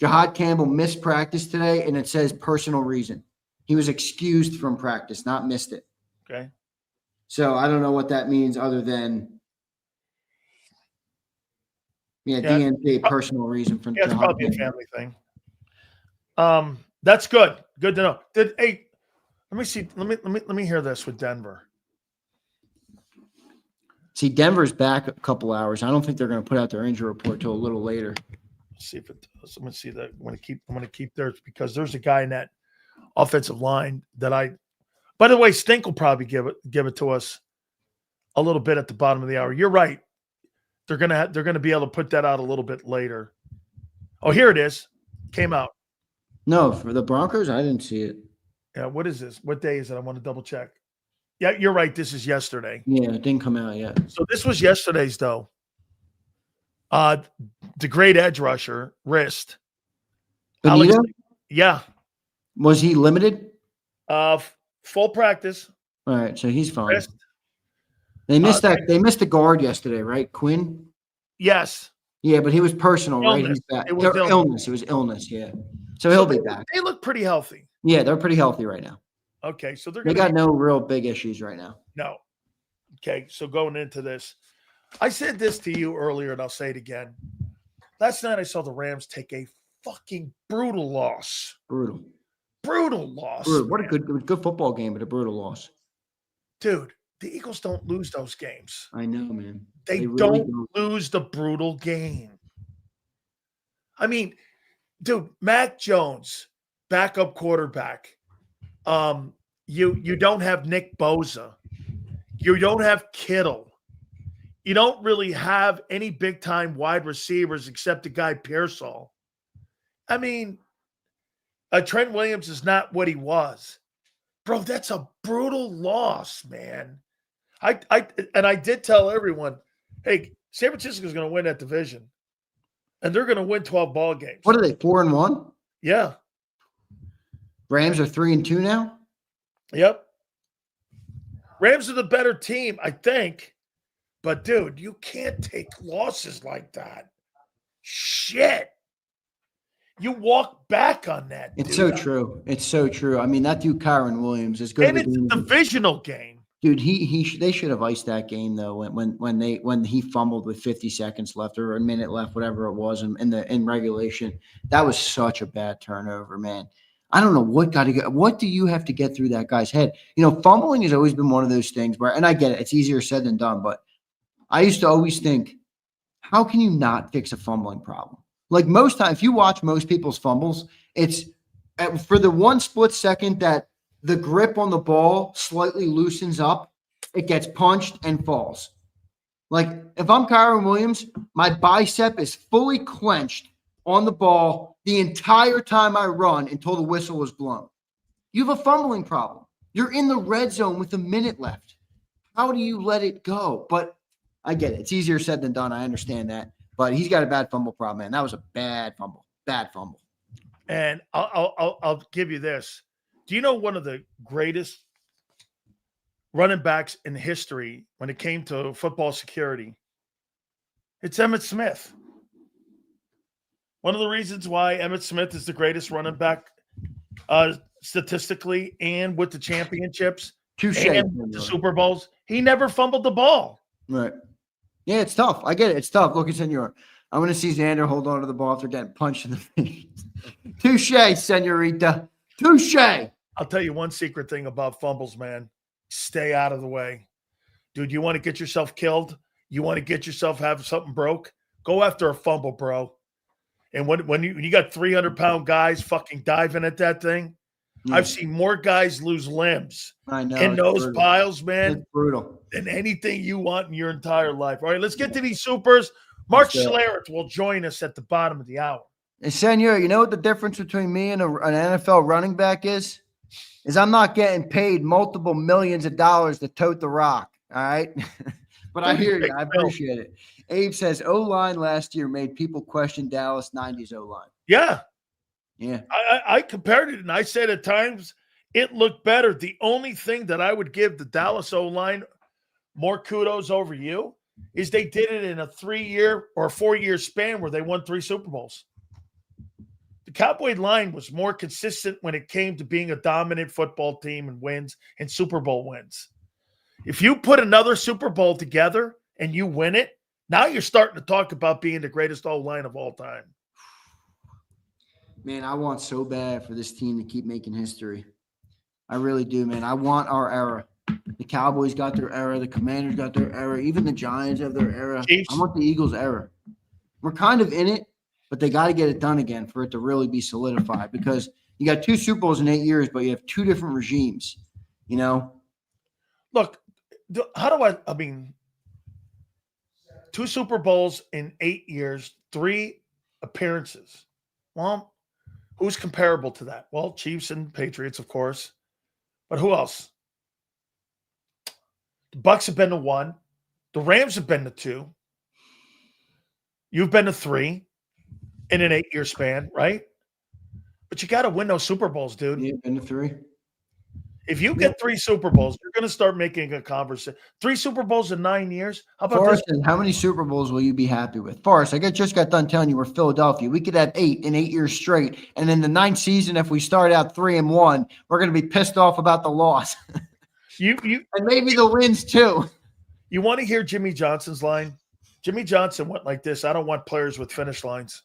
Jahad Campbell missed practice today, and it says personal reason. He was excused from practice, not missed it. Okay. So I don't know what that means other than DNC personal reason for it's probably a family thing. That's good. Good to know. Let me see. Let me hear this with Denver. See, Denver's back a couple hours. I don't think they're going to put out their injury report till a little later. Let's see if it does. I'm going to see that. I'm going to keep theirs because there's a guy in that offensive line that by the way, Stink will probably give it to us a little bit at the bottom of the hour. You're right. They're going to be able to put that out a little bit later. Oh, here it is. Came out. No, for the Broncos, I didn't see it. Yeah, what is this? What day is it? I want to double check. Yeah, you're right. This is yesterday. Yeah, it didn't come out yet. So this was yesterday's, though. The great edge rusher, wrist. Benito? Yeah. Was he limited? Full practice. All right, so he's fine. Wrist. They missed that. They missed the guard yesterday, right? Quinn? Yes. Yeah, but he was personal, illness. Right? He's back. It was illness. It was illness, yeah. So he'll be back. They look pretty healthy. Yeah, they're pretty healthy right now. Okay, so they got no real big issues right now. No. Okay, so going into this, I said this to you earlier, and I'll say it again. Last night I saw the Rams take a fucking brutal loss. Brutal loss. Brutal. What a good football game, but a brutal loss. Dude, the Eagles don't lose those games. I know, man. They really don't lose the brutal game. I mean, dude, Mac Jones, backup quarterback. You don't have Nick Bosa. You don't have Kittle. You don't really have any big-time wide receivers except the guy Pearsall. I mean, Trent Williams is not what he was. Bro, that's a brutal loss, man. I did tell everyone, hey, San Francisco's going to win that division. And they're going to win 12 ball games. What are they, 4-1? Yeah. Rams are 3-2 now? Yep. Rams are the better team, I think. But, dude, you can't take losses like that. Shit. You walk back on that. It's dude. so true. It's so true. I mean, that dude, Kyron Williams, is good. And it's a divisional game. Dude, they should have iced that game though when he fumbled with 50 seconds left or a minute left, whatever it was in regulation. That was such a bad turnover, man. I don't know what do you have to get through that guy's head? You know, fumbling has always been one of those things where, and I get it, it's easier said than done, but I used to always think, how can you not fix a fumbling problem? Like most times, if you watch most people's fumbles, it's for the one split second that the grip on the ball slightly loosens up, it gets punched and falls. Like if I'm Kyron Williams, my bicep is fully clenched on the ball the entire time I run until the whistle was blown. You have a fumbling problem. You're in the red zone with a minute left. How do you let it go? But I get it. It's easier said than done. I understand that. But he's got a bad fumble problem, man. That was a bad fumble. Bad fumble. And I'll give you this. Do you know one of the greatest running backs in history when it came to football security? It's Emmitt Smith. One of the reasons why Emmitt Smith is the greatest running back statistically and with the championships and the Super Bowls, he never fumbled the ball. Right. Yeah, it's tough. I get it. It's tough. Look at Senor. I want to see Xander hold on to the ball after getting punched in the face. Touche, senorita. Touche. I'll tell you one secret thing about fumbles, man. Stay out of the way. Dude, you want to get yourself killed? You want to get yourself have something broke? Go after a fumble, bro. And when you got 300-pound guys fucking diving at that thing, I've seen more guys lose limbs in those piles, man. It's brutal. Than anything you want in your entire life. All right, let's get to these supers. Mark Schlereth will join us at the bottom of the hour. Hey, Senor, you know what the difference between me and an NFL running back is? Is I'm not getting paid multiple millions of dollars to tote the rock. All right. But I hear you. I appreciate it. Abe says O-line last year made people question Dallas 90s O-line. Yeah. Yeah. I compared it and I said at times it looked better. The only thing that I would give the Dallas O-line more kudos over you is they did it in a 3-year or 4-year span where they won 3 Super Bowls. The Cowboy line was more consistent when it came to being a dominant football team and wins and Super Bowl wins. If you put another Super Bowl together and you win it, now you're starting to talk about being the greatest O-line of all time. Man, I want so bad for this team to keep making history. I really do, man. I want our era. The Cowboys got their era. The Commanders got their era. Even the Giants have their era. Chiefs. I want the Eagles' era. We're kind of in it, but they got to get it done again for it to really be solidified because you got 2 Super Bowls in 8 years, but you have 2 different regimes, you know? Look, how do I mean, 2 Super Bowls in 8 years, 3 appearances. Well, who's comparable to that? Well, Chiefs and Patriots, of course. But who else? The Bucs have been to 1. The Rams have been to 2. You've been to 3 in an 8-year span, right? But you got to win those Super Bowls, dude. Yeah, been to 3. If you get 3 Super Bowls, you're going to start making a conversation. 3 Super Bowls in 9 years? How about Forrest, this? how many Super Bowls will you be happy with? Forrest, just got done telling you we're Philadelphia. We could have 8 in 8 years straight. And in the 9th season, if we start out 3-1, we're going to be pissed off about the loss. And maybe the wins too. You want to hear Jimmy Johnson's line? Jimmy Johnson went like this: I don't want players with finish lines.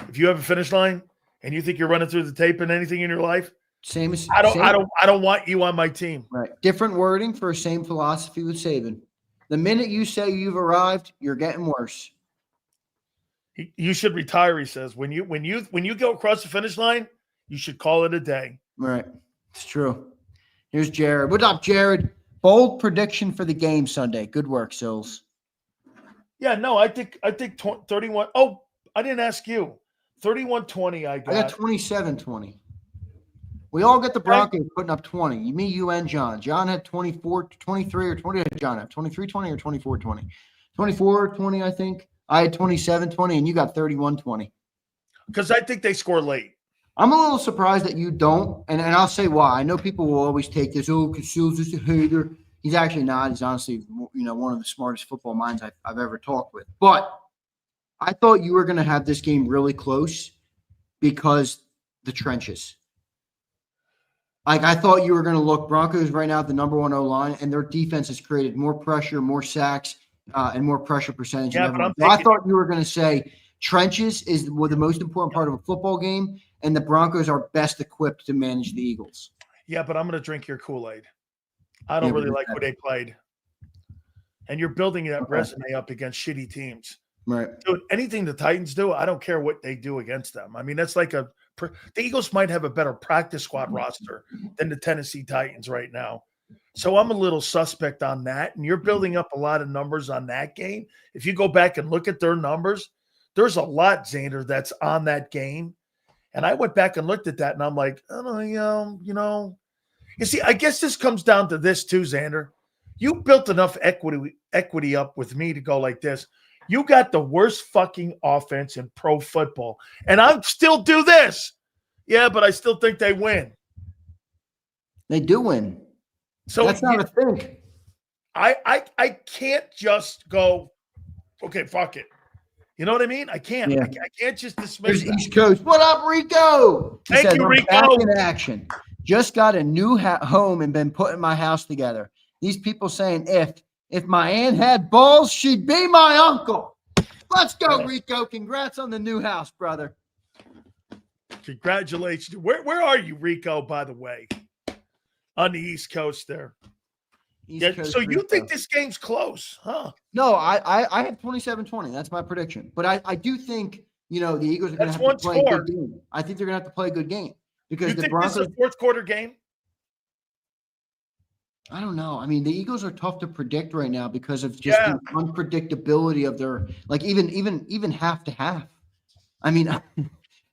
If you have a finish line and you think you're running through the tape in anything in your life, I don't want you on my team. Right. Different wording for same philosophy with Saban. The minute you say you've arrived, you're getting worse. You should retire, he says. When you go across the finish line, you should call it a day. Right. It's true. Here's Jared. What up, Jared? Bold prediction for the game Sunday. Good work, Sills. Yeah, no, I think 31. Oh, I didn't ask you. 31-20 I I got got. 27-20. We all get the Broncos putting up 20. Me, you, and John. John had 24, 23, or 20. John had 23-20 or 24-20? 24-20, I think. I had 27-20, and you got 31-20. Because I think they score late. I'm a little surprised that you don't, and I'll say why. I know people will always take this, because Sills is a hater. He's actually not. He's honestly, one of the smartest football minds I've ever talked with. But I thought you were going to have this game really close because the trenches. Like, I thought you were going to look Broncos right now at the number 1 O-line, and their defense has created more pressure, more sacks, and more pressure percentage. Yeah, than everyone. I thought you were going to say trenches is the most important part of a football game, and the Broncos are best equipped to manage the Eagles. Yeah, but I'm going to drink your Kool-Aid. I don't really like who they played. And you're building that resume up against shitty teams. Right. Dude, anything the Titans do, I don't care what they do against them. I mean, that's like the Eagles might have a better practice squad roster than the Tennessee Titans right now. So I'm a little suspect on that. And you're building up a lot of numbers on that game. If you go back and look at their numbers, there's a lot, Xander, that's on that game. And I went back and looked at that, and I'm like, you see, I guess this comes down to this too, Xander. You built enough equity up with me to go like this. You got the worst fucking offense in pro football, and I still do this. Yeah, but I still think they win. They do win. So that's not a thing. I can't just go, okay, fuck it. You know what I mean? I can't. Yeah. I can't just dismiss that. East Coast. What up, Rico? Thank you, Rico. Back in action. Just got a new home and been putting my house together. These people saying, if my aunt had balls, she'd be my uncle. Let's go, Rico. Congrats on the new house, brother. Congratulations. Where are you, Rico, by the way? On the East Coast there. Coast, so you think this game's close, huh? No, I have 27-20. That's my prediction. But I do think, the Eagles are going to have to play a good game. I think they're going to have to play a good game. Because the Broncos, this is a fourth quarter game? I don't know. I mean, the Eagles are tough to predict right now because of just the unpredictability of their, like, even half to half. I mean,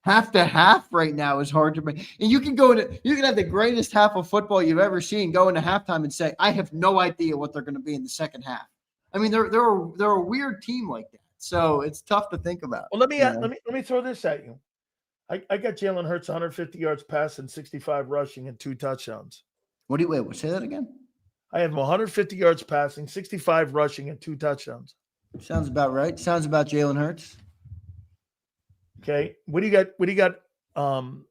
half to half right now is hard to make. And you can have the greatest half of football you've ever seen, go into halftime and say, I have no idea what they're going to be in the second half. I mean, they're a weird team like that. So it's tough to think about. Well, let me throw this at you. I got Jalen Hurts 150 yards passing, 65 rushing, and 2 touchdowns. Say that again? I have 150 yards passing, 65 rushing, and 2 touchdowns. Sounds about right. Sounds about Jalen Hurts. Okay. What do you got? I'm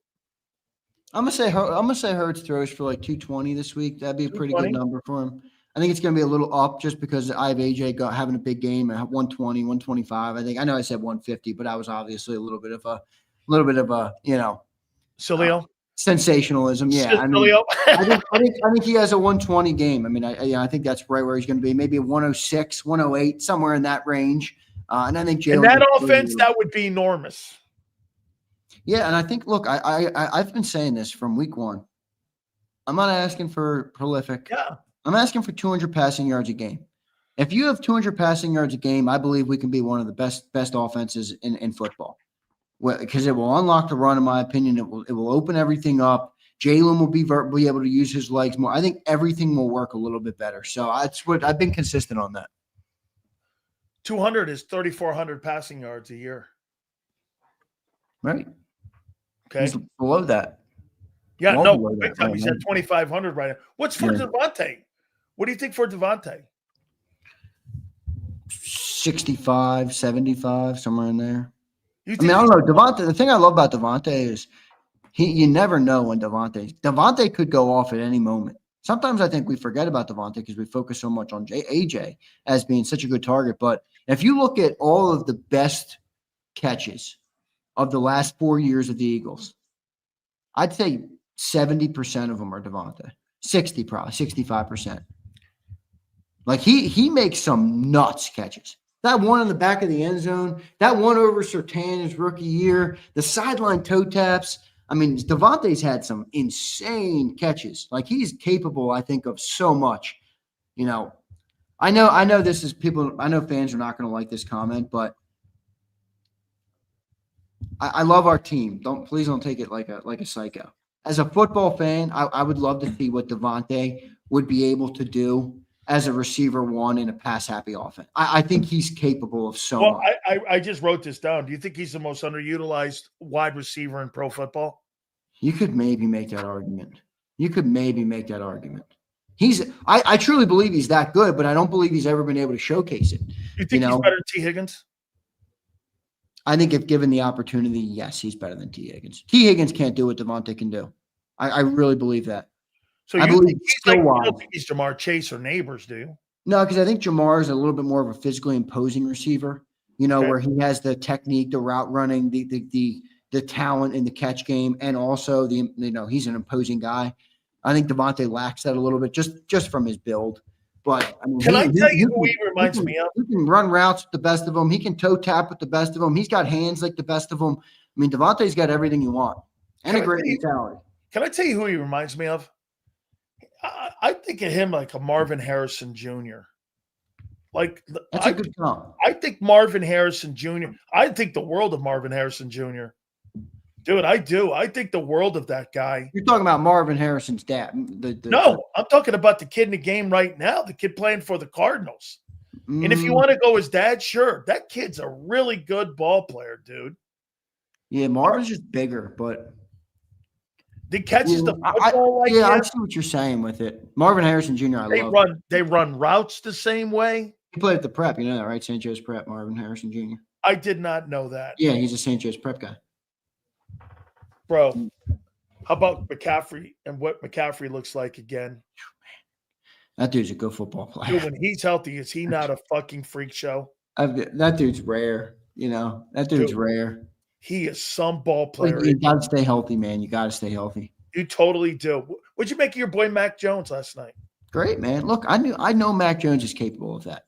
gonna say Hurts throws for like 220 this week. That'd be a pretty good number for him. I think it's going to be a little up just because I have AJ having a big game at 120, 125. I know I said 150, but I was obviously a little bit of a Sileo sensationalism. Yeah, I think he has a 120 game. I mean, I think that's right where he's going to be. Maybe a 106, 108, somewhere in that range. And I think Jalen. And that offense, that would be enormous. Yeah, and I think, look, I've been saying this from week one. I'm not asking for prolific. Yeah. I'm asking for 200 passing yards a game. If you have 200 passing yards a game, I believe we can be one of the best offenses in football. Because it will unlock the run, in my opinion. It will open everything up. Jalen will be able to use his legs more. I think everything will work a little bit better. So that's what I've been consistent on that. 200 is 3,400 passing yards a year. Right. Okay. He's below that. Yeah, big time. He's at 2,500 right now. What's for Devontae? What do you think for Devontae? 65, 75, somewhere in there. I don't know. Devontae, the thing I love about Devontae is you never know when Devontae could go off at any moment. Sometimes I think we forget about Devontae because we focus so much on AJ as being such a good target. But if you look at all of the best catches of the last 4 years of the Eagles, I'd say 70% of them are Devontae. 60 probably, 65%. Like he makes some nuts catches. That one in the back of the end zone, that one over Surtain his rookie year, the sideline toe taps. I mean, Devontae's had some insane catches. Like, he's capable, I think, of so much. You know, I know this is people. I know fans are not going to like this comment, but I love our team. Please don't take it like a psycho. As a football fan, I would love to see what Devontae would be able to do as a receiver one in a pass happy offense. I think he's capable of so much. I just wrote this down. Do you think he's the most underutilized wide receiver in pro football? You could maybe make that argument. I truly believe he's that good, but I don't believe he's ever been able to showcase it. You think he's better than T. Higgins? I think if given the opportunity, yes, he's better than T. Higgins. T. Higgins can't do what Devontae can do. I really believe that. So I believe he's you don't think he's Jamar Chase or Neighbors, do you? No, because I think Jamar is a little bit more of a physically imposing receiver, where he has the technique, the route running, the talent in the catch game, and also he's an imposing guy. I think Devontae lacks that a little bit just from his build. But I mean, can I tell you who he reminds me of? He can run routes with the best of them. He can toe tap with the best of them. He's got hands like the best of them. I mean, Devontae's got everything you want and a great mentality. Can I tell you who he reminds me of? I think of him like a Marvin Harrison Jr. Like that's a good comp. I think Marvin Harrison Jr. I think the world of Marvin Harrison Jr. Dude, I do. I think the world of that guy. You're talking about Marvin Harrison's dad. No, I'm talking about the kid in the game right now, the kid playing for the Cardinals. And if you want to go his dad, sure. That kid's a really good ball player, dude. Yeah, Marvin's just bigger, but he catches the football like I see what you're saying with it. Marvin Harrison Jr. They run routes the same way. He played at the prep, you know that, right? St. Joe's Prep, Marvin Harrison Jr. I did not know that. Yeah, he's a St. Joe's Prep guy. Bro, how about McCaffrey and what McCaffrey looks like again? That dude's a good football player. Dude, when he's healthy, is he not a fucking freak show? That dude's rare. That dude's rare. He is some ball player. You got to stay healthy, man. You got to stay healthy. You totally do. What'd you make of your boy Mac Jones last night? Great, man. Look, I know Mac Jones is capable of that.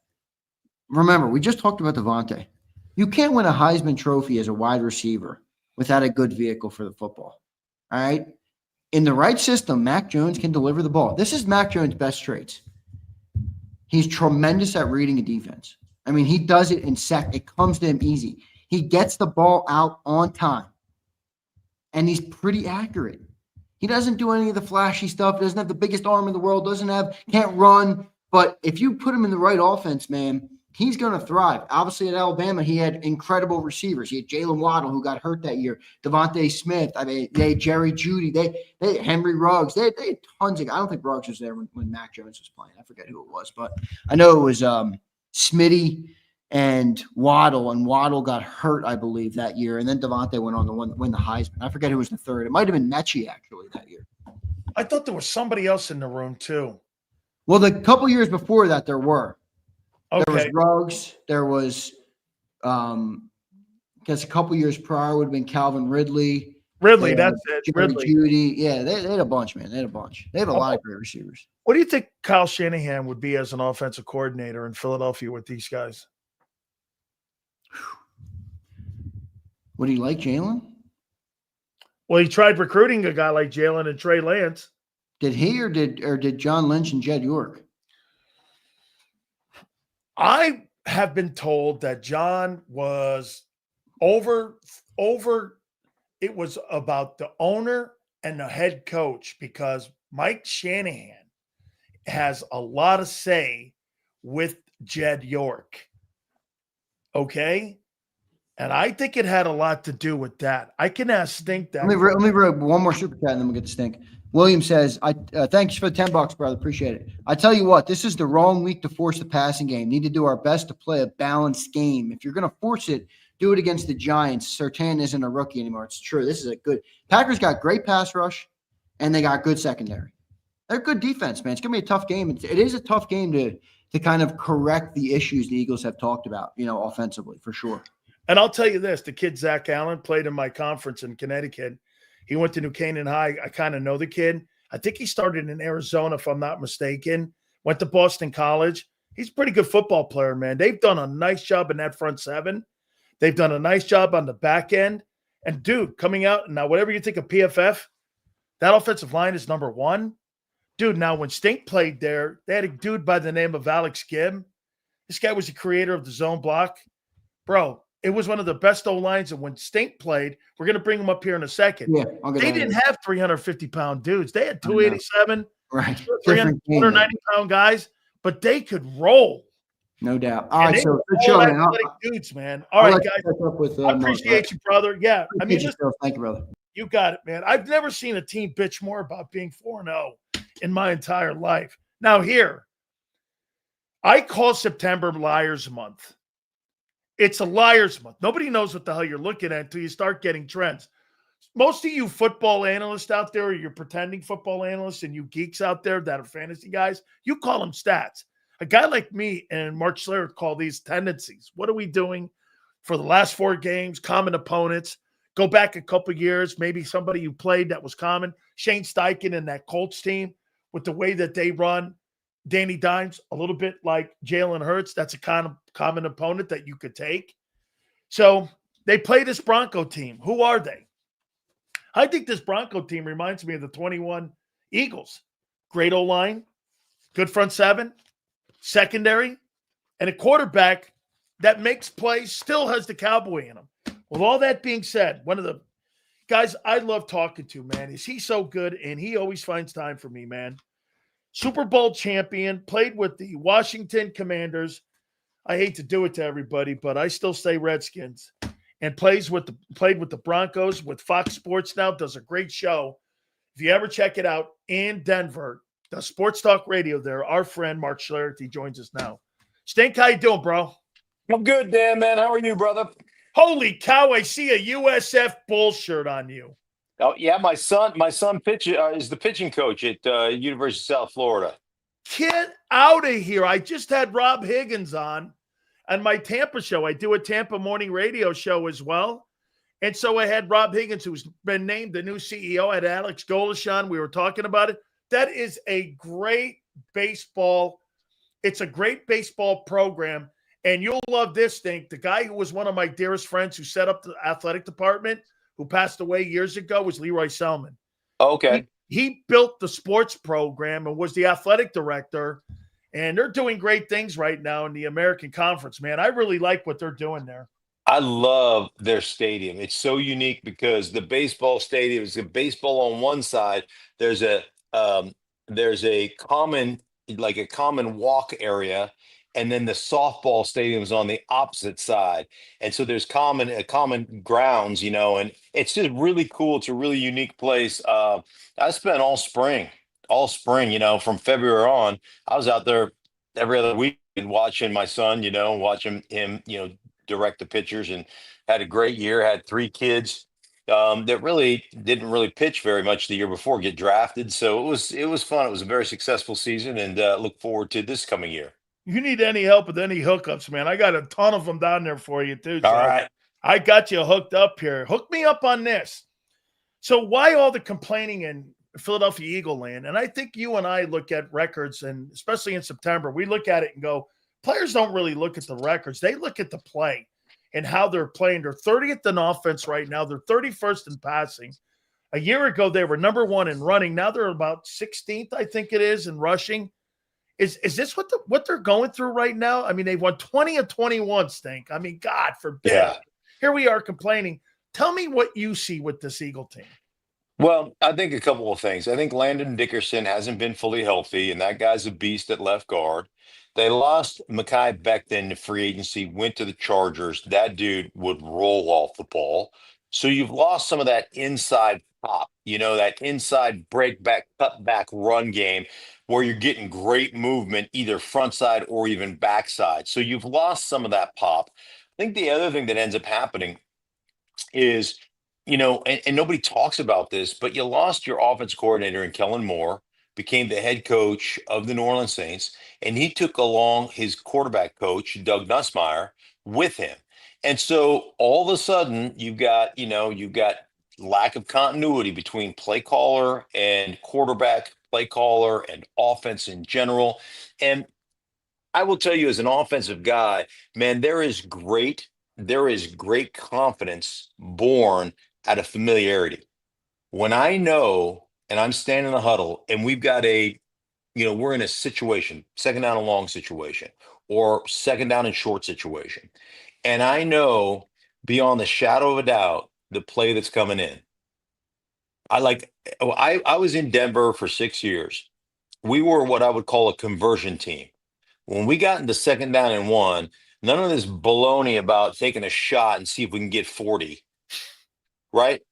Remember, we just talked about Devontae. You can't win a Heisman Trophy as a wide receiver without a good vehicle for the football. All right? In the right system, Mac Jones can deliver the ball. This is Mac Jones' best traits. He's tremendous at reading a defense. I mean, he does it in sec. It comes to him easy. He gets the ball out on time. And he's pretty accurate. He doesn't do any of the flashy stuff. Doesn't have the biggest arm in the world. Can't run. But if you put him in the right offense, man, he's going to thrive. Obviously, at Alabama, he had incredible receivers. He had Jalen Waddle, who got hurt that year. Devontae Smith. I mean, they had Jerry Jeudy. They had Henry Ruggs. They had tons of – I don't think Ruggs was there when Mac Jones was playing. I forget who it was. But I know it was Smitty and Waddle got hurt, I believe, that year. And then Devontae went on to win the Heisman. I forget who was the third. It might have been Mechie, actually, that year. I thought there was somebody else in the room, too. Well, the couple years before that, there were. Okay. There was Ruggs. There was, because a couple years prior would have been Calvin Ridley. That's it. Jerry Ridley. Jeudy. Yeah, they had a bunch, man. They had a bunch. They have a lot of great receivers. What do you think Kyle Shanahan would be as an offensive coordinator in Philadelphia with these guys? Would he like Jalen? Well, he tried recruiting a guy like Jalen and Trey Lance. Did he or did John Lynch and Jed York? I have been told that John was over. It was about the owner and the head coach because Mike Shanahan has a lot of say with Jed York. Okay? And I think it had a lot to do with that. I can ask Stink that. Let me read one more super chat and then we'll get to Stink. William says, thanks for the $10, brother. Appreciate it. I tell you what, this is the wrong week to force the passing game. Need to do our best to play a balanced game. If you're going to force it, do it against the Giants. Surtain isn't a rookie anymore. It's true. This is a good – Packers got great pass rush, and they got good secondary. They're good defense, man. It's going to be a tough game. It is a tough game to kind of correct the issues the Eagles have talked about, offensively, for sure. And I'll tell you this, the kid Zach Allen played in my conference in Connecticut. He went to New Canaan High. I kind of know the kid. I think he started in Arizona, if I'm not mistaken. Went to Boston College. He's a pretty good football player, man. They've done a nice job in that front seven. They've done a nice job on the back end. And dude, coming out now, whatever you think of PFF, that offensive line is number one. Dude, now when Stink played there, they had a dude by the name of Alex Gibb. This guy was the creator of the zone block. Bro, it was one of the best O-lines. And when Stink played, we're going to bring him up here in a second. Yeah, they didn't have 350-pound dudes. They had 287, right, 390-pound guys, but they could roll. No doubt. All right, so good show, man. Dudes, man. All right, guys. I appreciate you, brother. Yeah, I mean, thank you, brother. You got it, man. I've never seen a team bitch more about being 4-0 in my entire life. Now, here, I call September Liars Month. It's a liar's month. Nobody knows what the hell you're looking at until you start getting trends. Most of you football analysts out there, or you're pretending football analysts, and you geeks out there that are fantasy guys, you call them stats. A guy like me and Mark Schlereth call these tendencies. What are we doing for the last 4 games? Common opponents. Go back a couple years, maybe somebody you played that was common. Shane Steichen and that Colts team, with the way that they run. Danny Dimes, a little bit like Jalen Hurts. That's a kind of common opponent that you could take. So they play this Bronco team. Who are they? I think this Bronco team reminds me of the 21 Eagles. Great O-line, good front seven, secondary, and a quarterback that makes plays, still has the cowboy in him. With all that being said, one of the guys I love talking to, man, is he so good, and he always finds time for me, man. Super Bowl champion, played with the Washington Commanders. I hate to do it to everybody, but I still say Redskins. And played with the Broncos with Fox Sports now, does a great show. If you ever check it out in Denver, the Sports Talk Radio there, our friend Mark Schlereth, he joins us now. Stink, how you doing, bro? I'm good, Dan, man. How are you, brother? Holy cow, I see a USF Bull shirt on you. Oh yeah, my son is the pitching coach at University of South Florida. Get out of here! I just had Rob Higgins on my Tampa show. I do a Tampa morning radio show as well, and so I had Rob Higgins, who's been named the new CEO. I had Alex Golishan. We were talking about it. That is a great baseball. It's a great baseball program, and you'll love this thing. The guy who was one of my dearest friends who set up the athletic department, who passed away years ago, was Leroy Selman. Okay. He built the sports program and was the athletic director, and they're doing great things right now in the American Conference, man. I really like what they're doing there. I love their stadium. It's so unique because the baseball stadium is a baseball on one side. There's a common walk area, and then the softball stadium is on the opposite side. And so there's common grounds, and it's just really cool. It's a really unique place. I spent all spring, from February on. I was out there every other week watching my son, watching him, direct the pitchers, and had a great year. Had 3 kids that really didn't really pitch very much the year before get drafted. So it was fun. It was a very successful season, and look forward to this coming year. You need any help with any hookups, man? I got a ton of them down there for you, too. All right. I got you hooked up here. Hook me up on this. So why all the complaining in Philadelphia Eagle land? And I think you and I look at records, and especially in September, we look at it and go, players don't really look at the records. They look at the play and how they're playing. They're 30th in offense right now. They're 31st in passing. A year ago, they were number 1 in running. Now they're about 16th, I think it is, in rushing. Is this what they're going through right now? I mean, they've won 20 of 21, Stink. I mean, God forbid. Yeah. Here we are complaining. Tell me what you see with this Eagle team. Well, I think a couple of things. I think Landon Dickerson hasn't been fully healthy, and that guy's a beast at left guard. They lost Mekhi Becton to free agency, went to the Chargers. That dude would roll off the ball. So you've lost some of that inside pop, that inside breakback, cutback run game where you're getting great movement, either front side or even backside. So you've lost some of that pop. I think the other thing that ends up happening is, and nobody talks about this, but you lost your offense coordinator in Kellen Moore, became the head coach of the New Orleans Saints, and he took along his quarterback coach, Doug Nussmeier, with him. And so all of a sudden you've got lack of continuity between play caller and quarterback, play caller and offense in general. And I will tell you, as an offensive guy, man, there is great confidence born out of familiarity. When I know and I'm standing in the huddle and we've got we're in a situation, second down and long situation, or second down and short situation, and I know beyond the shadow of a doubt the play that's coming in. I was in Denver for 6 years. We were what I would call a conversion team. When we got into second down and one, none of this baloney about taking a shot and see if we can get 40, right?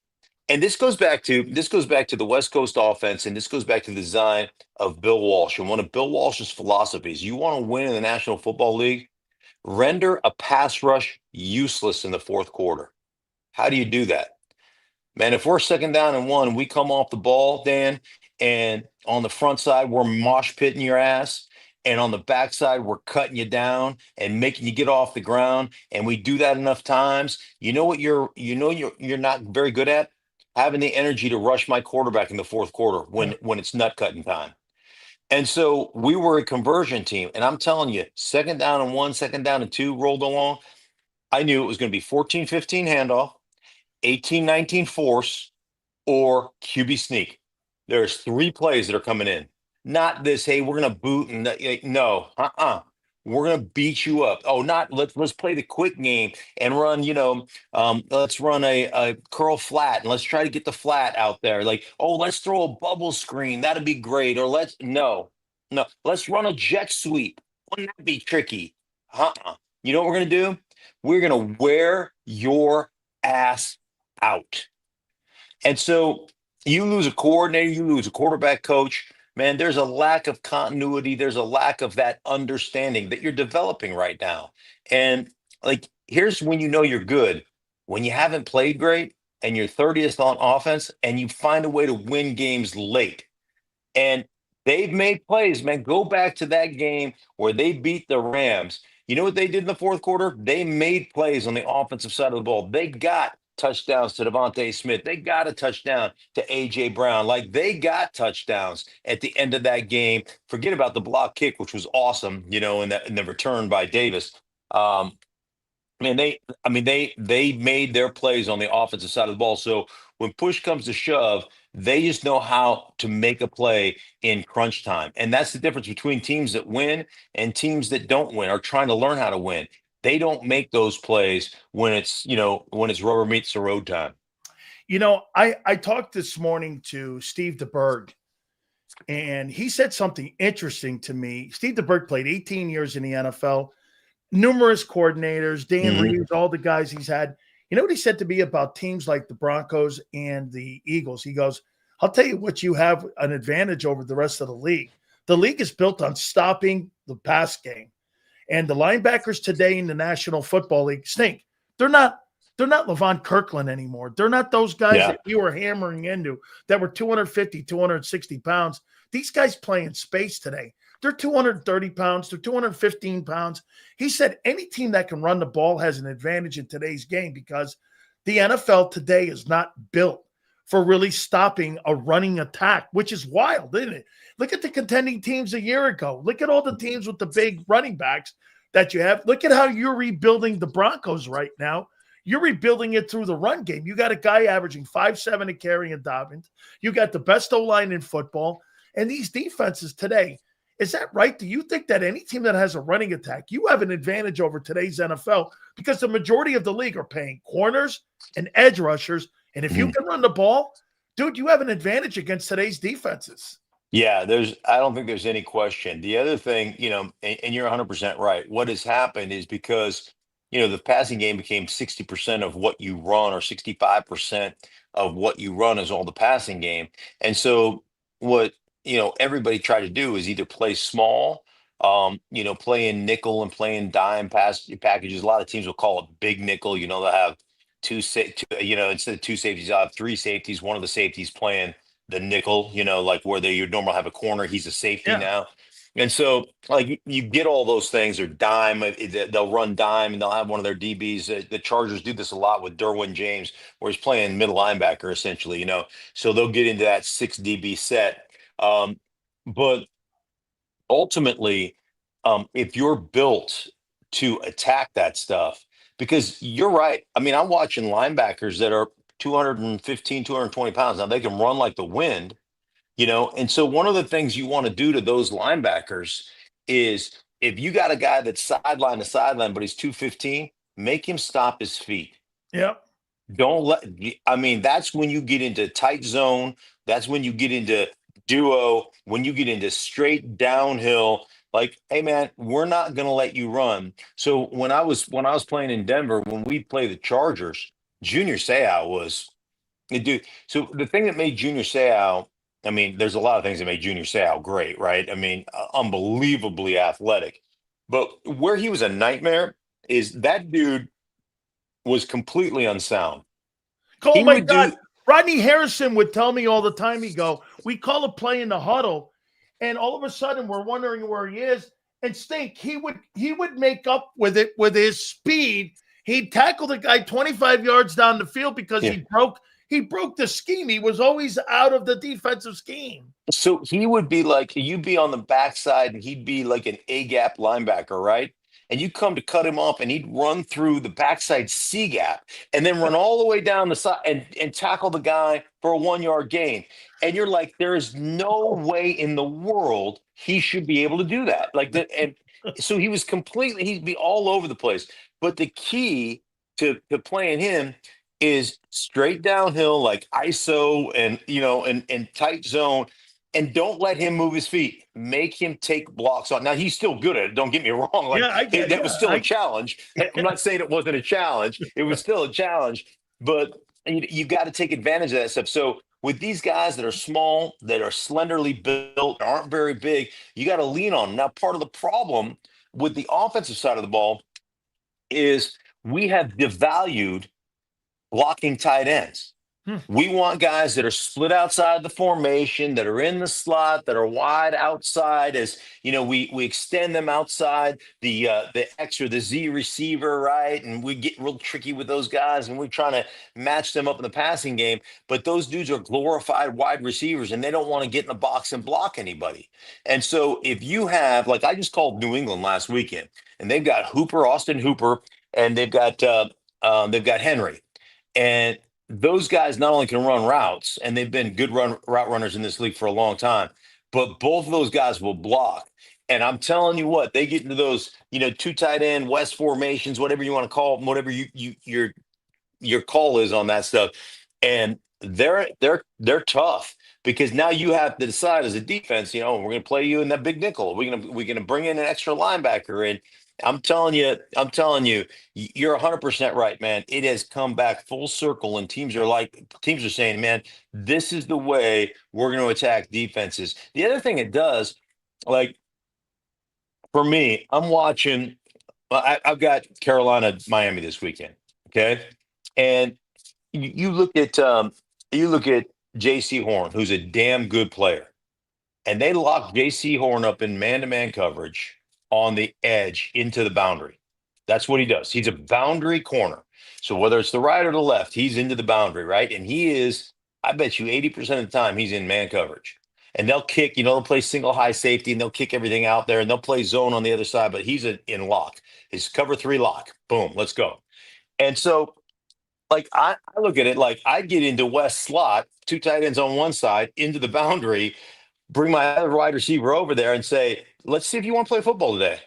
And this goes back to the West Coast offense, and this goes back to the design of Bill Walsh. And one of Bill Walsh's philosophies: you want to win in the National Football League, render a pass rush useless in the fourth quarter. How do you do that? Man, if we're second down and one, we come off the ball, Dan, and on the front side, we're mosh pitting your ass. And on the backside, we're cutting you down and making you get off the ground. And we do that enough times. You know what you're not very good at? Having the energy to rush my quarterback in the fourth quarter when it's nut cutting time. And so we were a conversion team. And I'm telling you, second down and one, second down and two rolled along. I knew it was going to be 14-15 handoff, 18-19 force, or QB sneak. There's three plays that are coming in. Not this, hey, we're gonna boot and no, we're gonna beat you up. Oh, not let's play the quick game and run, let's run a curl flat and let's try to get the flat out there. Like, oh, let's throw a bubble screen, that'd be great. Or let's run a jet sweep. Wouldn't that be tricky? You know what we're gonna do? We're gonna wear your ass out. And so you lose a coordinator, you lose a quarterback coach, man, there's a lack of continuity. There's a lack of that understanding that you're developing right now. And like, here's when you know you're good: when you haven't played great and you're 30th on offense and you find a way to win games late. And they've made plays, man. Go back to that game where they beat the Rams. You know what they did in the fourth quarter? They made plays on the offensive side of the ball. They got touchdowns to Devontae Smith. They got a touchdown to A.J. Brown. Like, they got touchdowns at the end of that game. Forget about the block kick, which was awesome, in the return by Davis. They made their plays on the offensive side of the ball. So when push comes to shove, they just know how to make a play in crunch time. And that's the difference between teams that win and teams that don't win, or trying to learn how to win. They don't make those plays when it's rubber meets the road time. I talked this morning to Steve DeBerg, and he said something interesting to me. Steve DeBerg played 18 years in the NFL, numerous coordinators, Dan Reeves, all the guys he's had. You know what he said to me about teams like the Broncos and the Eagles? He goes, I'll tell you what, you have an advantage over the rest of the league. The league is built on stopping the pass game. And the linebackers today in the National Football League stink. They're not LaVon Kirkland anymore. They're not those guys that you were hammering into that were 250, 260 pounds. These guys play in space today. They're 230 pounds. They're 215 pounds. He said any team that can run the ball has an advantage in today's game because the NFL today is not built for really stopping a running attack, which is wild, isn't it? Look at the contending teams a year ago. Look at all the teams with the big running backs that you have. Look at how you're rebuilding the Broncos right now. You're rebuilding it through the run game. You got a guy averaging 5.7 a carry in Dobbins. You got the best O-line in football. And these defenses today, is that right? Do you think that any team that has a running attack, you have an advantage over today's NFL because the majority of the league are paying corners and edge rushers. And if you can run the ball, dude, you have an advantage against today's defenses. Yeah, I don't think there's any question. The other thing, and you're 100% right. What has happened is because, the passing game became 60% of what you run, or 65% of what you run is all the passing game. And so what, everybody tried to do is either play small, play in nickel and play in dime pass packages. A lot of teams will call it big nickel. They'll have instead of two safeties, I'll have three safeties. One of the safeties playing the nickel, like where you normally have a corner, he's a safety now. And so, like, you get all those things, or dime, they'll run dime and they'll have one of their DBs. The Chargers do this a lot with Derwin James, where he's playing middle linebacker, essentially, so they'll get into that 6 DB set. But ultimately, if you're built to attack that stuff, because you're right. I mean, I'm watching linebackers that are 215, 220 pounds. Now they can run like the wind, and so one of the things you want to do to those linebackers is if you got a guy that's sideline to sideline, but he's 215, make him stop his feet. Yep. Don't let, I mean, that's when you get into tight zone. That's when you get into duo, when you get into straight downhill. Like, hey man, we're not going to let you run. So when I was playing in Denver, when we play the Chargers, Junior Seau was dude. So the thing that made Junior Seau, I mean, there's a lot of things that made Junior Seau great, right? I mean, unbelievably athletic. But where he was a nightmare is that dude was completely unsound. Oh He my would God. do Rodney Harrison would tell me all the time, he'd go, we call a play in the huddle, and all of a sudden we're wondering where he is. And Stink, he would make up with it with his speed. He'd tackle the guy 25 yards down the field because yeah. he broke the scheme. He was always out of the defensive scheme. So he would be like, you'd be on the backside and he'd be like an A gap linebacker, right? And you come to cut him off and he'd run through the backside C gap and then run all the way down the side and tackle the guy for a 1 yard gain. And you're like, there is no way in the world he should be able to do that. Like that. And so he'd be all over the place. But the key to playing him is straight downhill, like ISO and tight zone. And don't let him move his feet. Make him take blocks on. Now he's still good at it. Don't get me wrong. Like Yeah, I get that was still a challenge. I'm not saying it wasn't a challenge. It was still a challenge. But you got to take advantage of that stuff. So with these guys that are small, that are slenderly built, aren't very big, you got to lean on them. Now, part of the problem with the offensive side of the ball is we have devalued blocking tight ends. We want guys that are split outside the formation, that are in the slot, that are wide outside. As we extend them outside the X or the Z receiver, right? And we get real tricky with those guys, and we're trying to match them up in the passing game. But those dudes are glorified wide receivers, and they don't want to get in the box and block anybody. And so if you have, like I just called New England last weekend, and they've got Austin Hooper, and they've got Henry. And those guys not only can run routes, and they've been good route runners in this league for a long time, but both of those guys will block. And I'm telling you what, they get into those, two tight end West formations, whatever you want to call them, whatever your call is on that stuff, and they're tough because now you have to decide as a defense, we're going to play you in that big nickel. We're going to bring in an extra linebacker, and I'm telling you, you're 100% right, man. It has come back full circle, and teams are saying, man, this is the way we're going to attack defenses. The other thing it does, like for me, I'm watching. I've got Carolina, Miami this weekend, okay, and you look at J.C. Horn, who's a damn good player, and they lock J.C. Horn up in man-to-man coverage on the edge into the boundary. That's what he does. He's a boundary corner. So whether it's the right or the left, he's into the boundary, right? And he is, I bet you 80% of the time he's in man coverage. And they'll kick, they'll play single high safety and they'll kick everything out there and they'll play zone on the other side, but he's in lock. His cover 3 lock. Boom, let's go. And so like I look at it like I get into West slot, 2 tight ends on one side, into the boundary, bring my other wide receiver over there and say, let's see if you want to play football today.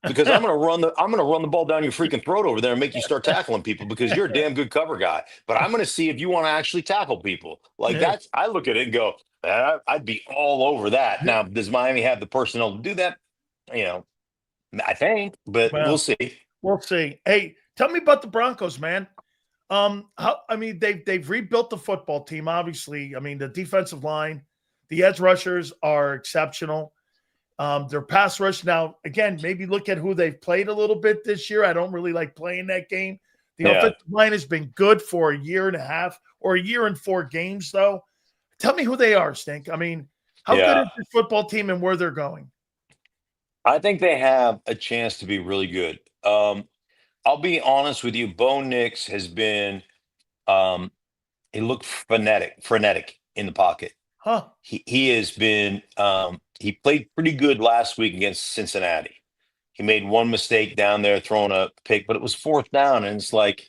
Because I'm gonna run the ball down your freaking throat over there and make you start tackling people because you're a damn good cover guy. But I'm gonna see if you want to actually tackle people. Like that's I look at it and go, I'd be all over that. Now, does Miami have the personnel to do that? I think, but we'll see. We'll see. Hey, tell me about the Broncos, man. They've rebuilt the football team, obviously. I mean, the defensive line, the edge rushers are exceptional. Their pass rush now, again, maybe look at who they've played a little bit this year. I don't really like playing that game. The offensive line has been good for a year and a half or a year and 4 games, though. Tell me who they are, Stink. I mean, how good is this football team and where they're going? I think they have a chance to be really good. I'll be honest with you. Bo Nix has been, he looked frenetic in the pocket. Huh. He has been, he played pretty good last week against Cincinnati. He made one mistake down there throwing a pick, but it was 4th down. And it's like,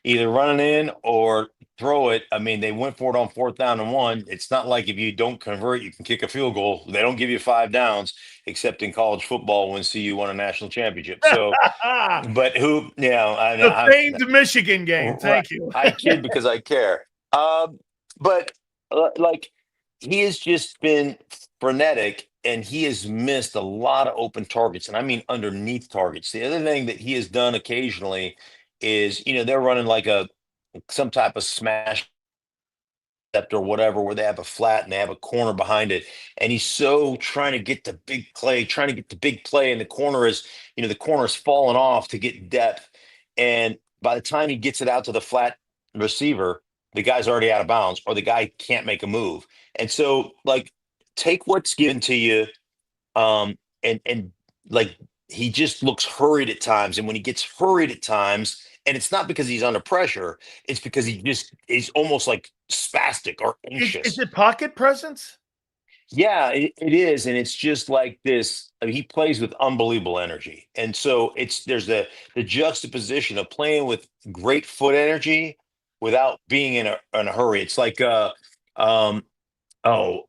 either running in or throw it. I mean, they went for it on 4th down and 1. It's not like if you don't convert, you can kick a field goal. They don't give you 5 downs, except in college football when CU won a national championship. So, but who, The famed Michigan game. right, Thank you. I kid because I care. But like he has just been frenetic and he has missed a lot of open targets, and I mean underneath targets. The other thing that he has done occasionally is, they're running like some type of smash or whatever, where they have a flat and they have a corner behind it. And he's so trying to get the big play, and the corner is falling off to get depth. And by the time he gets it out to the flat receiver, the guy's already out of bounds or the guy can't make a move. And so, like, take what's given to you, and like, he just looks hurried at times. And when he gets hurried at times, and it's not because he's under pressure, it's because he's almost like spastic or anxious. Is it pocket presence? Yeah, it is. And it's just like this. I mean, he plays with unbelievable energy. And so there's the juxtaposition of playing with great foot energy without being in a hurry. It's like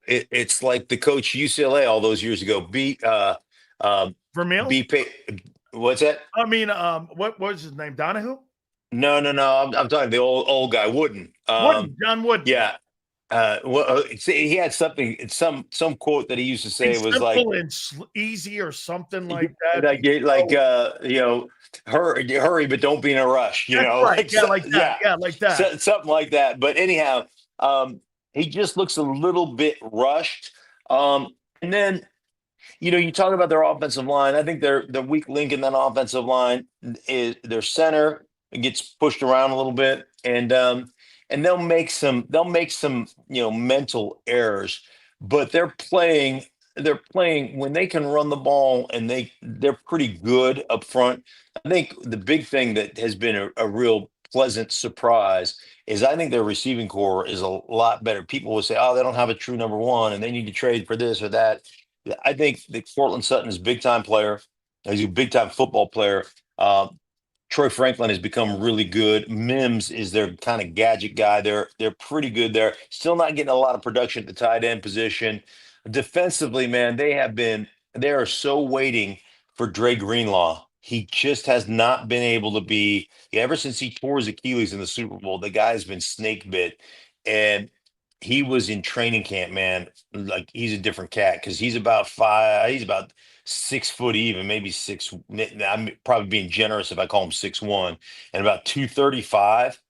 it's like the coach UCLA all those years ago. Vermeil? What's that? I mean, what was his name? Donahue? No. I'm talking the old guy, Wooden. John Wooden. Yeah. He had something. Some quote that he used to say It's was like, simple and easy or something like that. hurry, but don't be in a rush. That's right. Like that. Yeah, like that. Something like that. But anyhow, he just looks a little bit rushed. And then, you talk about their offensive line. I think the weak link in that offensive line is their center. It gets pushed around a little bit, and they'll make some mental errors, but they're playing when they can run the ball, and they're pretty good up front. I think the big thing that has been a real pleasant surprise is I think their receiving core is a lot better. People will say, oh, they don't have a true number one and they need to trade for this or that. I think that Cortland Sutton is a big time player. He's a big time football player. Troy Franklin has become really good. Mims is their kind of gadget guy. They're pretty good there. Still not getting a lot of production at the tight end position. Defensively, man, they are so waiting for Dre Greenlaw. He just has not been able to be, ever since he tore his Achilles in the Super Bowl, the guy's been snake bit. And he was in training camp, man. Like, he's a different cat because he's about 6 foot even, maybe six. I'm probably being generous if I call him 6'1", and about 235.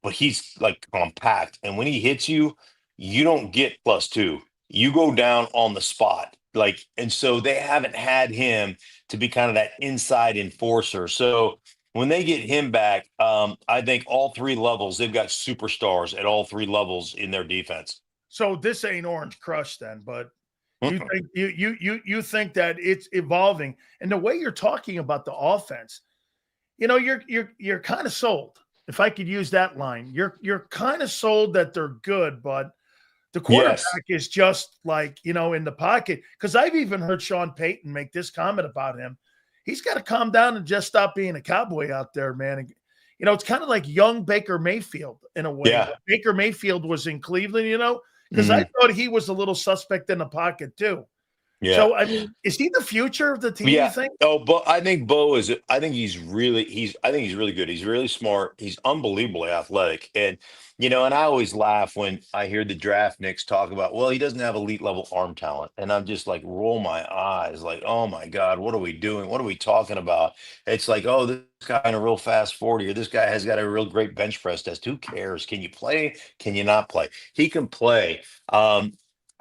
But he's like compact, and when he hits you, you don't get +2. You go down on the spot. Like, and so they haven't had him to be kind of that inside enforcer. So when they get him back, I think all three levels, they've got superstars at all three levels in their defense. So this ain't Orange Crush then, but you think you think that it's evolving, and the way you're talking about the offense, you're kind of sold. If I could use that line, you're kind of sold that they're good, but the quarterback is just like, in the pocket. Because I've even heard Sean Payton make this comment about him. He's got to calm down and just stop being a cowboy out there, man. And, it's kind of like young Baker Mayfield in a way. Yeah. Baker Mayfield was in Cleveland, because I thought he was a little suspect in the pocket too. Yeah. So, I mean, is he the future of the team, you think? Oh, but I think I think he's really good. He's really smart. He's unbelievably athletic. And, and I always laugh when I hear the draft nicks talk about, well, he doesn't have elite level arm talent. And I'm just like, roll my eyes like, oh my God, what are we doing? What are we talking about? It's like, oh, this guy in a real fast 40, or this guy has got a real great bench press test. Who cares? Can you play? Can you not play? He can play.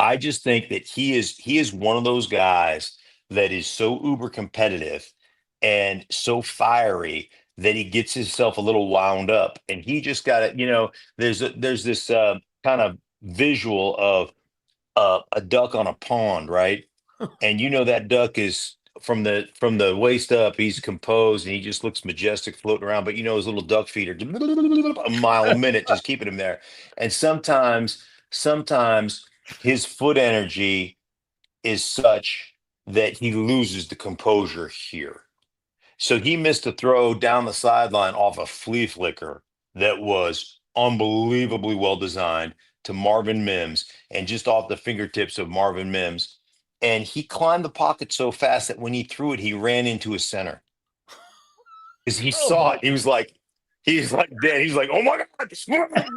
I just think that he is one of those guys that is so uber competitive and so fiery that he gets himself a little wound up, and he just got it. There's this kind of visual of a duck on a pond, right? And that duck is from the waist up, he's composed and he just looks majestic floating around. But his little duck feet are a mile a minute, just keeping him there. And sometimes his foot energy is such that he loses the composure here. So he missed a throw down the sideline off a flea flicker that was unbelievably well designed to Marvin Mims and just off the fingertips of Marvin Mims. And he climbed the pocket so fast that when he threw it, he ran into his center because he Oh saw my. it. He's like dead. He's like, oh my God,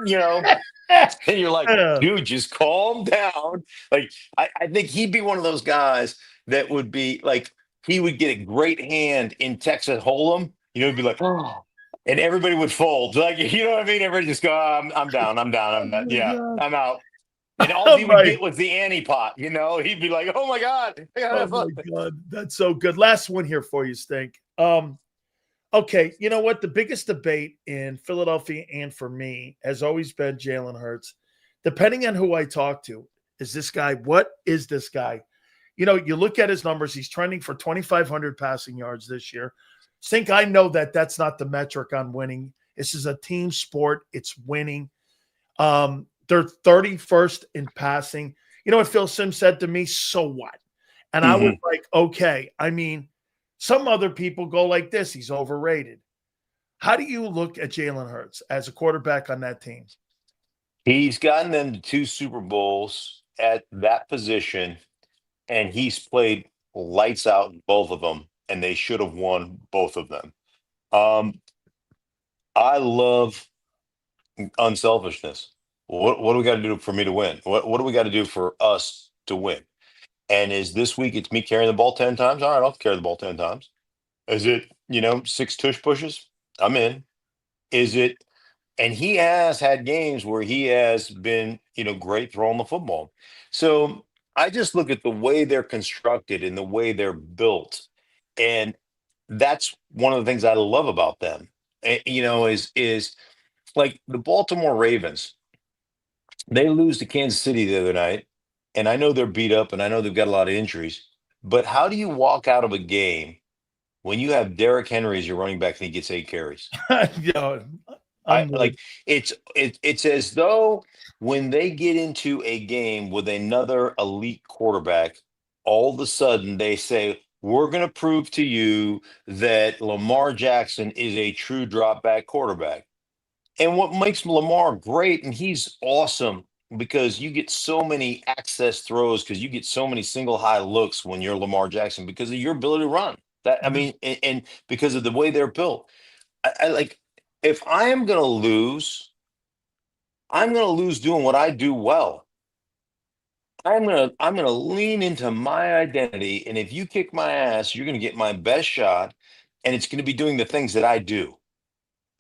you know, and you're like, Yeah. dude, just calm down. Like, I think he'd be one of those guys that would be like, he would get a great hand in Texas Hold'em. You know, he'd be like, oh, and everybody would fold. Like, you know what I mean? Everybody just go, oh, I'm down, I'm down, Oh I'm done. my Yeah, God. I'm out. And all Oh he would my. get was the Annie pot. You know, he'd be like, oh my God, I gotta Oh have my fun. God. That's so good. Last one here for you, Stink. Okay, you know what? The biggest debate in Philadelphia and for me has always been Jalen Hurts. Depending on who I talk to, is this guy, what is this guy? You know, you look at his numbers, he's trending for 2,500 passing yards this year. Stink, I know that that's not the metric on winning. This is a team sport, it's winning. They're 31st in passing. You know what Phil Simms said to me? So what? And I was Mhm. like, okay. I mean, some other people go like this. He's overrated. How do you look at Jalen Hurts as a quarterback on that team? He's gotten them to 2 Super Bowls at that position, and he's played lights out in both of them, and they should have won both of them. Um, I love unselfishness. What do we got to do for me to win? What do we got to do for us to win? And is this week it's me carrying the ball 10 times? All right, I'll carry the ball 10 times. Is it, 6 tush pushes? I'm in. Is it, and he has had games where he has been, great throwing the football. So I just look at the way they're constructed and the way they're built. And that's one of the things I love about them. Is like the Baltimore Ravens. They lose to Kansas City the other night, and I know they're beat up and I know they've got a lot of injuries. But how do you walk out of a game when you have Derrick Henry as your running back and he gets 8 carries? You know, I unbelievable. like it's as though when they get into a game with another elite quarterback, all of a sudden they say, we're going to prove to you that Lamar Jackson is a true drop back quarterback. And what makes Lamar great, and he's awesome because you get so many access throws, because you get so many single high looks when you're Lamar Jackson because of your ability to run. That I Yeah. mean, and because of the way they're built. I like if I am going to lose, I'm going to lose doing what I do well. I'm gonna lean into my identity, and if you kick my ass, you're going to get my best shot, and it's going to be doing the things that I do.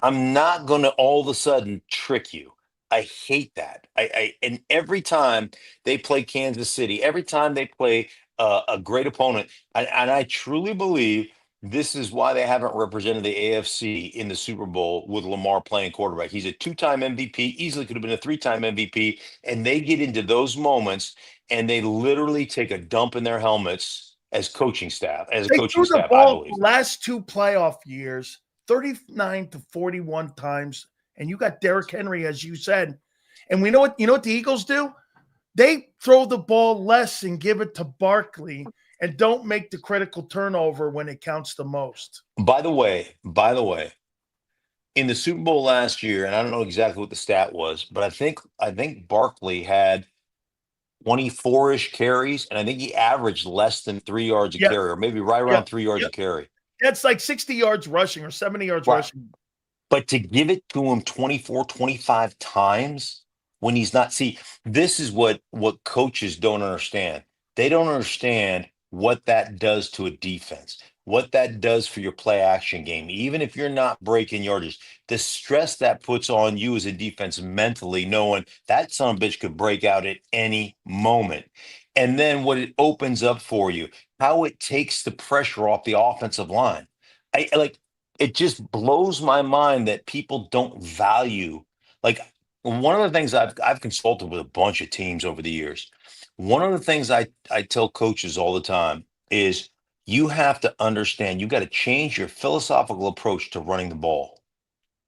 I'm not going to all of a sudden trick you. I hate that. And every time they play Kansas City, every time they play a great opponent, and I truly believe this is why they haven't represented the AFC in the Super Bowl with Lamar playing quarterback. He's a 2-time MVP, easily could have been a 3-time MVP, and they get into those moments and they literally take a dump in their helmets as a They coaching threw the staff, I ball believe. the last two playoff years 39 to 41 times, and you got Derrick Henry, as you said. And we know what the Eagles do? They throw the ball less and give it to Barkley and don't make the critical turnover when it counts the most. By the way, in the Super Bowl last year, and I don't know exactly what the stat was, but I think Barkley had 24-ish carries, and I think he averaged less than 3 yards a Yeah, carry, or maybe right yeah, around 3 yards yeah. a carry. That's like 60 yards rushing or 70 yards Right. rushing. But to give it to him 24, 25 times when he's not, see, this is what coaches don't understand. They don't understand what that does to a defense, what that does for your play action game. Even if you're not breaking yardage, the stress that puts on you as a defense mentally, knowing that son of a bitch could break out at any moment. And then what it opens up for you, how it takes the pressure off the offensive line. I like it just blows my mind that people don't value, like, one of the things I've consulted with a bunch of teams over the years. One of the things I tell coaches all the time is you have to understand, you got to change your philosophical approach to running the ball,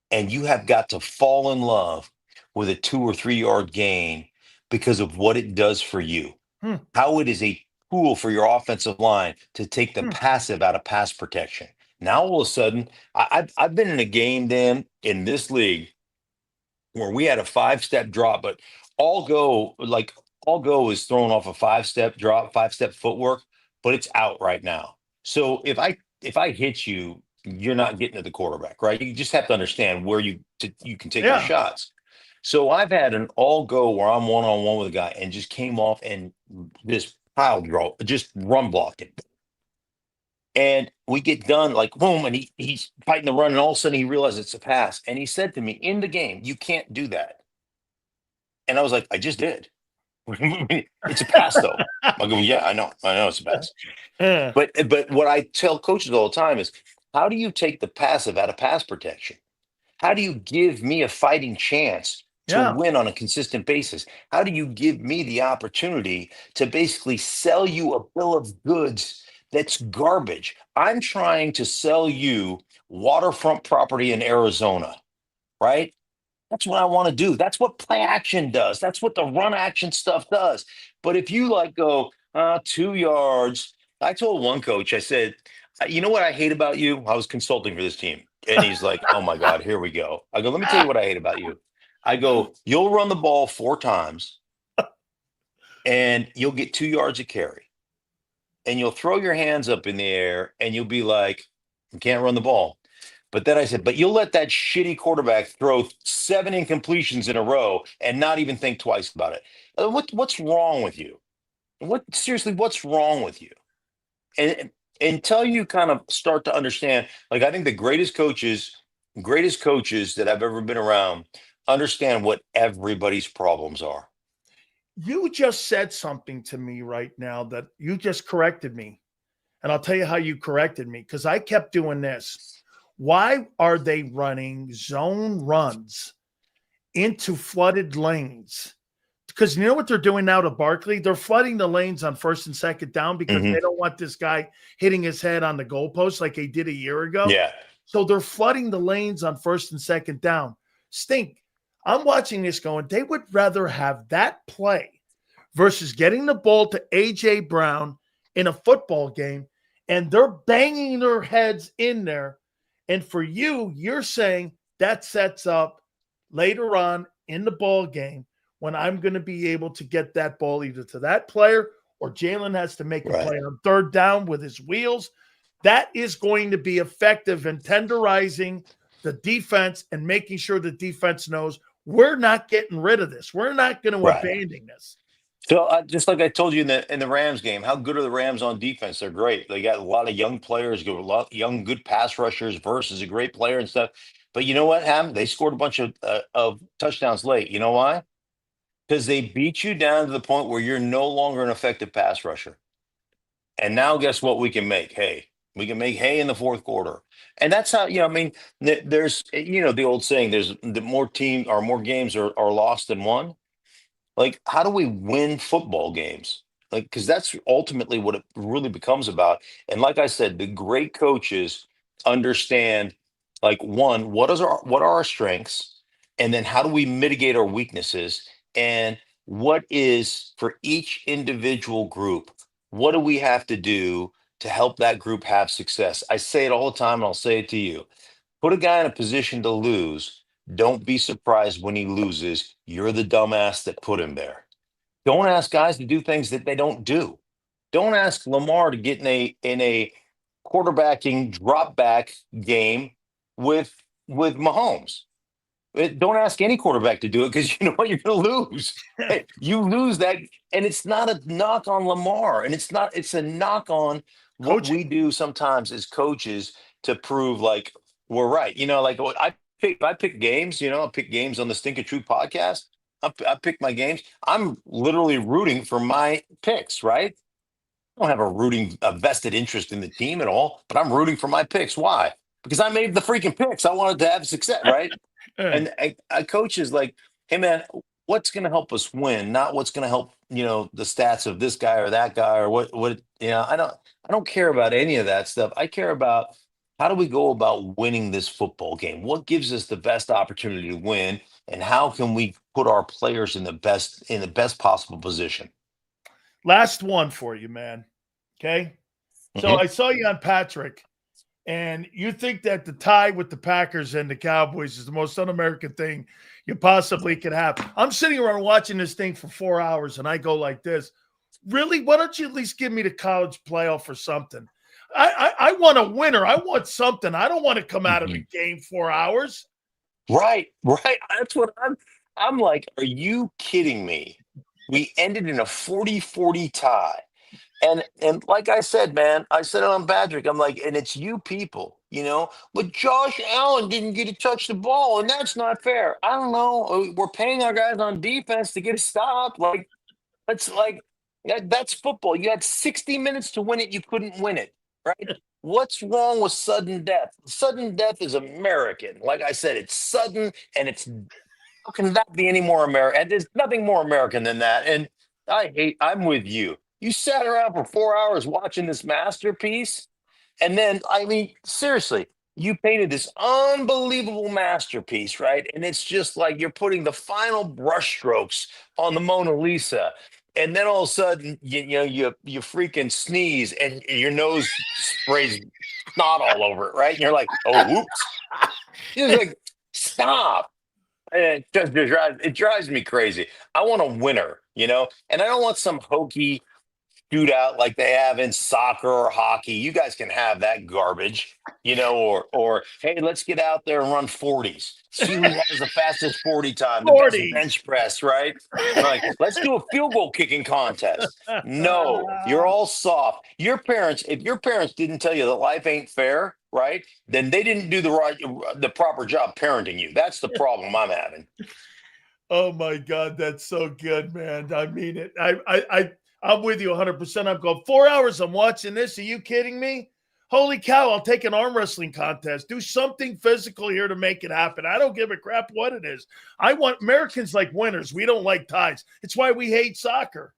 and you have got to fall in love with a 2 or 3 yard gain because of what it does for you, Hmm, how it is a tool for your offensive line to take the hmm. passive out of pass protection. Now all of a sudden, I've been in a game, Dan, in this league where we had a 5-step drop, but all go is thrown off a 5-step drop, 5-step footwork, but it's out right now. So if I hit you, you're not getting to the quarterback, right? You just have to understand where you can take your Yeah. shots. So I've had an all go where I'm one-on-one with a guy and just came off and just pile draw, just run blocked it. And we get done like boom, and he's fighting the run, and all of a sudden he realizes it's a pass. And he said to me in the game, "You can't do that." And I was like, "I just did." It's a pass though. I go, "Yeah, I know it's a pass." Yeah. But what I tell coaches all the time is, how do you take the passive out of pass protection? How do you give me a fighting chance to Yeah. win on a consistent basis? How do you give me the opportunity to basically sell you a bill of goods that's garbage? I'm trying to sell you waterfront property in Arizona, right? That's what I want to do. That's what play action does. That's what the run action stuff does. But if you like go 2 yards, I told one coach, I said, you know what I hate about you? I was consulting for this team. And he's like, oh my God, here we go. I go, let me tell you what I hate about you. I go, you'll run the ball 4 times and you'll get 2 yards of carry. And you'll throw your hands up in the air and you'll be like, you can't run the ball. But then I said, but you'll let that shitty quarterback throw 7 incompletions in a row and not even think twice about it. What's wrong with you? Seriously, what's wrong with you? And until you kind of start to understand, like I think the greatest coaches that I've ever been around understand what everybody's problems are. You just said something to me right now that you just corrected me. And I'll tell you how you corrected me because I kept doing this. Why are they running zone runs into flooded lanes? Because you know what they're doing now to Barkley? They're flooding the lanes on 1st and 2nd down because they don't want this guy hitting his head on the goalpost like they did a year ago. Yeah. So they're flooding the lanes on 1st and 2nd down. Stink. I'm watching this going, they would rather have that play versus getting the ball to A.J. Brown in a football game, and they're banging their heads in there. And for you, you're saying that sets up later on in the ball game when I'm going to be able to get that ball either to that player or Jalen has to make a play on 3rd down with his wheels. That is going to be effective in tenderizing the defense and making sure the defense knows we're not getting rid of this. We're not going to abandon this. So just like I told you in the Rams game, how good are the Rams on defense? They're great. They got a lot of young players, a lot of young good pass rushers versus a great player and stuff. But you know what happened? They scored a bunch of touchdowns late. You know why? Because they beat you down to the point where you're no longer an effective pass rusher. And now guess what we can make? Hay. We can make hay in the 4th quarter. And that's how, I mean, there's, the old saying, there's the more games are lost than won. Like, how do we win football games? Like, because that's ultimately what it really becomes about. And like I said, the great coaches understand, like, one, what are our strengths? And then how do we mitigate our weaknesses? And what is for each individual group, what do we have to do to help that group have success? I say it all the time, and I'll say it to you. Put a guy in a position to lose. Don't be surprised when he loses. You're the dumbass that put him there. Don't ask guys to do things that they don't do. Don't ask Lamar to get in a quarterbacking drop back game with Mahomes. Don't ask any quarterback to do it because you know what, you're going to lose. You lose that, and it's not a knock on Lamar, and it's a knock on what we do sometimes as coaches to prove like we're right. Like I pick games. I pick games on the Stink of Truth podcast. I pick my games. I'm literally rooting for my picks, right? I don't have a vested interest in the team at all, but I'm rooting for my picks. Why? Because I made the freaking picks. I wanted to have success, right? And a coach is like, hey man, what's going to help us win? Not what's going to help, the stats of this guy or that guy or what, I don't care about any of that stuff. I care about how do we go about winning this football game? What gives us the best opportunity to win? And how can we put our players in the best possible position? Last one for you, man. Okay. So I saw you on Patrick And you think that the tie with the Packers and the Cowboys is the most un-American thing you possibly could have. I'm sitting around watching this thing for 4 hours, and I go like this. Really? Why don't you at least give me the college playoff or something? I want a winner. I want something. I don't want to come out of the game 4 hours. Right. That's what I'm like, are you kidding me? We ended in a 40-40 tie. And like I said, man, I said it on Patrick. I'm like, and it's you people, but Josh Allen didn't get to touch the ball, and that's not fair. I don't know. We're paying our guys on defense to get a stop. Like, that's football. You had 60 minutes to win it. You couldn't win it, right? What's wrong with sudden death? Sudden death is American. Like I said, it's sudden, and how can that be any more American? And there's nothing more American than that. And I'm with you. You sat around for 4 hours watching this masterpiece. And then, I mean, seriously, you painted this unbelievable masterpiece, right? And it's just like you're putting the final brushstrokes on the Mona Lisa. And then all of a sudden, you freaking sneeze and your nose sprays snot all over it, right? And you're like, oh, whoops. You're like, stop. And it drives me crazy. I want a winner, and I don't want some hokey shootout like they have in soccer or hockey. You guys can have that garbage, or hey, let's get out there and run 40s. See who has the fastest 40 time, the best bench press, right? Like, let's do a field goal kicking contest. No, you're all soft. If your parents didn't tell you that life ain't fair, right? Then they didn't do the proper job parenting you. That's the problem I'm having. Oh my God, that's so good, man. I mean it. I'm with you 100%. I'm going 4 hours. I'm watching this. Are you kidding me? Holy cow. I'll take an arm wrestling contest. Do something physical here to make it happen. I don't give a crap what it is. I want Americans like winners. We don't like ties. It's why we hate soccer.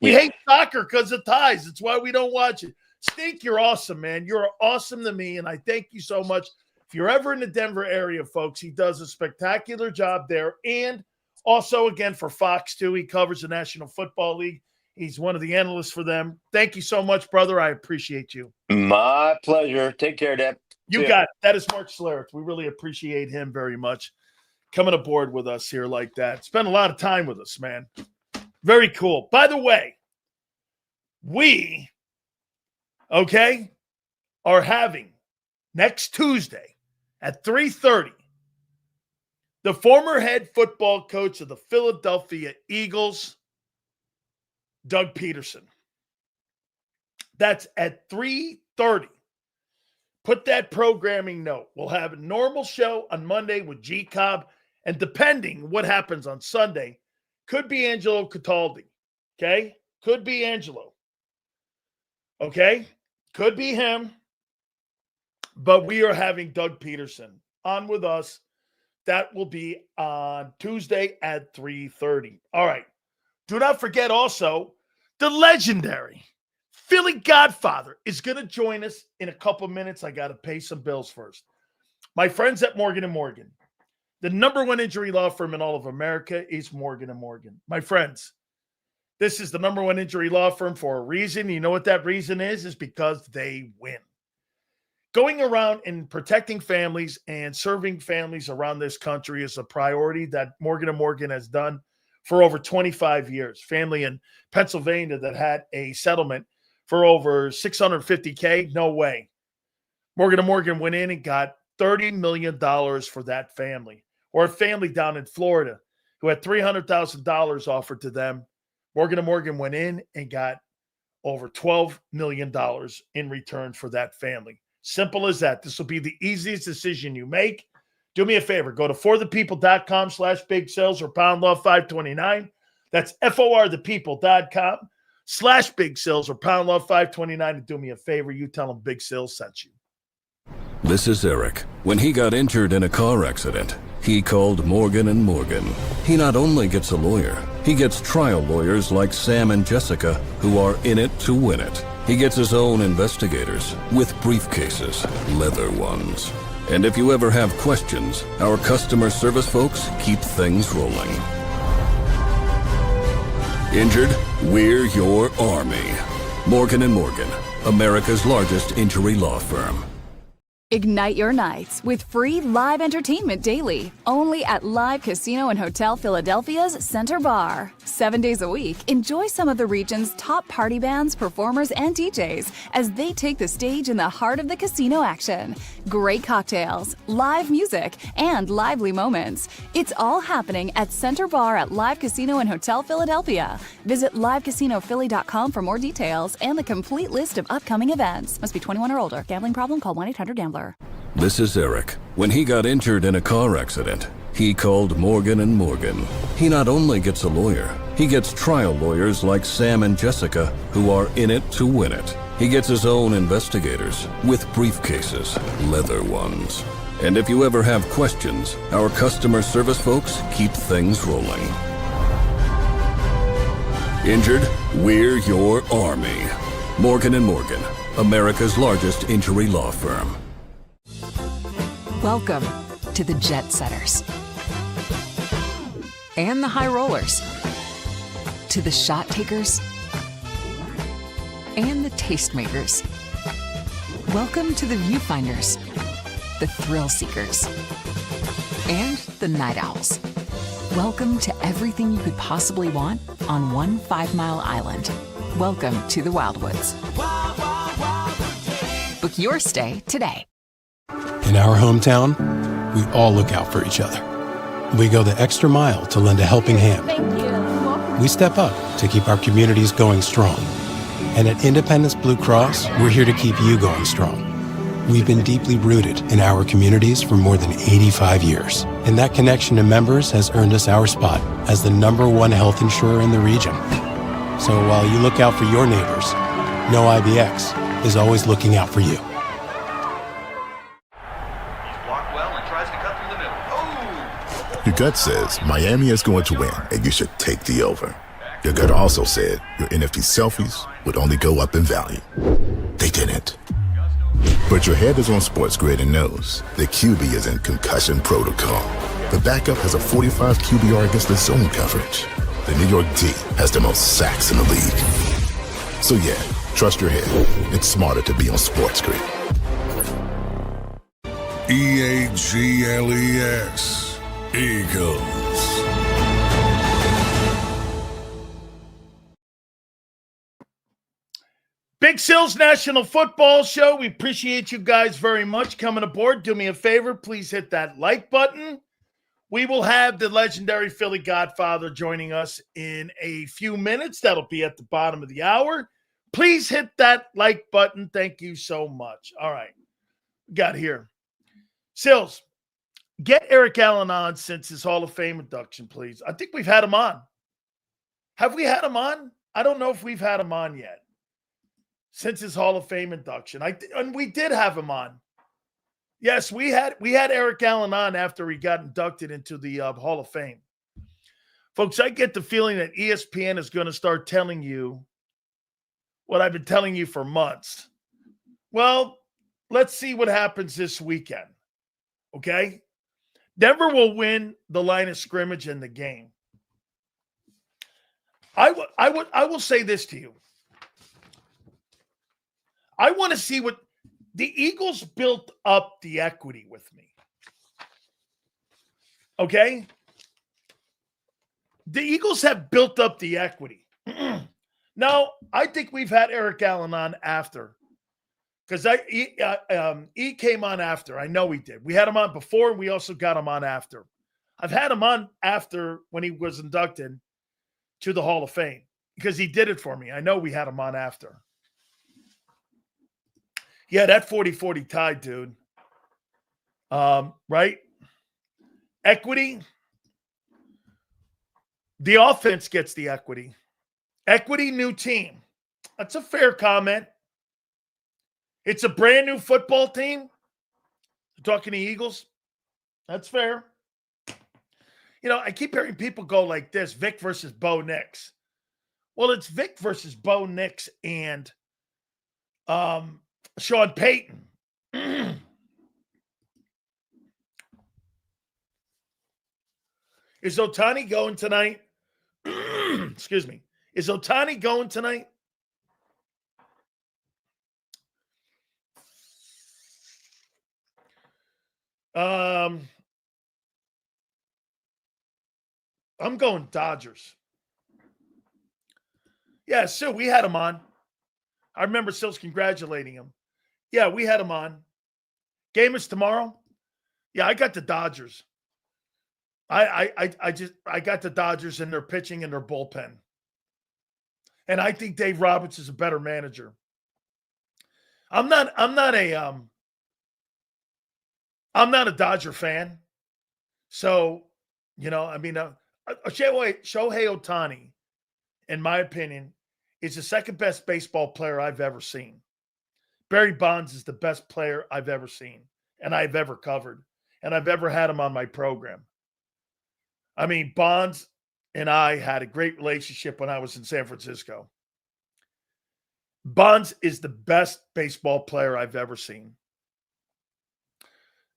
We hate soccer because of ties. It's why we don't watch it. Stink, you're awesome, man. You're awesome to me, and I thank you so much. If you're ever in the Denver area, folks, he does a spectacular job there. And also, again, for Fox, too, he covers the National Football League. He's one of the analysts for them. Thank you so much, brother. I appreciate you. My pleasure. Take care, Deb. You got it. That is Mark Schlereth. We really appreciate him very much coming aboard with us here like that. Spent a lot of time with us, man. Very cool. By the way, we, are having next Tuesday at 3:30 the former head football coach of the Philadelphia Eagles, Doug Peterson. That's at 3:30. Put that programming note. We'll have a normal show on Monday with JAKIB, and depending what happens on Sunday, could be Angelo Cataldi. Okay? Could be Angelo. Okay? Could be him. But we are having Doug Peterson on with us. That will be on Tuesday at 3:30. All right. Do not forget also, the legendary Philly Godfather is going to join us in a couple minutes. I got to pay some bills first. My friends at Morgan & Morgan, the number one injury law firm in all of America is Morgan & Morgan. My friends, this is the number one injury law firm for a reason. You know what that reason is? Is because they win. Going around and protecting families and serving families around this country is a priority that Morgan & Morgan has done for over 25 years. Family in Pennsylvania that had a settlement for over $650K, no way. Morgan & Morgan went in and got $30 million for that family. Or a family down in Florida who had $300,000 offered to them. Morgan & Morgan went in and got over $12 million in return for that family. Simple as that. This will be the easiest decision you make. Do me a favor. Go to forthepeople.com/big sales or pound law 529. That's forthepeople.com/big sales or pound law 529. And do me a favor. You tell them Big Sales sent you. This is Eric. When he got injured in a car accident, he called Morgan & Morgan. He not only gets a lawyer, he gets trial lawyers like Sam and Jessica who are in it to win it. He gets his own investigators with briefcases, leather ones. And if you ever have questions, our customer service folks keep things rolling. Injured? We're your army. Morgan & Morgan, America's largest injury law firm. Ignite your nights with free live entertainment daily, only at Live Casino and Hotel Philadelphia's Center Bar. 7 days a week, enjoy some of the region's top party bands, performers, and DJs as they take the stage in the heart of the casino action. Great cocktails, live music, and lively moments. It's all happening at Center Bar at Live Casino and Hotel Philadelphia. Visit livecasinophilly.com for more details and the complete list of upcoming events. Must be 21 or older. Gambling problem? Call 1-800-GAMBLER. This is Eric. When he got injured in a car accident, he called Morgan & Morgan. He not only gets a lawyer, he gets trial lawyers like Sam and Jessica, who are in it to win it. He gets his own investigators with briefcases, leather ones. And if you ever have questions, our customer service folks keep things rolling. Injured? We're your army. Morgan & Morgan, America's largest injury law firm. Welcome to the Jet Setters and the High Rollers, to the Shot Takers and the Tastemakers. Welcome to the Viewfinders, the Thrill Seekers, and the Night Owls. Welcome to everything you could possibly want on one 5-mile island. Welcome to the Wildwoods. Book your stay today. In our hometown, we all look out for each other. We go the extra mile to lend a helping hand. We step up to keep our communities going strong. And at Independence Blue Cross, we're here to keep you going strong. We've been deeply rooted in our communities for more than 85 years. And that connection to members has earned us our spot as the #1 health insurer in the region. So while you look out for your neighbors, know IBX is always looking out for you. Your gut says Miami is going to win, and you should take the over. Your gut also said your NFT selfies would only go up in value. They didn't. But your head is on Sports Grid and knows the QB is in concussion protocol. The backup has a 45 QBR against the zone coverage. The New York D has the most sacks in the league. So yeah, trust your head. It's smarter to be on Sports Grid. EAGLES. Eagles. Big Sil's National Football Show. We appreciate you guys very much coming aboard. Do me a favor, please hit that like button. We will have the legendary Philly Godfather joining us in a few minutes. That'll be at the bottom of the hour. Please hit that like button. Thank you so much. All right. Got here. Sills, get Eric Allen on since his Hall of Fame induction, please. I think we've had him on. Have we had him on? I don't know if we've had him on yet. Since his Hall of Fame induction. And we did have him on. Yes, we had Eric Allen on after he got inducted into the Hall of Fame. Folks, I get the feeling that ESPN is going to start telling you what I've been telling you for months. Well, let's see what happens this weekend. Okay? Denver will win the line of scrimmage in the game. I will say this to you. I want to see what the Eagles built up the equity with me. Okay? The Eagles have built up the equity. Now, I think we've had Eric Allen on after. Because he came on after. I know he did. We had him on before, and we also got him on after. I've had him on after when he was inducted to the Hall of Fame because he did it for me. I know we had him on after. Yeah, that 40-40 tie, dude. Right? Equity. The offense gets the equity. Equity, new team. That's a fair comment. It's a brand new football team. Talking to Eagles. That's fair. You know, I keep hearing people go like this, Vic versus Bo Nix. Well, it's Vic versus Bo Nix and Sean Payton. Is Ohtani going tonight? Excuse me. Is Ohtani going tonight? I'm going Dodgers. Yeah, so we had him on. I remember Sills congratulating him. Yeah, we had him on. Game is tomorrow. Yeah, I got the Dodgers. I got the Dodgers in their pitching and their bullpen. And I think Dave Roberts is a better manager. I'm not a Dodger fan. So, Shohei Ohtani, in my opinion, is the second best baseball player I've ever seen. Barry Bonds is the best player I've ever seen and I've ever covered, and I've ever had him on my program. I mean, Bonds and I had a great relationship when I was in San Francisco. Bonds is the best baseball player I've ever seen.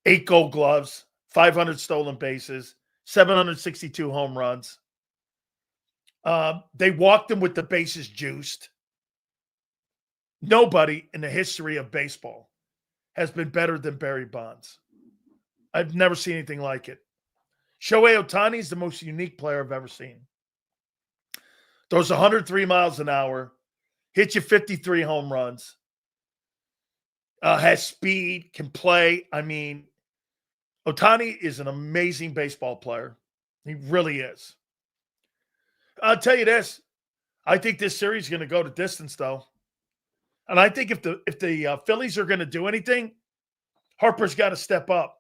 8 Gold Gloves, 500 stolen bases, 762 home runs. They walked him with the bases juiced. Nobody in the history of baseball has been better than Barry Bonds. I've never seen anything like it. Shohei Ohtani is the most unique player I've ever seen. Throws 103 miles an hour, hits you 53 home runs, has speed, can play. I mean, Ohtani is an amazing baseball player. He really is. I'll tell you this. I think this series is going to go to distance, though. And I think if the Phillies are going to do anything, Harper's got to step up.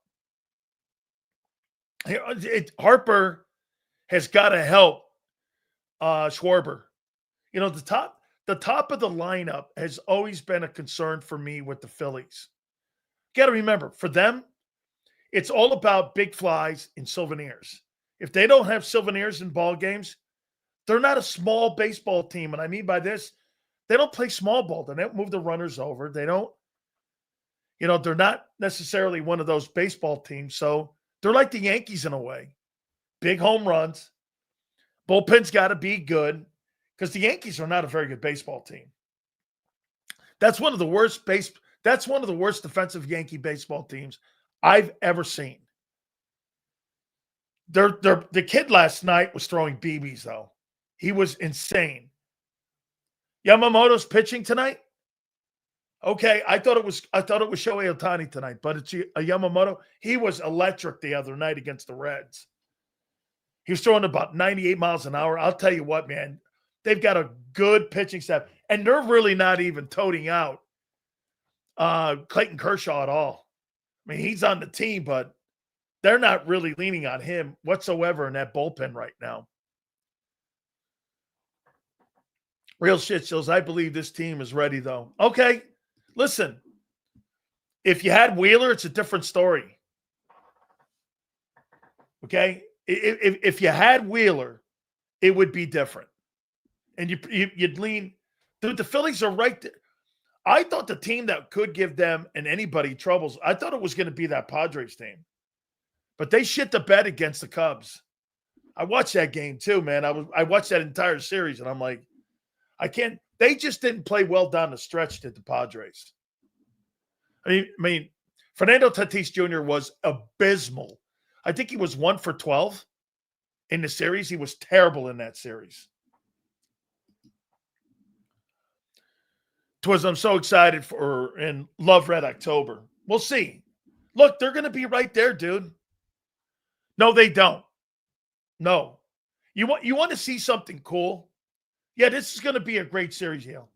Harper has got to help Schwarber. You know, the top of the lineup has always been a concern for me with the Phillies. Got to remember, for them, it's all about big flies and souvenirs. If they don't have souvenirs in ball games, they're not a small baseball team. And I mean by this, they don't play small ball. They don't move the runners over. They don't, they're not necessarily one of those baseball teams. So they're like the Yankees in a way. Big home runs. Bullpen's got to be good because the Yankees are not a very good baseball team. That's one of the worst defensive Yankee baseball teams I've ever seen. The kid last night was throwing BBs, though. He was insane. Yamamoto's pitching tonight. Okay, I thought it was Shohei Ohtani tonight, but it's a Yamamoto. He was electric the other night against the Reds. He was throwing about 98 miles an hour. I'll tell you what, man, they've got a good pitching staff, and they're really not even toting out Clayton Kershaw at all. I mean, he's on the team, but they're not really leaning on him whatsoever in that bullpen right now. Real shit, Shills. I believe this team is ready, though. Okay, listen. If you had Wheeler, it's a different story. Okay? If you had Wheeler, it would be different. And you'd lean. Dude, the Phillies are right there. I thought the team that could give them and anybody troubles, I thought it was going to be that Padres team. But they shit the bed against the Cubs. I watched that game too, man. I watched that entire series, and I'm like, I can't. They just didn't play well down the stretch, did the Padres. I mean, Fernando Tatis Jr. was abysmal. I think he was 1 for 12 in the series. He was terrible in that series. I'm so excited for and love Red October. We'll see. Look, they're going to be right there, dude. No, they don't. No. You want to see something cool? Yeah, this is going to be a great series, Yale.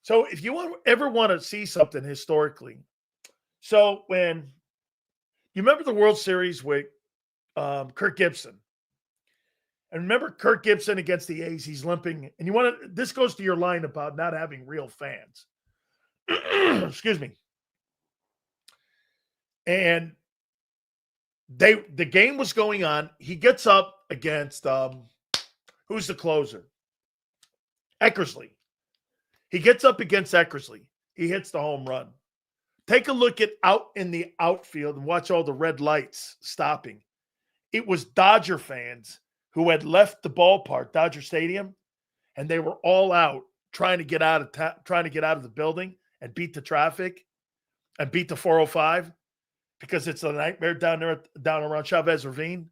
So if you ever want to see something historically, so when you remember the World Series with Kirk Gibson, and remember Kirk Gibson against the A's, he's limping, and this goes to your line about not having real fans. Excuse me. And the game was going on. He gets up against who's the closer? Eckersley. He gets up against Eckersley. He hits the home run. Take a look at out in the outfield and watch all the red lights stopping. It was Dodger fans who had left the ballpark, Dodger Stadium, and they were all out trying to get out of the building and beat the traffic and beat the 405. because it's a nightmare down around Chavez Ravine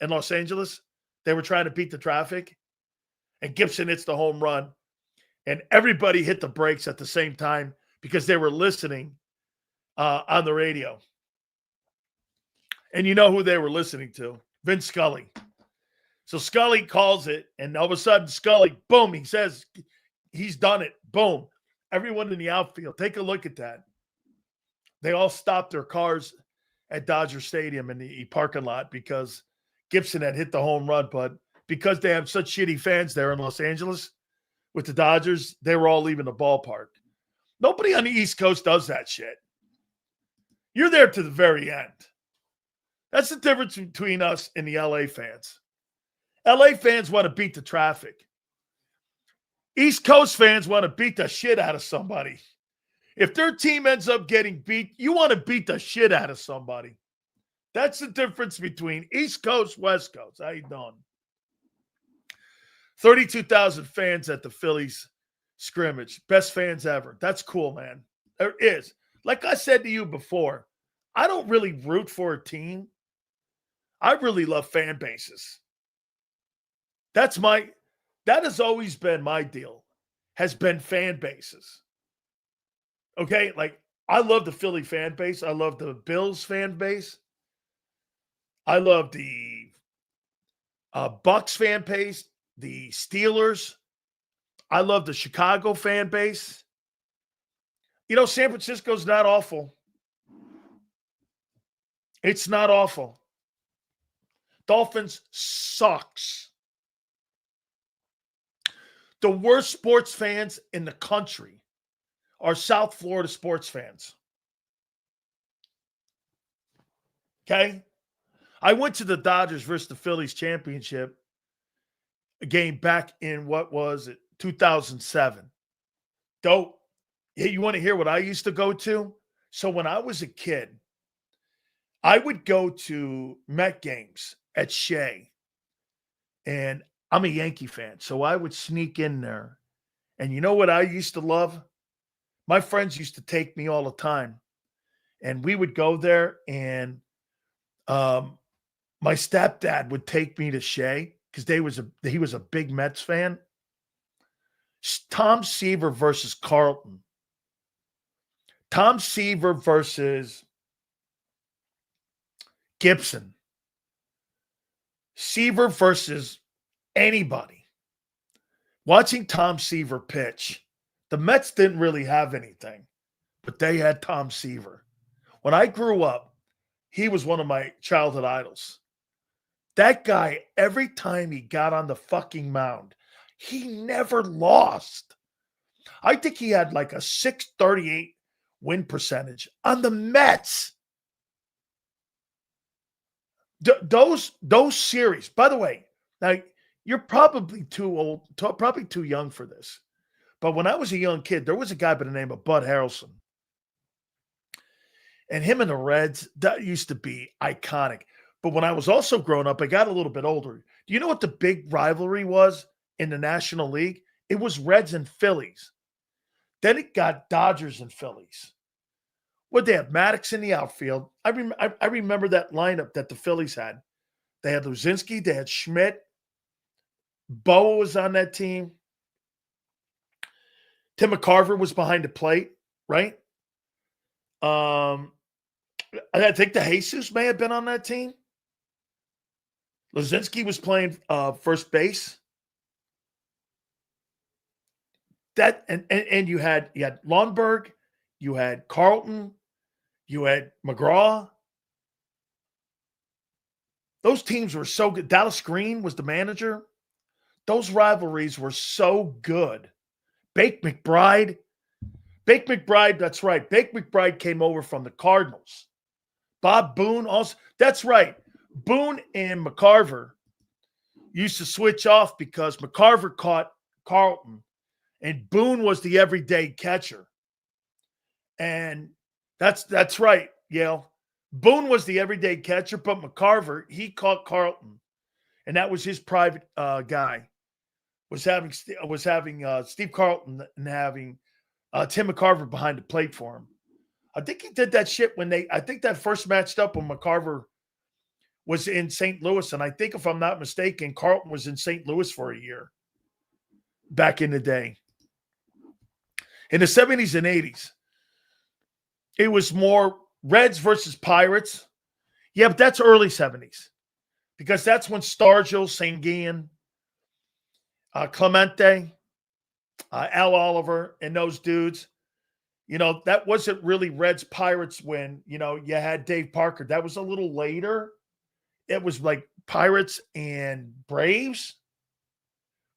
in Los Angeles. They were trying to beat the traffic, and Gibson hits the home run, and everybody hit the brakes at the same time because they were listening on the radio. And you know who they were listening to? Vince Scully. So Scully calls it, and all of a sudden Scully, boom, he says he's done it. Boom. Everyone in the outfield, take a look at that. They all stopped their cars at Dodger Stadium in the parking lot because Gibson had hit the home run, but because they have such shitty fans there in Los Angeles with the Dodgers, they were all leaving the ballpark. Nobody on the East Coast does that shit. You're there to the very end. That's the difference between us and the LA fans. LA fans want to beat the traffic. East Coast fans want to beat the shit out of somebody. If their team ends up getting beat, you want to beat the shit out of somebody. That's the difference between East Coast, West Coast. How you doing? 32,000 fans at the Phillies scrimmage. Best fans ever. That's cool, man. There is. Like I said to you before, I don't really root for a team. I really love fan bases. That has always been my deal, has been fan bases. Okay? Like, I love the Philly fan base. I love the Bills fan base. I love the Bucks fan base, the Steelers. I love the Chicago fan base. You know, San Francisco's not awful. It's not awful. Dolphins sucks. The worst sports fans in the country are South Florida sports fans. Okay? I went to the Dodgers versus the Phillies championship game back in, 2007. Dope. Hey, you want to hear what I used to go to? So when I was a kid, I would go to Met games at Shea. And I'm a Yankee fan, so I would sneak in there. And you know what I used to love? My friends used to take me all the time. And we would go there, and my stepdad would take me to Shea because he was a big Mets fan. Tom Seaver versus Carlton. Tom Seaver versus Gibson. Seaver versus anybody. Watching Tom Seaver pitch, the Mets didn't really have anything, but they had Tom Seaver. When I grew up, he was one of my childhood idols. That guy, every time he got on the fucking mound, he never lost. I think he had like a .638 win percentage on the Mets. Those series, by the way, now you're probably too old, probably too young for this. But when I was a young kid, there was a guy by the name of Bud Harrelson. And him and the Reds, that used to be iconic. But when I was also growing up, I got a little bit older. Do you know what the big rivalry was in the National League? It was Reds and Phillies. Then it got Dodgers and Phillies. What they have? Maddox in the outfield. I remember that lineup that the Phillies had. They had Luzinski. They had Schmidt. Boa was on that team. Tim McCarver was behind the plate, right? I think the Jesus may have been on that team. Luzinski was playing first base. That and you had Lundberg, you had Carlton, you had McGraw. Those teams were so good. Dallas Green was the manager. Those rivalries were so good. Bake McBride, that's right. Bake McBride came over from the Cardinals. Bob Boone also, that's right. Boone and McCarver used to switch off because McCarver caught Carlton and Boone was the everyday catcher. And that's right, Yale. Boone was the everyday catcher, but McCarver, he caught Carlton. And that was his private guy. Was having Steve Carlton and having Tim McCarver behind the plate for him. I think he did that shit I think that first matched up when McCarver was in St. Louis. And I think if I'm not mistaken, Carlton was in St. Louis for a year back in the day. In the 70s and 80s, it was more Reds versus Pirates. Yeah, but that's early 70s because that's when Stargell, Sanguian, Clemente, Al Oliver, and those dudes, that wasn't really Reds Pirates when, you had Dave Parker. That was a little later. It was like Pirates and Braves.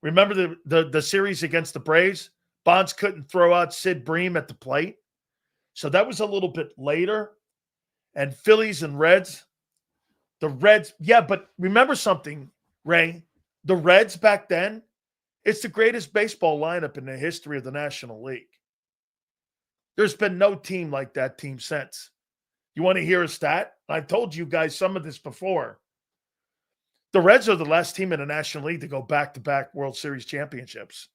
Remember the series against the Braves? Bonds couldn't throw out Sid Bream at the plate. So that was a little bit later. And Phillies and Reds. The Reds, yeah, but remember something, Ray. The Reds back then, it's the greatest baseball lineup in the history of the National League. There's been no team like that team since. You want to hear a stat? I told you guys some of this before. The Reds are the last team in the National League to go back-to-back World Series championships.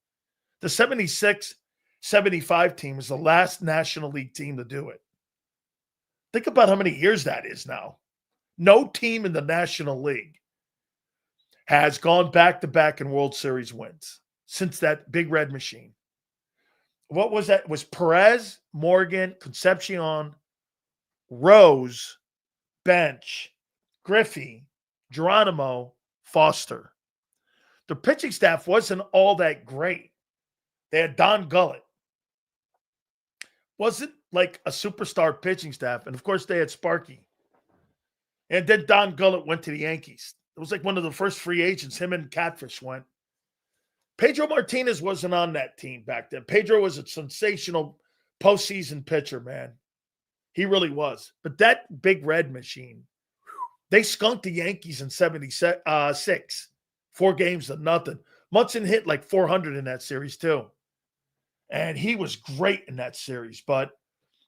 The 76-75 team is the last National League team to do it. Think about how many years that is now. No team in the National League has gone back-to-back in World Series wins since that Big Red Machine. What was that? It was Perez, Morgan, Concepcion, Rose, Bench, Griffey, Geronimo, Foster. The pitching staff wasn't all that great. They had Don Gullett. Wasn't like a superstar pitching staff. And, of course, they had Sparky. And then Don Gullett went to the Yankees. It was like one of the first free agents. Him and Catfish went. Pedro Martinez wasn't on that team back then. Pedro was a sensational postseason pitcher, man. He really was. But that Big Red Machine, they skunked the Yankees in 76. 4 games to nothing. Munson hit like 400 in that series too. And he was great in that series. But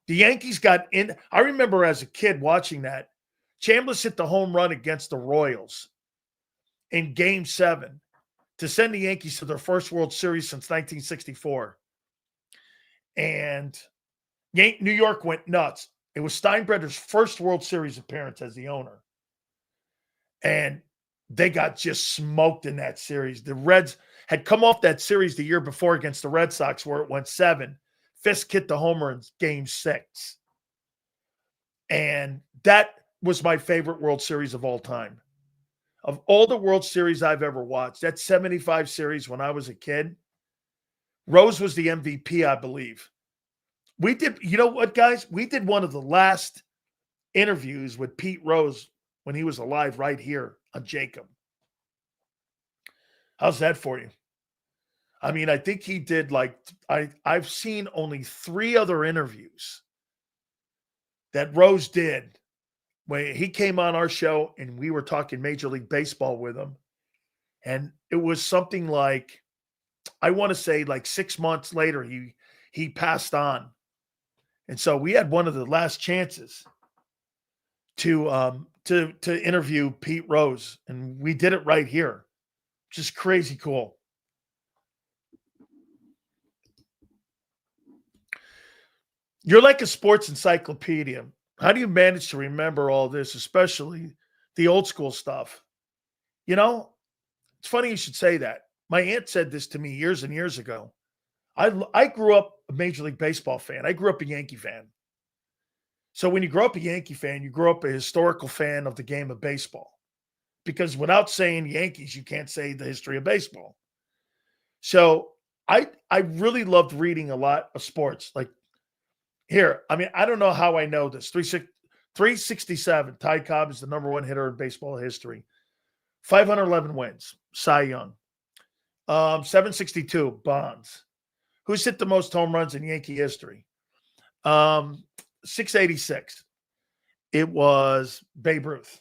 the Yankees got in. I remember as a kid watching that. Chambliss hit the home run against the Royals in Game 7 to send the Yankees to their first World Series since 1964. And New York went nuts. It was Steinbrenner's first World Series appearance as the owner. And they got just smoked in that series. The Reds had come off that series the year before against the Red Sox where it went 7. Fisk hit the homer in Game 6. And that was my favorite World Series of all time. Of all the World Series I've ever watched, that 75 series when I was a kid, Rose was the MVP, I believe. We did, you know what, guys? We did one of the last interviews with Pete Rose when he was alive right here on JAKIB. How's that for you? I mean, I think he did I've seen only 3 other interviews that Rose did when he came on our show and we were talking Major League Baseball with him. And it was something like, I want to say like 6 months later, he passed on. And so we had one of the last chances to interview Pete Rose. And we did it right here. Just crazy cool. You're like a sports encyclopedia. How do you manage to remember all this, especially the old school stuff? You know, it's funny you should say that. My aunt said this to me years and years ago. I grew up a Major League Baseball fan. I grew up a Yankee fan. So when you grow up a Yankee fan, you grow up a historical fan of the game of baseball. Because without saying Yankees, you can't say the history of baseball. So I really loved reading a lot of sports. Like here, I mean, I don't know how I know this. 367, Ty Cobb is the number 1 hitter in baseball history. 511 wins, Cy Young. 762, Bonds. Who's hit the most home runs in Yankee history? 686. It was Babe Ruth.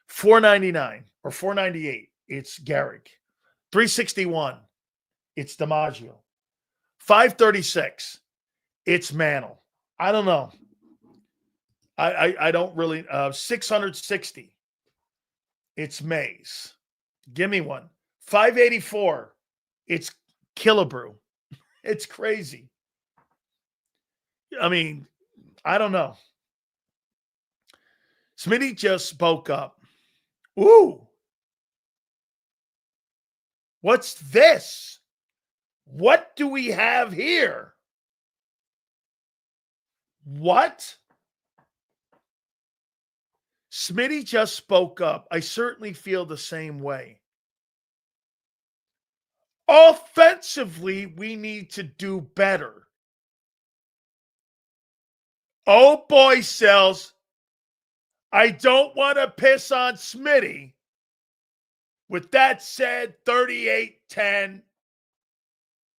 499 or 498, it's Gehrig. 361, it's DiMaggio. 536, it's Mantle. I don't know. I don't really. 660, it's Mays. Give me one. 584, it's Killebrew. It's crazy. I mean, I don't know. Smitty just spoke up. Ooh. What's this? What do we have here? What? Smitty just spoke up. I certainly feel the same way. Offensively, we need to do better. Oh boy, Sells. I don't want to piss on Smitty. With that said, 38-10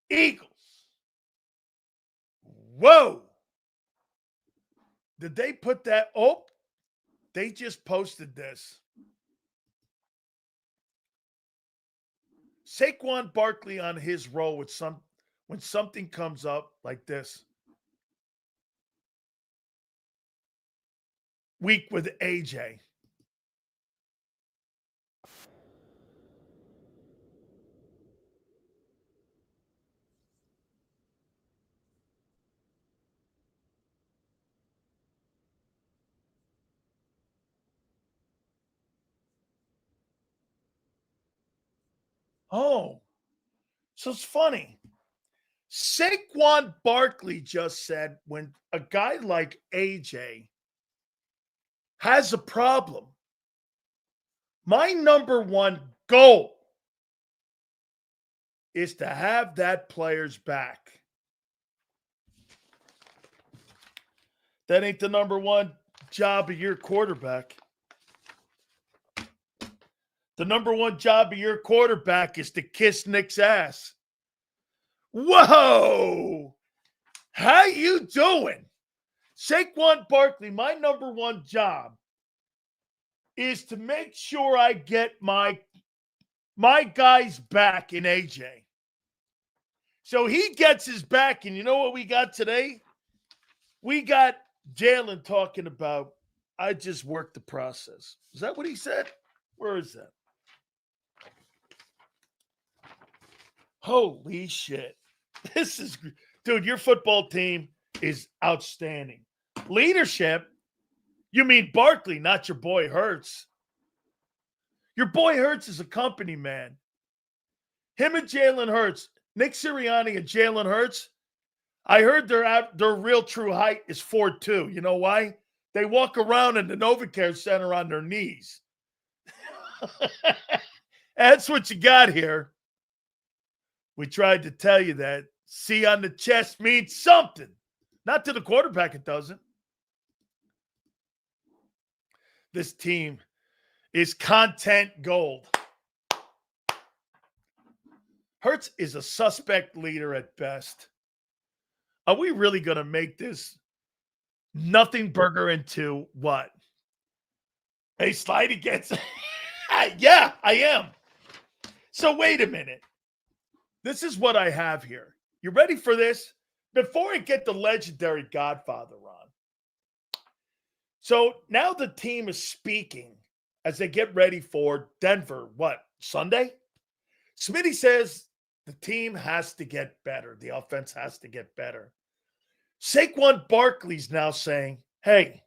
Eagles. Whoa. Did they put that? Oh, they just posted this. Saquon Barkley on his roll with when something comes up like this. Week with AJ. Oh, so it's funny. Saquon Barkley just said when a guy like AJ has a problem, my number one goal is to have that player's back. That ain't the number one job of your quarterback. The number one job of your quarterback is to kiss Nick's ass. Whoa! How you doing? Saquon Barkley, my number one job is to make sure I get my guy's back in AJ. So he gets his back, and you know what we got today? We got Jalen talking about, I just worked the process. Is that what he said? Where is that? Holy shit. This is, dude, your football team is outstanding. Leadership? You mean Barkley, not your boy Hurts. Your boy Hurts is a company man. Him and Jalen Hurts, Nick Sirianni and Jalen Hurts, I heard their real true height is 4'2". You know why? They walk around in the NovaCare Center on their knees. That's what you got here. We tried to tell you that. C on the chest means something. Not to the quarterback, it doesn't. This team is content gold. Hurts is a suspect leader at best. Are we really going to make this nothing burger into what? A slide against? Yeah, I am. So wait a minute. This is what I have here. You ready for this? Before I get the legendary Godfather on. So now the team is speaking as they get ready for Denver. What, Sunday? Smitty says the team has to get better. The offense has to get better. Saquon Barkley's now saying, hey,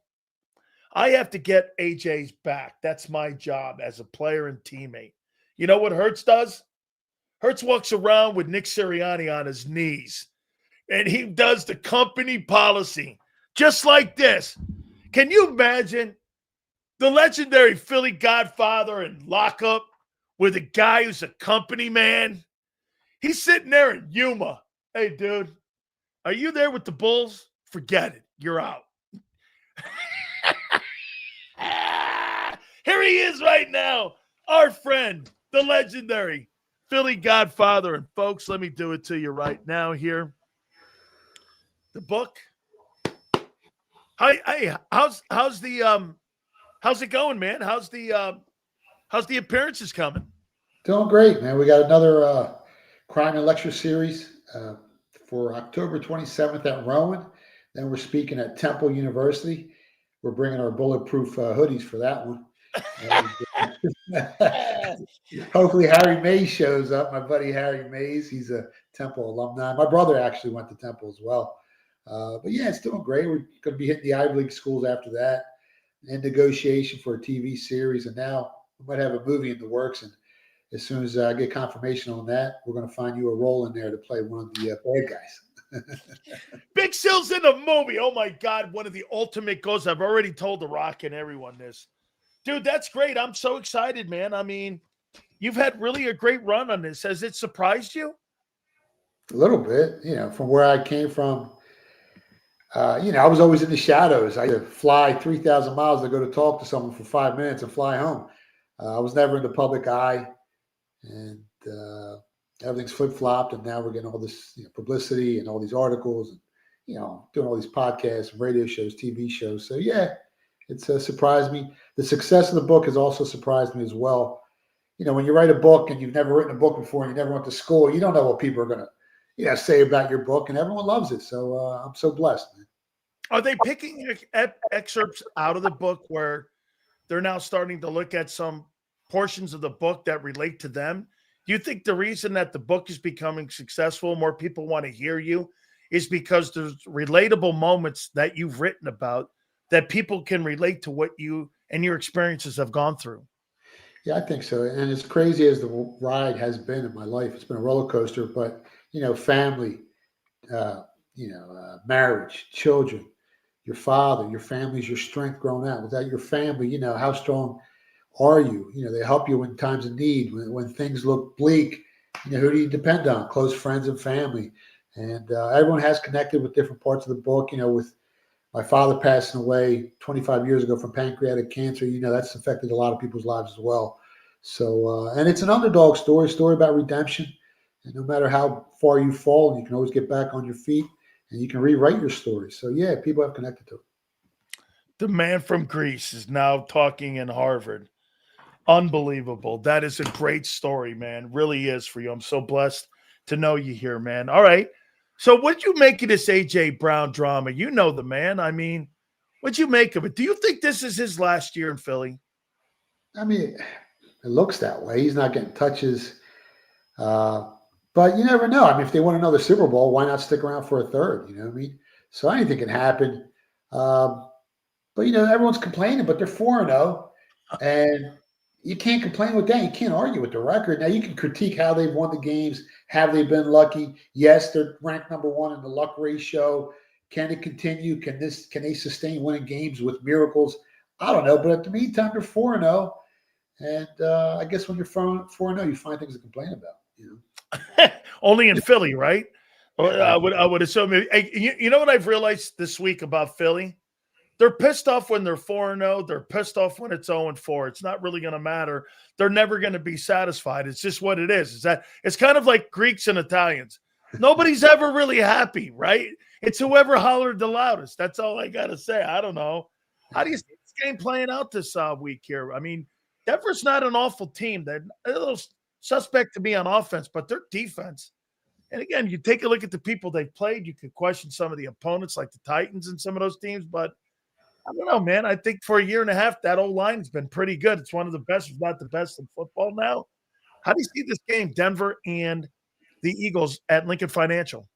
I have to get AJ's back. That's my job as a player and teammate. You know what Hurts does? Hurts walks around with Nick Sirianni on his knees, and he does the company policy just like this. Can you imagine the legendary Philly Godfather in lockup with a guy who's a company man? He's sitting there in Yuma. Hey, dude, are you there with the Bulls? Forget it. You're out. Here he is right now, our friend, the legendary Philly Godfather. And folks, let me do it to you right now here. The book. Hey, how's it going, man? How's the appearances coming? Doing great, man. We got another crime and lecture series for October 27th at Rowan. Then we're speaking at Temple University. We're bringing our bulletproof hoodies for that one. And, hopefully Harry Mays shows up. My buddy Harry Mays, he's a Temple alumni. My brother actually went to Temple as well. But yeah, it's doing great. We're going to be hitting the Ivy League schools after that, in negotiation for a TV series, and now we might have a movie in the works. And as soon as I get confirmation on that, we're going to find you a role in there to play one of the bad guys. Big Sil's in the movie. Oh my God, one of the ultimate goals. I've already told The Rock and everyone this. Dude, that's great. I'm so excited, man. I mean, you've had really a great run on this. Has it surprised you? A little bit, from where I came from. I was always in the shadows. I had to fly 3,000 miles to go to talk to someone for 5 minutes and fly home. I was never in the public eye, and everything's flip-flopped, and now we're getting all this publicity and all these articles and, doing all these podcasts, radio shows, TV shows. So, yeah, it's surprised me. The success of the book has also surprised me as well. When you write a book and you've never written a book before and you never went to school, you don't know what people are going to say about your book, and everyone loves it. So I'm so blessed, man. Are they picking excerpts out of the book where they're now starting to look at some portions of the book that relate to them? Do you think the reason that the book is becoming successful, more people want to hear you, is because there's relatable moments that you've written about that people can relate to what you and your experiences have gone through? Yeah, I think so. And as crazy as the ride has been in my life, it's been a roller coaster, but family, marriage, children, your father, your family's your strength growing out. Without your family, how strong are you? They help you in times of need. When things look bleak, who do you depend on? Close friends and family. And everyone has connected with different parts of the book, with my father passing away 25 years ago from pancreatic cancer. That's affected a lot of people's lives as well. So, and it's an underdog story about redemption. And no matter how far you fall, you can always get back on your feet and you can rewrite your story. So, yeah, people have connected to it. The man from Greece is now talking in Harvard. Unbelievable. That is a great story, man. Really is for you. I'm so blessed to know you here, man. All right. So what'd you make of this A.J. Brown drama? You know the man. I mean, what'd you make of it? Do you think this is his last year in Philly? I mean, it looks that way. He's not getting touches. But you never know. I mean, if they win another Super Bowl, why not stick around for a third? You know what I mean? So anything can happen. But, everyone's complaining, but they're 4-0. And you can't complain with that. You can't argue with the record. Now, you can critique how they've won the games. Have they been lucky? Yes, they're ranked number one in the luck ratio. Can it continue? Can they sustain winning games with miracles? I don't know. But at the meantime, they're 4-0. And I guess when you're 4-0, you find things to complain about. Only in Philly, right? I would assume. You know what I've realized this week about Philly? They're pissed off when they're 4-0. They're pissed off when it's 0-4. It's not really going to matter. They're never going to be satisfied. It's just what it is. It's kind of like Greeks and Italians. Nobody's ever really happy, right? It's whoever hollered the loudest. That's all I got to say. I don't know. How do you see this game playing out this week here? I mean, Denver's not an awful team. They're a little suspect to me on offense, but their defense. And again, you take a look at the people they've played. You could question some of the opponents like the Titans and some of those teams, but I don't know, man. I think for a year and a half, that O-line has been pretty good. It's one of the best, if not the best, in football now. How do you see this game, Denver and the Eagles at Lincoln Financial?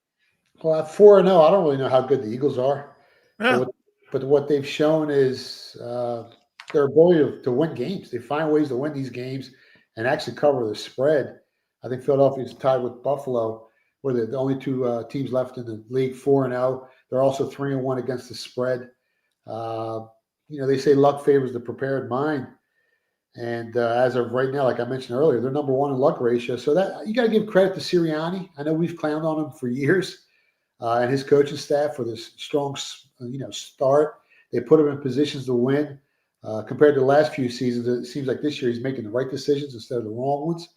Well, at 4-0, I don't really know how good the Eagles are. Yeah. But what they've shown is their ability to win games. They find ways to win these games and actually cover the spread. I think Philadelphia's tied with Buffalo. We're the only two teams left in the league, 4-0. They're also 3-1 against the spread. They say luck favors the prepared mind. And as of right now, like I mentioned earlier, they're number one in luck ratio. So that you got to give credit to Sirianni. I know we've clowned on him for years and his coaching staff for this strong, start. They put him in positions to win. Compared to the last few seasons, it seems like this year he's making the right decisions instead of the wrong ones.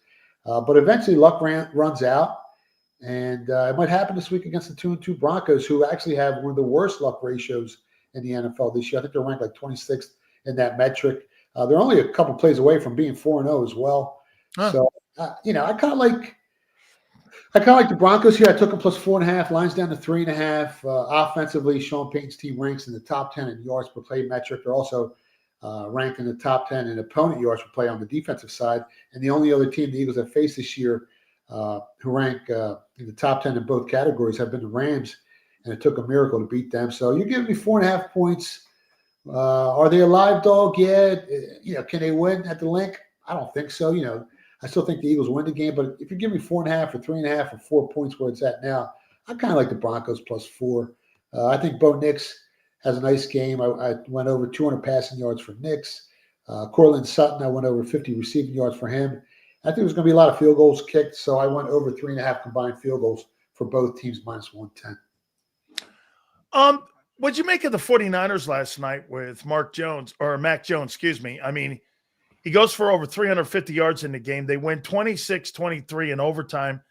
But eventually luck runs out. And it might happen this week against the 2-2 Broncos, who actually have one of the worst luck ratios in the NFL this year. I think they're ranked like 26th in that metric. They're only a couple plays away from being 4-0 as well. Huh. So, I kind of like the Broncos here. I took them plus 4.5. Lines down to 3.5. Offensively, Sean Payton's team ranks in the top 10 in yards per play metric. They're also ranked in the top 10 in opponent yards per play on the defensive side. And the only other team the Eagles have faced this year who rank in the top 10 in both categories have been the Rams. and it took a miracle to beat them. So you're giving me 4.5 points. Are they a live dog yet? Can they win at the Link? I don't think so. I still think the Eagles win the game, but if you give me 4.5 or 3.5 or 4 points where it's at now, I kind of like the Broncos +4. I think Bo Nix has a nice game. I went over 200 passing yards for Nix. Cortland Sutton, I went over 50 receiving yards for him. I think there's going to be a lot of field goals kicked, so I went over 3.5 combined field goals for both teams -110. What'd you make of the 49ers last night with Mac Jones, excuse me? I mean, he goes for over 350 yards in the game. They win 26-23 in overtime.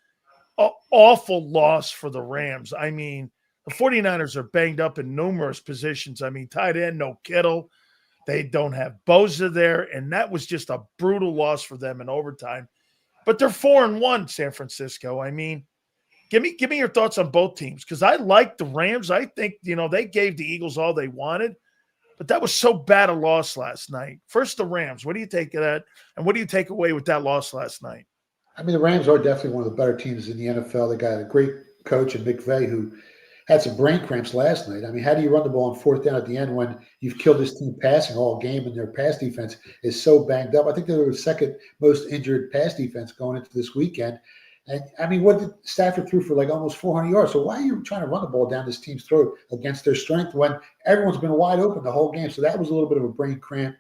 Awful loss for the Rams. I mean, the 49ers are banged up in numerous positions. I mean, tight end, no Kittle. They don't have Bosa there, and that was just a brutal loss for them in overtime. But they're 4-1, San Francisco. I mean, give me your thoughts on both teams, because I like the Rams. I think, they gave the Eagles all they wanted, but that was so bad a loss last night. First, the Rams. What do you take of that, and what do you take away with that loss last night? I mean, the Rams are definitely one of the better teams in the NFL. They got a great coach in McVay who had some brain cramps last night. I mean, how do you run the ball on 4th down at the end when you've killed this team passing all game and their pass defense is so banged up? I think they were the second most injured pass defense going into this weekend. And, I mean, what did Stafford threw for like almost 400 yards? So why are you trying to run the ball down this team's throat against their strength when everyone's been wide open the whole game? So that was a little bit of a brain cramp.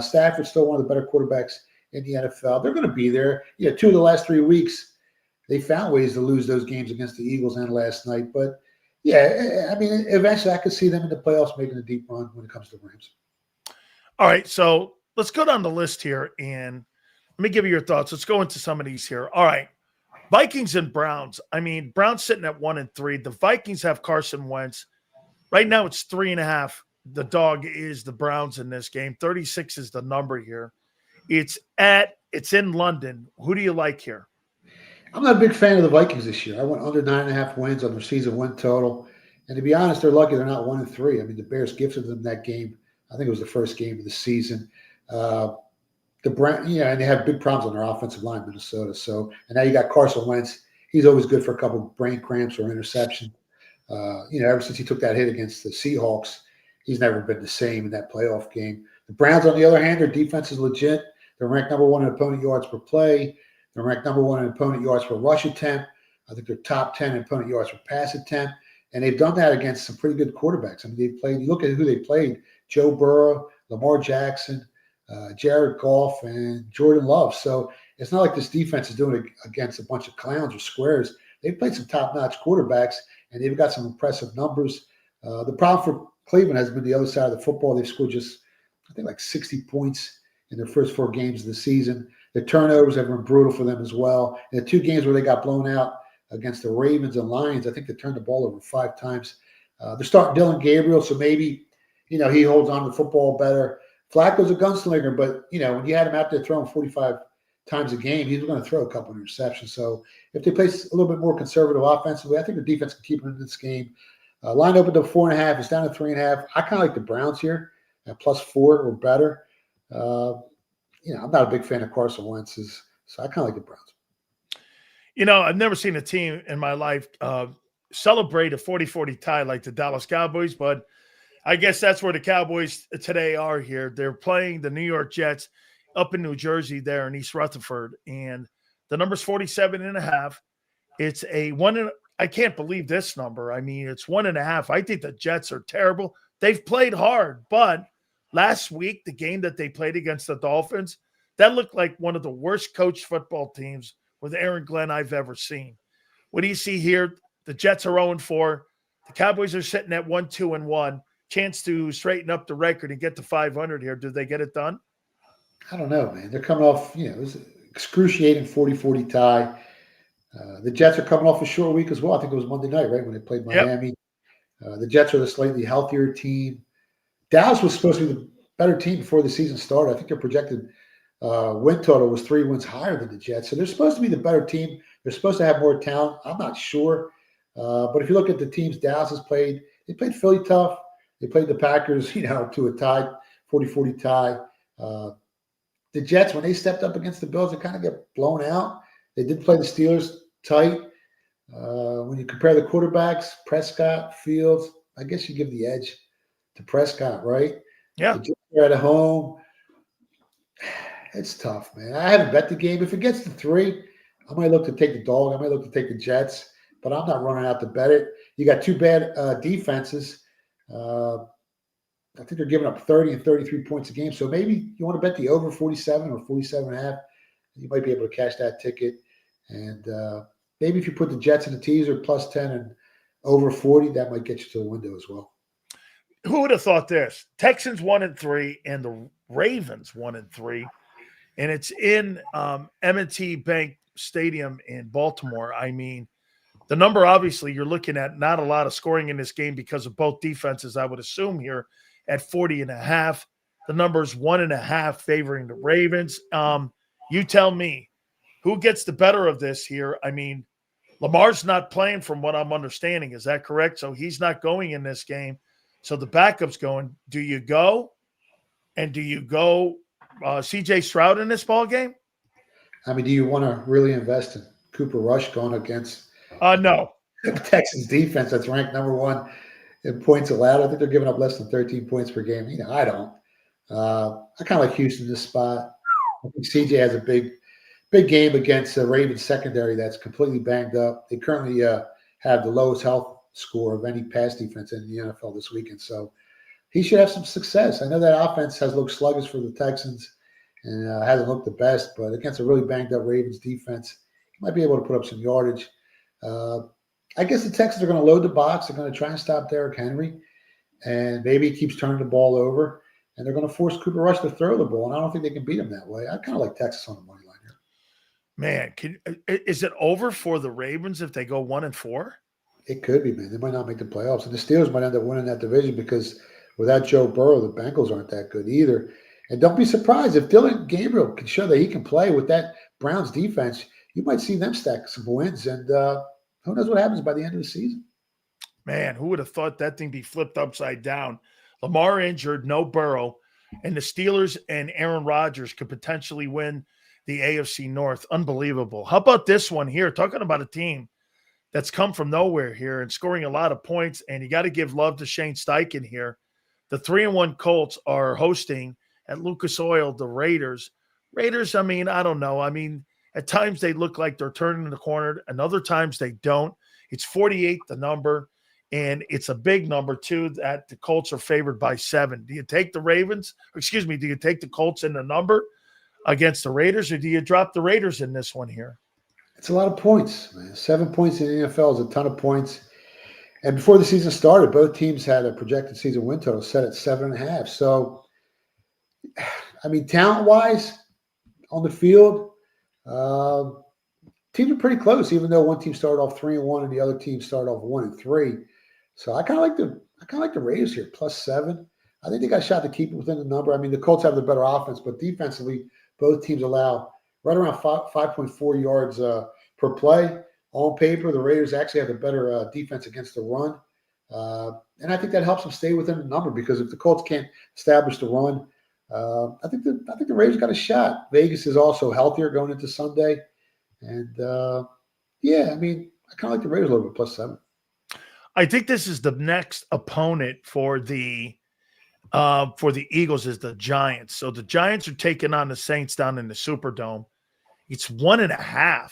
Stafford's still one of the better quarterbacks in the NFL. They're going to be there. 2 of the last 3 weeks, they found ways to lose those games against the Eagles and last night. But, yeah, I mean, eventually I could see them in the playoffs making a deep run when it comes to the Rams. All right, so let's go down the list here, and let me give you your thoughts. Let's go into some of these here. All right, Vikings and Browns. I mean, Browns sitting at 1-3. The Vikings have Carson Wentz. Right now it's 3.5. The dog is the Browns in this game. 36 is the number here. It's in London. Who do you like here? I'm not a big fan of the Vikings this year. I went under 9.5 wins on their season win total. And to be honest, they're lucky they're not 1-3. I mean, the Bears gifted them that game. I think it was the first game of the season. And they have big problems on their offensive line, Minnesota. So, and now you got Carson Wentz. He's always good for a couple of brain cramps or interception. Ever since he took that hit against the Seahawks, he's never been the same in that playoff game. The Browns, on the other hand, their defense is legit. They're ranked number 1 in opponent yards per play. They're ranked number 1 in opponent yards per rush attempt. I think they're top 10 in opponent yards per pass attempt. And they've done that against some pretty good quarterbacks. I mean, you look at who they played: Joe Burrow, Lamar Jackson, Jared Goff, and Jordan Love. So it's not like this defense is doing it against a bunch of clowns or squares. They've played some top-notch quarterbacks, and they've got some impressive numbers. The problem for Cleveland has been the other side of the football. They've scored just, I think, like 60 points in their first 4 games of the season. The turnovers have been brutal for them as well. In the 2 games where they got blown out against the Ravens and Lions, I think they turned the ball over 5 times. They're starting Dylan Gabriel, so maybe, he holds on to the football better. Flacco's a gunslinger, but, when you had him out there throwing 45 times a game, he's going to throw a couple of interceptions. So if they play a little bit more conservative offensively, I think the defense can keep them in this game. Line opened up 4.5. It's down to 3.5. I kind of like the Browns here at +4 or better. I'm not a big fan of Carson Wentz, so I kind of like the Browns. I've never seen a team in my life celebrate a 40-40 tie like the Dallas Cowboys, but I guess that's where the Cowboys today are here. They're playing the New York Jets up in New Jersey there in East Rutherford, and the number's 47.5. It's I can't believe this number. I mean, it's 1.5. I think the Jets are terrible. They've played hard, but last week, the game that they played against the Dolphins, that looked like one of the worst coached football teams with Aaron Glenn I've ever seen. What do you see here? The Jets are 0-4. The Cowboys are sitting at 1-2-1. Chance to straighten up the record and get to 500 here. Do they get it done? I don't know, man. They're coming off, it was an excruciating 40-40 tie. The Jets are coming off a short week as well. I think it was Monday night, right, when they played Miami. Yep. The Jets are the slightly healthier team. Dallas was supposed to be the better team before the season started. I think their projected win total was 3 wins higher than the Jets. So they're supposed to be the better team. They're supposed to have more talent. I'm not sure. But if you look at the teams Dallas has played, they played Philly tough. They played the Packers, to a tie, 40-40 tie. The Jets, when they stepped up against the Bills, they kind of got blown out. They did play the Steelers tight. When you compare the quarterbacks, Prescott, Fields, I guess you give the edge to Prescott, right? Yeah. The Jets are at home. It's tough, man. I haven't bet the game. If it gets to 3, I might look to take the dog. I might look to take the Jets, but I'm not running out to bet it. You got 2 bad defenses. I think they're giving up 30 and 33 points a game. So maybe you want to bet the over 47 or 47.5. You might be able to cash that ticket. And maybe if you put the Jets in the teaser plus 10 and over 40, that might get you to the window as well. Who would have thought this? Texans 1-3 and the Ravens 1-3, and it's in M&T Bank Stadium in Baltimore. I mean, the number, obviously, you're looking at not a lot of scoring in this game because of both defenses, I would assume, here at 40.5. The number is 1.5 favoring the Ravens. You tell me, who gets the better of this here? I mean, Lamar's not playing from what I'm understanding. Is that correct? So he's not going in this game. So the backup's going. Do you go? And do you go C.J. Stroud in this ball game? I mean, do you want to really invest in Cooper Rush going against no. the Texans defense that's ranked number 1 in points allowed? I think they're giving up less than 13 points per game. You know, I don't. I kind of like Houston in this spot. I think C.J. has a big game against the Ravens secondary that's completely banged up. They currently have the lowest health score of any pass defense in the NFL this weekend. So he should have some success. I know that offense has looked sluggish for the Texans and hasn't looked the best, but against a really banged up Ravens defense, he might be able to put up some yardage. I guess the Texans are going to load the box. They're going to try and stop Derrick Henry, and maybe he keeps turning the ball over, and they're going to force Cooper Rush to throw the ball, and I don't think they can beat him that way. I kind of like Texas on the money line here. Man, is it over for the Ravens if they go 1-4? It could be, man. They might not make the playoffs, and the Steelers might end up winning that division because without Joe Burrow, the Bengals aren't that good either. And don't be surprised if Dylan Gabriel can show that he can play with that Browns defense. You might see them stack some wins, and who knows what happens by the end of the season. Man, who would have thought that thing be flipped upside down? Lamar injured, no Burrow, and the Steelers and Aaron Rodgers could potentially win the AFC North. Unbelievable. How about this one here? Talking about a team that's come from nowhere here and scoring a lot of points, and you got to give love to Shane Steichen here. The 3-1 Colts are hosting at Lucas Oil the Raiders. Raiders, I mean, I don't know. I mean, at times they look like they're turning the corner, and other times they don't. It's 48, the number, and it's a big number, too, that the Colts are favored by 7. Do you take the Ravens? Do you take the Colts in the number against the Raiders, or do you drop the Raiders in this one here? It's a lot of points, man. 7 points in the NFL is a ton of points. And before the season started, both teams had a projected season win total set at 7.5. So, I mean, talent-wise, on the field, teams are pretty close, even though one team started off 3-1 and the other team started off 1-3. So I kind of like the Raiders here, plus 7. I think they got a shot to keep it within the number. I mean, the Colts have the better offense, but defensively, both teams allow right around 5.4 yards per play. On paper, the Raiders actually have the better defense against the run. And I think that helps them stay within the number because if the Colts can't establish the run, I think the Raiders got a shot. Vegas is also healthier going into Sunday. And, I mean, I kind of like the Raiders a little bit, plus 7. I think this is the next opponent for the Eagles is the Giants. So the Giants are taking on the Saints down in the Superdome. It's 1.5.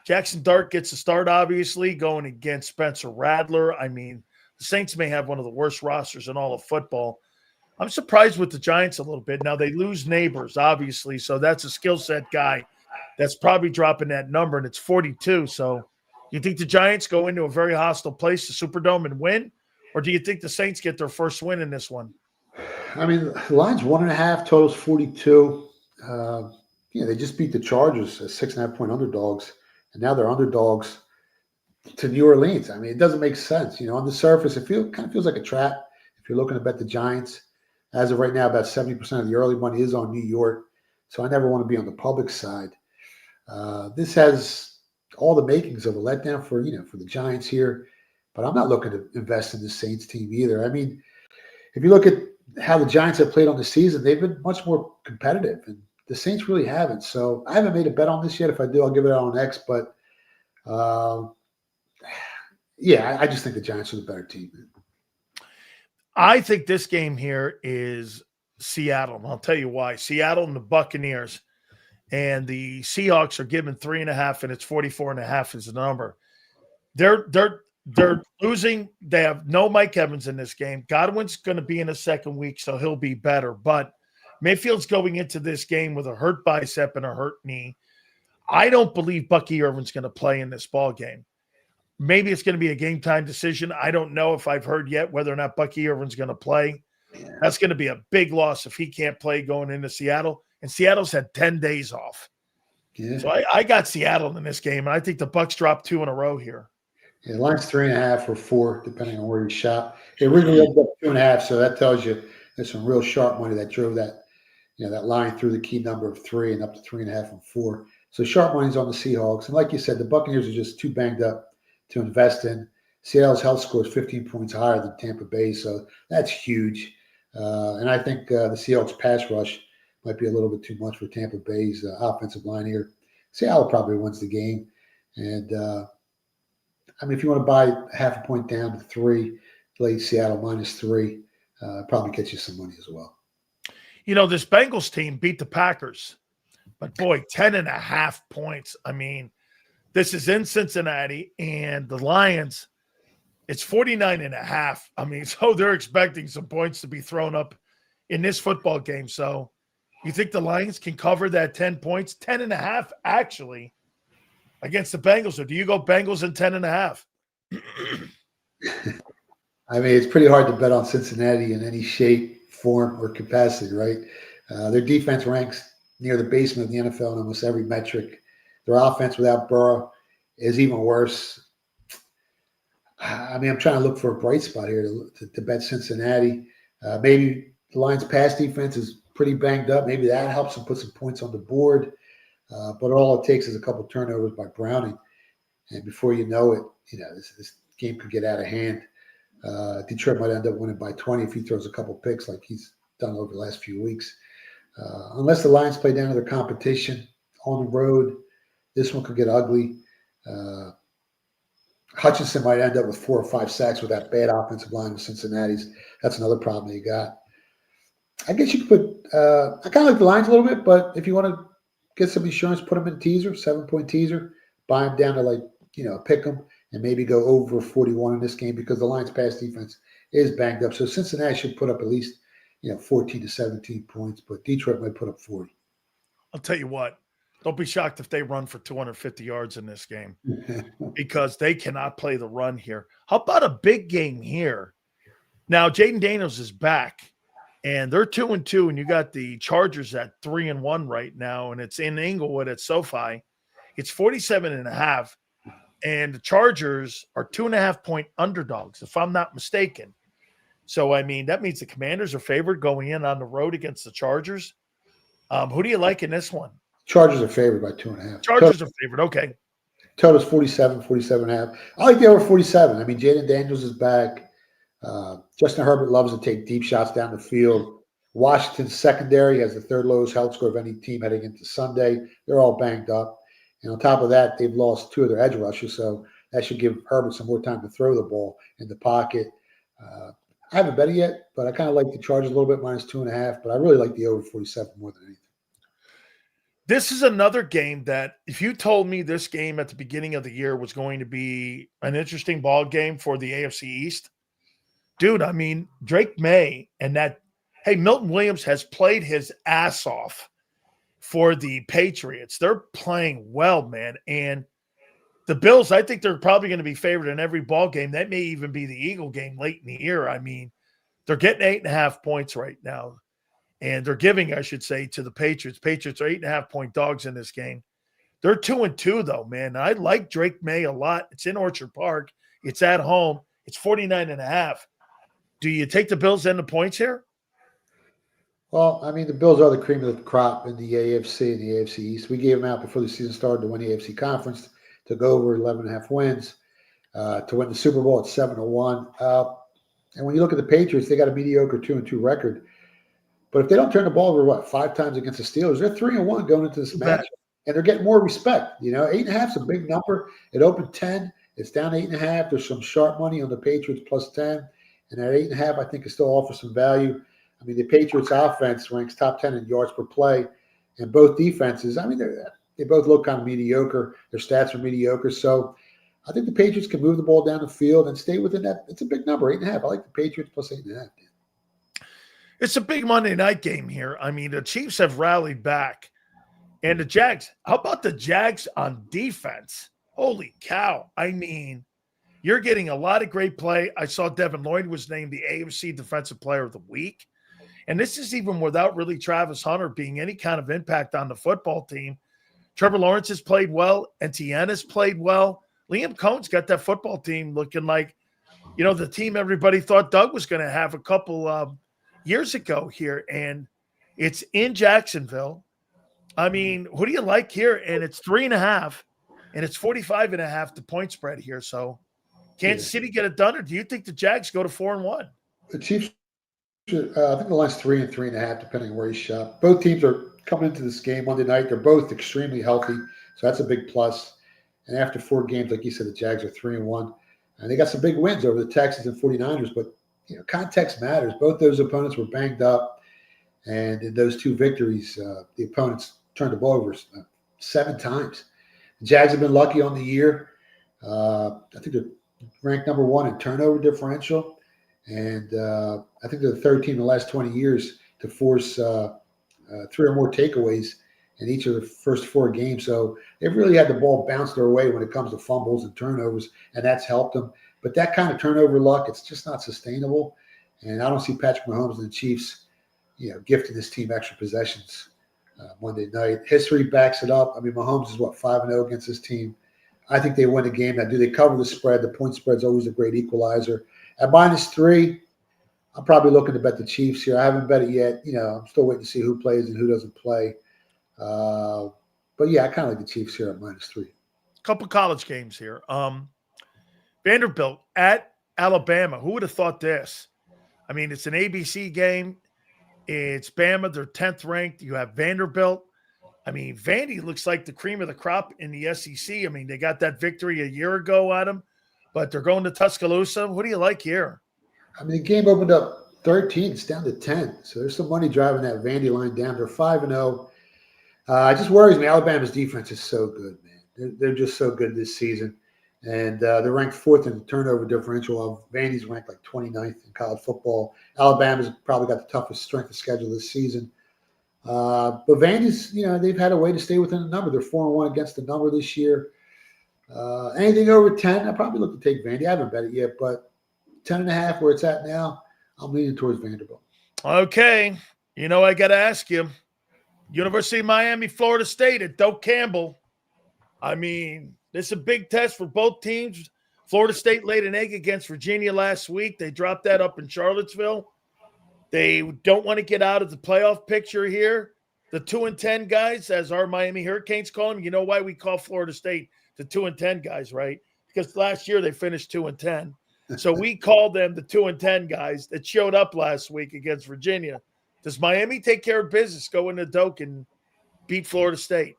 Jackson Dart gets a start, obviously, going against Spencer Rattler. I mean, the Saints may have one of the worst rosters in all of football. I'm surprised with the Giants a little bit. Now, they lose Neighbors, obviously, so that's a skill set guy that's probably dropping that number, and it's 42. So you think the Giants go into a very hostile place, the Superdome, and win? Or do you think the Saints get their first win in this one? I mean, the line's 1.5, total's 42. They just beat the Chargers as 6.5-point underdogs. And now they're underdogs to New Orleans. I mean, it doesn't make sense. On the surface, it kind of feels like a trap if you're looking to bet the Giants. As of right now, about 70% of the early money is on New York. So I never want to be on the public side. This has all the makings of a letdown for the Giants here. But I'm not looking to invest in the Saints team either. I mean, if you look at how the Giants have played on the season, they've been much more competitive. And the Saints really haven't. So I haven't made a bet on this yet. If I do, I'll give it out on X. But Yeah, I just think the Giants are the better team. Man. I think this game here is Seattle. And I'll tell you why. Seattle and the Buccaneers and the Seahawks are given 3.5, and it's 44.5 is the number. They're losing. They have no Mike Evans in this game. Godwin's going to be in a second week, so he'll be better. But Mayfield's going into this game with a hurt bicep and a hurt knee. I don't believe Bucky Irvin's going to play in this ball game. Maybe it's going to be a game time decision. I don't know if I've heard yet whether or not Bucky Irvin's going to play. That's going to be a big loss if he can't play going into Seattle. And Seattle's had 10 days off. Yeah. So I got Seattle in this game, and I think the Bucs dropped 2 in a row here. Yeah, the line's 3.5 or 4, depending on where you shop. It originally opened up 2.5, so that tells you there's some real sharp money that drove that, that line through the key number of 3 and up to 3.5 and 4. So sharp money's on the Seahawks. And like you said, the Buccaneers are just too banged up to invest in. Seattle's health score is 15 points higher than Tampa Bay, so that's huge. And I think the Seahawks pass rush might be a little bit too much for Tampa Bay's offensive line here. Seattle probably wins the game. And, if you want to buy half a point down to 3, late Seattle -3, probably gets you some money as well. This Bengals team beat the Packers. But, boy, 10.5 points. This is in Cincinnati, and the Lions, it's 49.5. So they're expecting some points to be thrown up in this football game. So you think the Lions can cover that 10 points? 10.5, actually, against the Bengals. Or do you go Bengals and 10.5? It's pretty hard to bet on Cincinnati in any shape, form, or capacity, right? Their defense ranks near the basement of the NFL in almost every metric. Their offense without Burrow is even worse. I'm trying to look for a bright spot here to bet Cincinnati. Maybe the Lions' pass defense is pretty banged up. Maybe that helps them put some points on the board. But all it takes is a couple turnovers by Browning. And before you know it, this game could get out of hand. Detroit might end up winning by 20 if he throws a couple picks like he's done over the last few weeks. Unless the Lions play down to their competition on the road, this one could get ugly. Hutchinson might end up with 4 or 5 sacks with that bad offensive line of Cincinnati's. That's another problem that you got. I guess you could put I kind of like the Lions a little bit, but if you want to get some insurance, put them in teaser, 7-point teaser, buy them down to pick them, and maybe go over 41 in this game because the Lions' pass defense is banged up. So Cincinnati should put up at least 14 to 17 points, but Detroit might put up 40. I'll tell you what. Don't be shocked if they run for 250 yards in this game because they cannot play the run here. How about a big game here? Now, Jaden Daniels is back, and they're 2-2, and you got the Chargers at 3-1 right now, and it's in Inglewood at SoFi. It's 47.5, and the Chargers are 2.5-point underdogs, if I'm not mistaken. So, that means the Commanders are favored going in on the road against the Chargers. Who do you like in this one? Chargers are favored by 2.5. Chargers are favored. Okay. Total's 47.5. I like the over 47. Jaden Daniels is back. Justin Herbert loves to take deep shots down the field. Washington's secondary has the 3rd lowest health score of any team heading into Sunday. They're all banged up. And on top of that, they've lost 2 of their edge rushers, so that should give Herbert some more time to throw the ball in the pocket. I haven't bet it yet, but I kind of like the Chargers a little bit, -2.5, but I really like the over 47 more than anything. This is another game that if you told me this game at the beginning of the year was going to be an interesting ball game for the AFC East, dude, Drake May and Milton Williams has played his ass off for the Patriots. They're playing well, man. And the Bills, I think they're probably going to be favored in every ball game. That may even be the Eagle game late in the year. They're getting 8.5 points right now. And they're giving, I should say, to the Patriots. Patriots are 8.5-point dogs in this game. They're 2-2, though, man. I like Drake May a lot. It's in Orchard Park. It's at home. It's 49.5. Do you take the Bills and the points here? Well, the Bills are the cream of the crop in the AFC and the AFC East. We gave them out before the season started to win the AFC Conference, to go over 11.5 wins, to win the Super Bowl at 7-1. And when you look at the Patriots, they got a mediocre 2-2 record. But if they don't turn the ball over, 5 times against the Steelers, they're 3-1 going into this match. And they're getting more respect. 8.5 is a big number. It opened 10. It's down 8.5. There's some sharp money on the Patriots plus 10. And at 8.5, I think it still offers some value. I mean, the Patriots offense ranks top 10 in yards per play. And both defenses, I mean, they both look kind of mediocre. Their stats are mediocre. So I think the Patriots can move the ball down the field and stay within that. It's a big number, 8.5. I like the Patriots plus 8.5. It's a big Monday night game here. I mean, the Chiefs have rallied back. And the Jags, how about the Jags on defense? Holy cow. I mean, you're getting a lot of great play. I saw Devin Lloyd was named the AFC Defensive Player of the Week. And this is even without really Travis Hunter being any kind of impact on the football team. Trevor Lawrence has played well. Etienne has played well. Liam Cohen's got that football team looking like, the team everybody thought Doug was going to have a couple years ago here. And it's in Jacksonville. I mean, who do you like here? And it's 3.5, and it's 45.5 the point spread here. So Kansas City get it done, or do you think the Jags go to 4-1? The Chiefs, I think the line's 3 and 3.5, depending on where you shop. Both teams are coming into this game Monday night. They're both extremely healthy, so that's a big plus. And after 4 games, like you said, the Jags are 3-1. And they got some big wins over the Texans and 49ers, but context matters. Both those opponents were banged up, and in those 2 victories, the opponents turned the ball over 7 times. The Jags have been lucky on the year. I think they're ranked number 1 in turnover differential, and I think they're the third team in the last 20 years to force 3 or more takeaways in each of the first 4 games. So they've really had the ball bounce their way when it comes to fumbles and turnovers, and that's helped them. But that kind of turnover luck, it's just not sustainable. And I don't see Patrick Mahomes and the Chiefs, gifting this team extra possessions Monday night. History backs it up. I mean, Mahomes is 5-0 against this team. I think they win the game. Now, do they cover the spread? The point spread's always a great equalizer. At -3, I'm probably looking to bet the Chiefs here. I haven't bet it yet. I'm still waiting to see who plays and who doesn't play. But yeah, I kind of like the Chiefs here at -3. Couple college games here. Vanderbilt at Alabama. Who would have thought this? I mean, it's an ABC game. It's Bama. They're 10th ranked. You have Vanderbilt. I mean, Vandy looks like the cream of the crop in the SEC. I mean, they got that victory a year ago at them, but they're going to Tuscaloosa. What do you like here? I mean, the game opened up 13. It's down to 10. So there's some money driving that Vandy line down. They're 5-0. It just worries me. Alabama's defense is so good, man. They're just so good this season. And they're ranked 4th in turnover differential. Vandy's ranked like 29th in college football. Alabama's probably got the toughest strength of schedule this season. But Vandy's, they've had a way to stay within the number. They're 4-1 against the number this year. Anything over 10, I probably look to take Vandy. I haven't bet it yet, but 10.5 where it's at now, I'm leaning towards Vanderbilt. Okay. I got to ask you, University of Miami, Florida State at Doak Campbell. I mean, this is a big test for both teams. Florida State laid an egg against Virginia last week. They dropped that up in Charlottesville. They don't want to get out of the playoff picture here. The 2-10 guys, as our Miami Hurricanes call them, you know why we call Florida State the 2-10 guys, right? Because last year they finished 2-10. So we call them the 2-10 guys that showed up last week against Virginia. Does Miami take care of business, go into Doak and beat Florida State?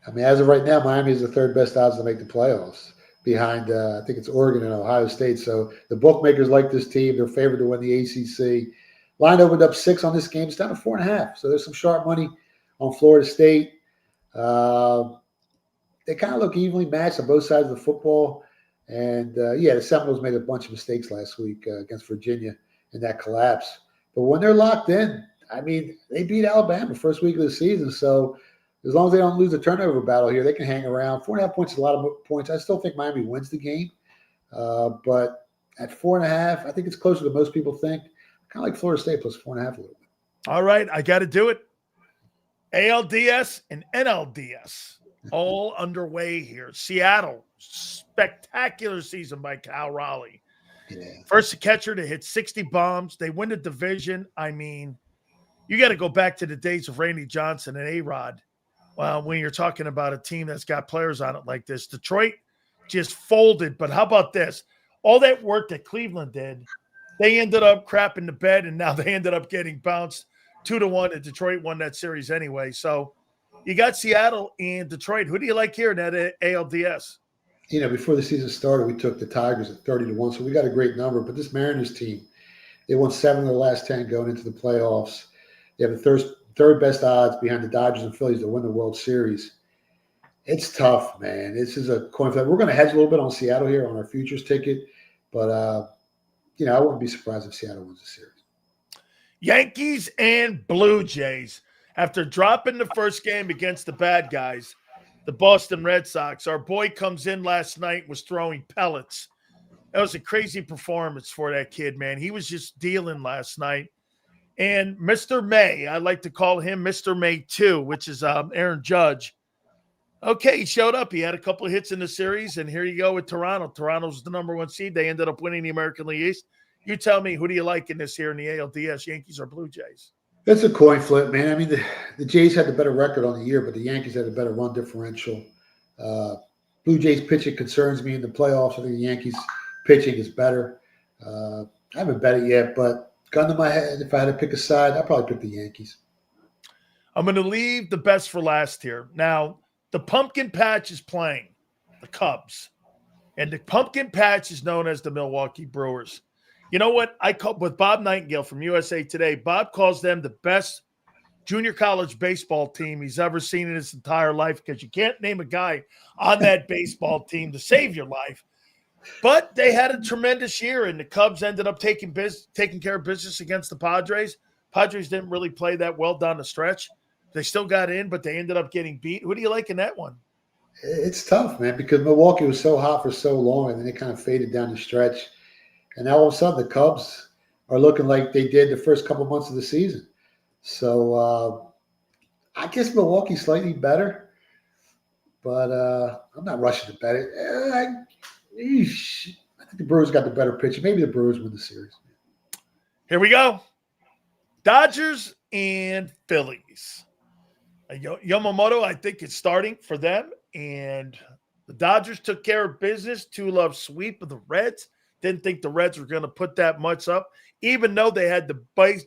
I mean, as of right now, Miami is the 3rd best odds to make the playoffs behind, I think it's Oregon and Ohio State. So the bookmakers like this team. They're favored to win the ACC. Line opened up 6 on this game. It's down to 4.5. So there's some sharp money on Florida State. They kind of look evenly matched on both sides of the football. And, the Seminoles made a bunch of mistakes last week against Virginia in that collapse. But when they're locked in, I mean, they beat Alabama first week of the season. So as long as they don't lose the turnover battle here, they can hang around. 4.5 points is a lot of points. I still think Miami wins the game. But at 4.5, I think it's closer than most people think. Kind of like Florida State plus 4.5 a little bit. All right, I got to do it. ALDS and NLDS all underway here. Seattle, spectacular season by Cal Raleigh. Yeah. First catcher to hit 60 bombs. They win the division. I mean, you got to go back to the days of Randy Johnson and A-Rod. Well, when you're talking about a team that's got players on it like this. Detroit just folded. But how about this? All that work that Cleveland did, they ended up crapping the bed, and now they ended up getting bounced 2-1, and Detroit won that series anyway. So you got Seattle and Detroit. Who do you like here in that ALDS? before the season started, we took the Tigers at 30-1, so we got a great number. But this Mariners team, they won 7 of their last 10 going into the playoffs. They have the third best odds behind the Dodgers and Phillies to win the World Series. It's tough, man. This is a coin flip. We're going to hedge a little bit on Seattle here on our futures ticket, but I wouldn't be surprised if Seattle wins the series. Yankees and Blue Jays. After dropping the first game against the bad guys, the Boston Red Sox, our boy comes in last night, was throwing pellets. That was a crazy performance for that kid, man. He was just dealing last night. And Mr. May, I like to call him Mr. May 2, which is Aaron Judge. Okay, he showed up. He had a couple of hits in the series, and here you go with Toronto. Toronto's the number 1 seed. They ended up winning the American League East. You tell me, who do you like in this here in the ALDS, Yankees or Blue Jays? It's a coin flip, man. I mean, the Jays had the better record on the year, but the Yankees had a better run differential. Blue Jays pitching concerns me in the playoffs. I think the Yankees pitching is better. I haven't bet it yet, but gun to my head, if I had to pick a side, I'd probably pick the Yankees. I'm going to leave the best for last here. Now, the pumpkin patch is playing the Cubs, and the pumpkin patch is known as the Milwaukee Brewers. You know what? I call with Bob Nightingale from USA Today. Bob calls them the best junior college baseball team he's ever seen in his entire life, because you can't name a guy on that baseball team to save your life. But they had a tremendous year, and the Cubs ended up taking care of business against the Padres. Padres didn't really play that well down the stretch. They still got in, but they ended up getting beat. Who do you like in that one? It's tough, man, because Milwaukee was so hot for so long, and then they kind of faded down the stretch. And now all of a sudden the Cubs are looking like they did the first couple months of the season. So I guess Milwaukee's slightly better, but I'm not rushing to bet it. I think the Brewers got the better pitcher. Maybe the Brewers win the series. Here we go. Dodgers and Phillies. Yamamoto, I think, is starting for them. And the Dodgers took care of business. 2-love sweep of the Reds. Didn't think the Reds were going to put that much up, even though they had the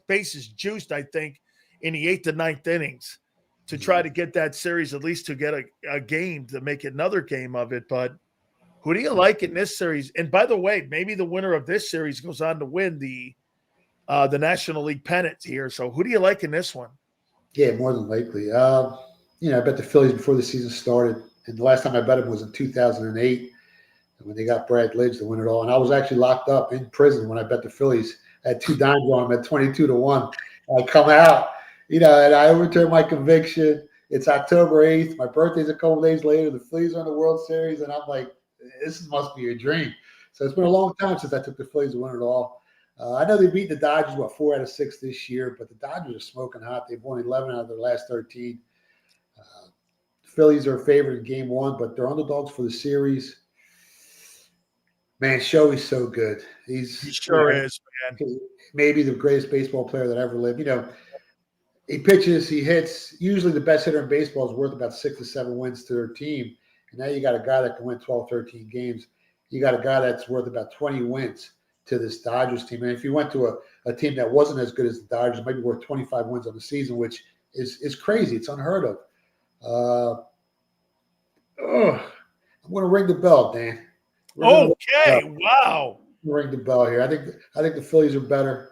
bases juiced, I think, in the 8th to 9th innings to try to get that series, at least to get a game, to make another game of it. But who do you like in this series? And by the way, maybe the winner of this series goes on to win the National League pennant here. So who do you like in this one? Yeah, more than likely. I bet the Phillies before the season started. And the last time I bet them was in 2008 when they got Brad Lidge to win it all. And I was actually locked up in prison when I bet the Phillies. I had 2 dimes on them at 22-1. I come out, and I overturned my conviction. It's October 8th. My birthday's a couple days later. The Phillies are in the World Series. And I'm like, this must be a dream. So it's been a long time since I took the Phillies to win it all. I know they beat the Dodgers, 4 out of 6 this year, but the Dodgers are smoking hot. They've won 11 out of their last 13. The Phillies are favored in game 1, but they're underdogs for the series. Man, Shohei's so good. He sure is, man. Maybe the greatest baseball player that ever lived. He pitches, he hits. Usually the best hitter in baseball is worth about 6 to 7 wins to their team. And now you got a guy that can win 12, 13 games. You got a guy that's worth about 20 wins to this Dodgers team. And if you went to a team that wasn't as good as the Dodgers, it might be worth 25 wins on the season, which is crazy. It's unheard of. I'm going to ring the bell, Dan. Okay, wow. Ring the bell here. I think the Phillies are better.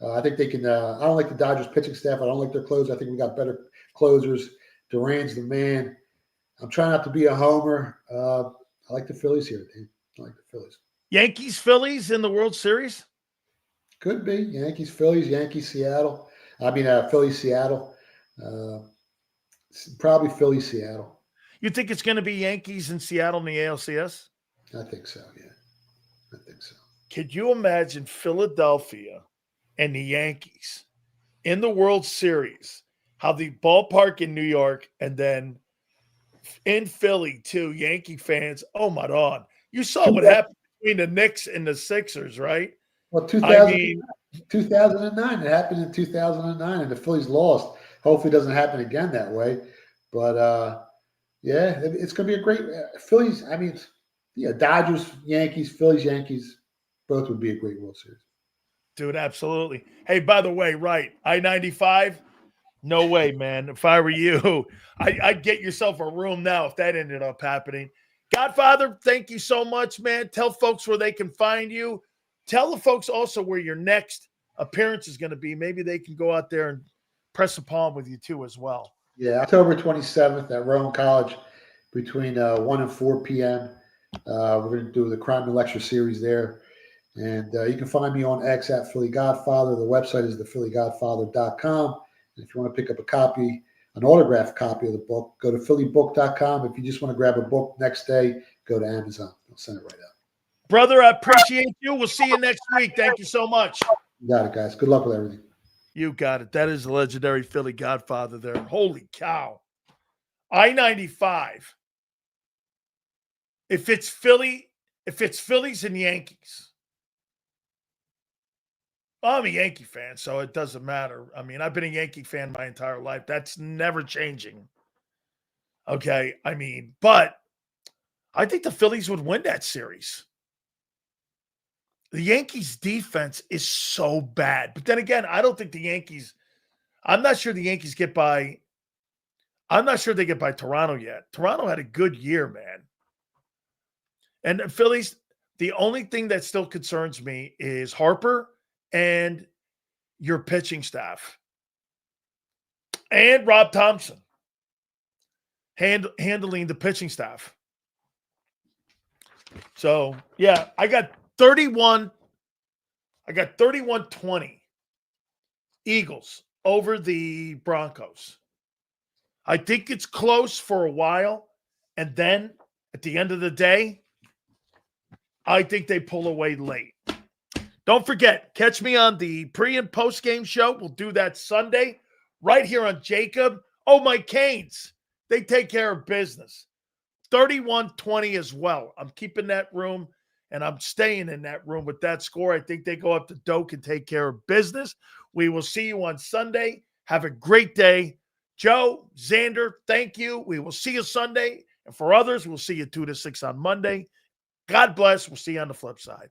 I think they can. I don't like the Dodgers pitching staff. I don't like their closers. I think we got better closers. Duran's the man. I'm trying not to be a homer. I like the Phillies here, Dan. I like the Phillies. Yankees, Phillies in the World Series? Could be. Yankees, Phillies, Yankees, Seattle. Phillies, Seattle. Probably Phillies, Seattle. You think it's going to be Yankees and Seattle in the ALCS? I think so, yeah. I think so. Could you imagine Philadelphia and the Yankees in the World Series, how the ballpark in New York and then in Philly too, Yankee fans, oh my God. You saw what happened between the Knicks and the Sixers, right? Well, 2009. It happened in 2009, and the Phillies lost. Hopefully it doesn't happen again that way. But, yeah, it's going to be a great Phillies. I mean, yeah, Dodgers, Yankees, Phillies, Yankees, both would be a great World Series. Dude, absolutely. Hey, by the way, right, I-95, no way, man. If I were you, I'd get yourself a room now if that ended up happening. Godfather, thank you so much, man. Tell folks where they can find you. Tell the folks also where your next appearance is going to be. Maybe they can go out there and press a palm with you too as well. Yeah, October 27th at Rowan College between 1 and 4 p.m. We're going to do the Crime and Lecture series there. And you can find me on X at Philly Godfather. The website is thephillygodfather.com. And if you want to pick up a copy, an autographed copy of the book, go to phillybook.com. If you just want to grab a book next day, go to Amazon. I'll send it right out. Brother, I appreciate you. We'll see you next week. Thank you so much. You got it, guys. Good luck with everything. You got it. That is the legendary Philly Godfather there. Holy cow. I-95. If it's Phillies and Yankees. I'm a Yankee fan, so it doesn't matter. I mean, I've been a Yankee fan my entire life. That's never changing. Okay, I mean, but I think the Phillies would win that series. The Yankees' defense is so bad. But then again, I don't think the Yankees – I'm not sure the Yankees get by – I'm not sure they get by Toronto yet. Toronto had a good year, man. And the Phillies, the only thing that still concerns me is Harper and your pitching staff. And Rob Thompson handling the pitching staff. So, yeah, I got 31-20 Eagles over the Broncos. I think it's close for a while, and then at the end of the day, I think they pull away late. Don't forget, catch me on the pre- and post-game show. We'll do that Sunday right here on JAKIB. Oh, my Canes, they take care of business. 31-20 as well. I'm keeping that room, and I'm staying in that room with that score. I think they go up to Doak and take care of business. We will see you on Sunday. Have a great day. Joe, Xander, thank you. We will see you Sunday. And for others, we'll see you 2 to 6 on Monday. God bless. We'll see you on the flip side.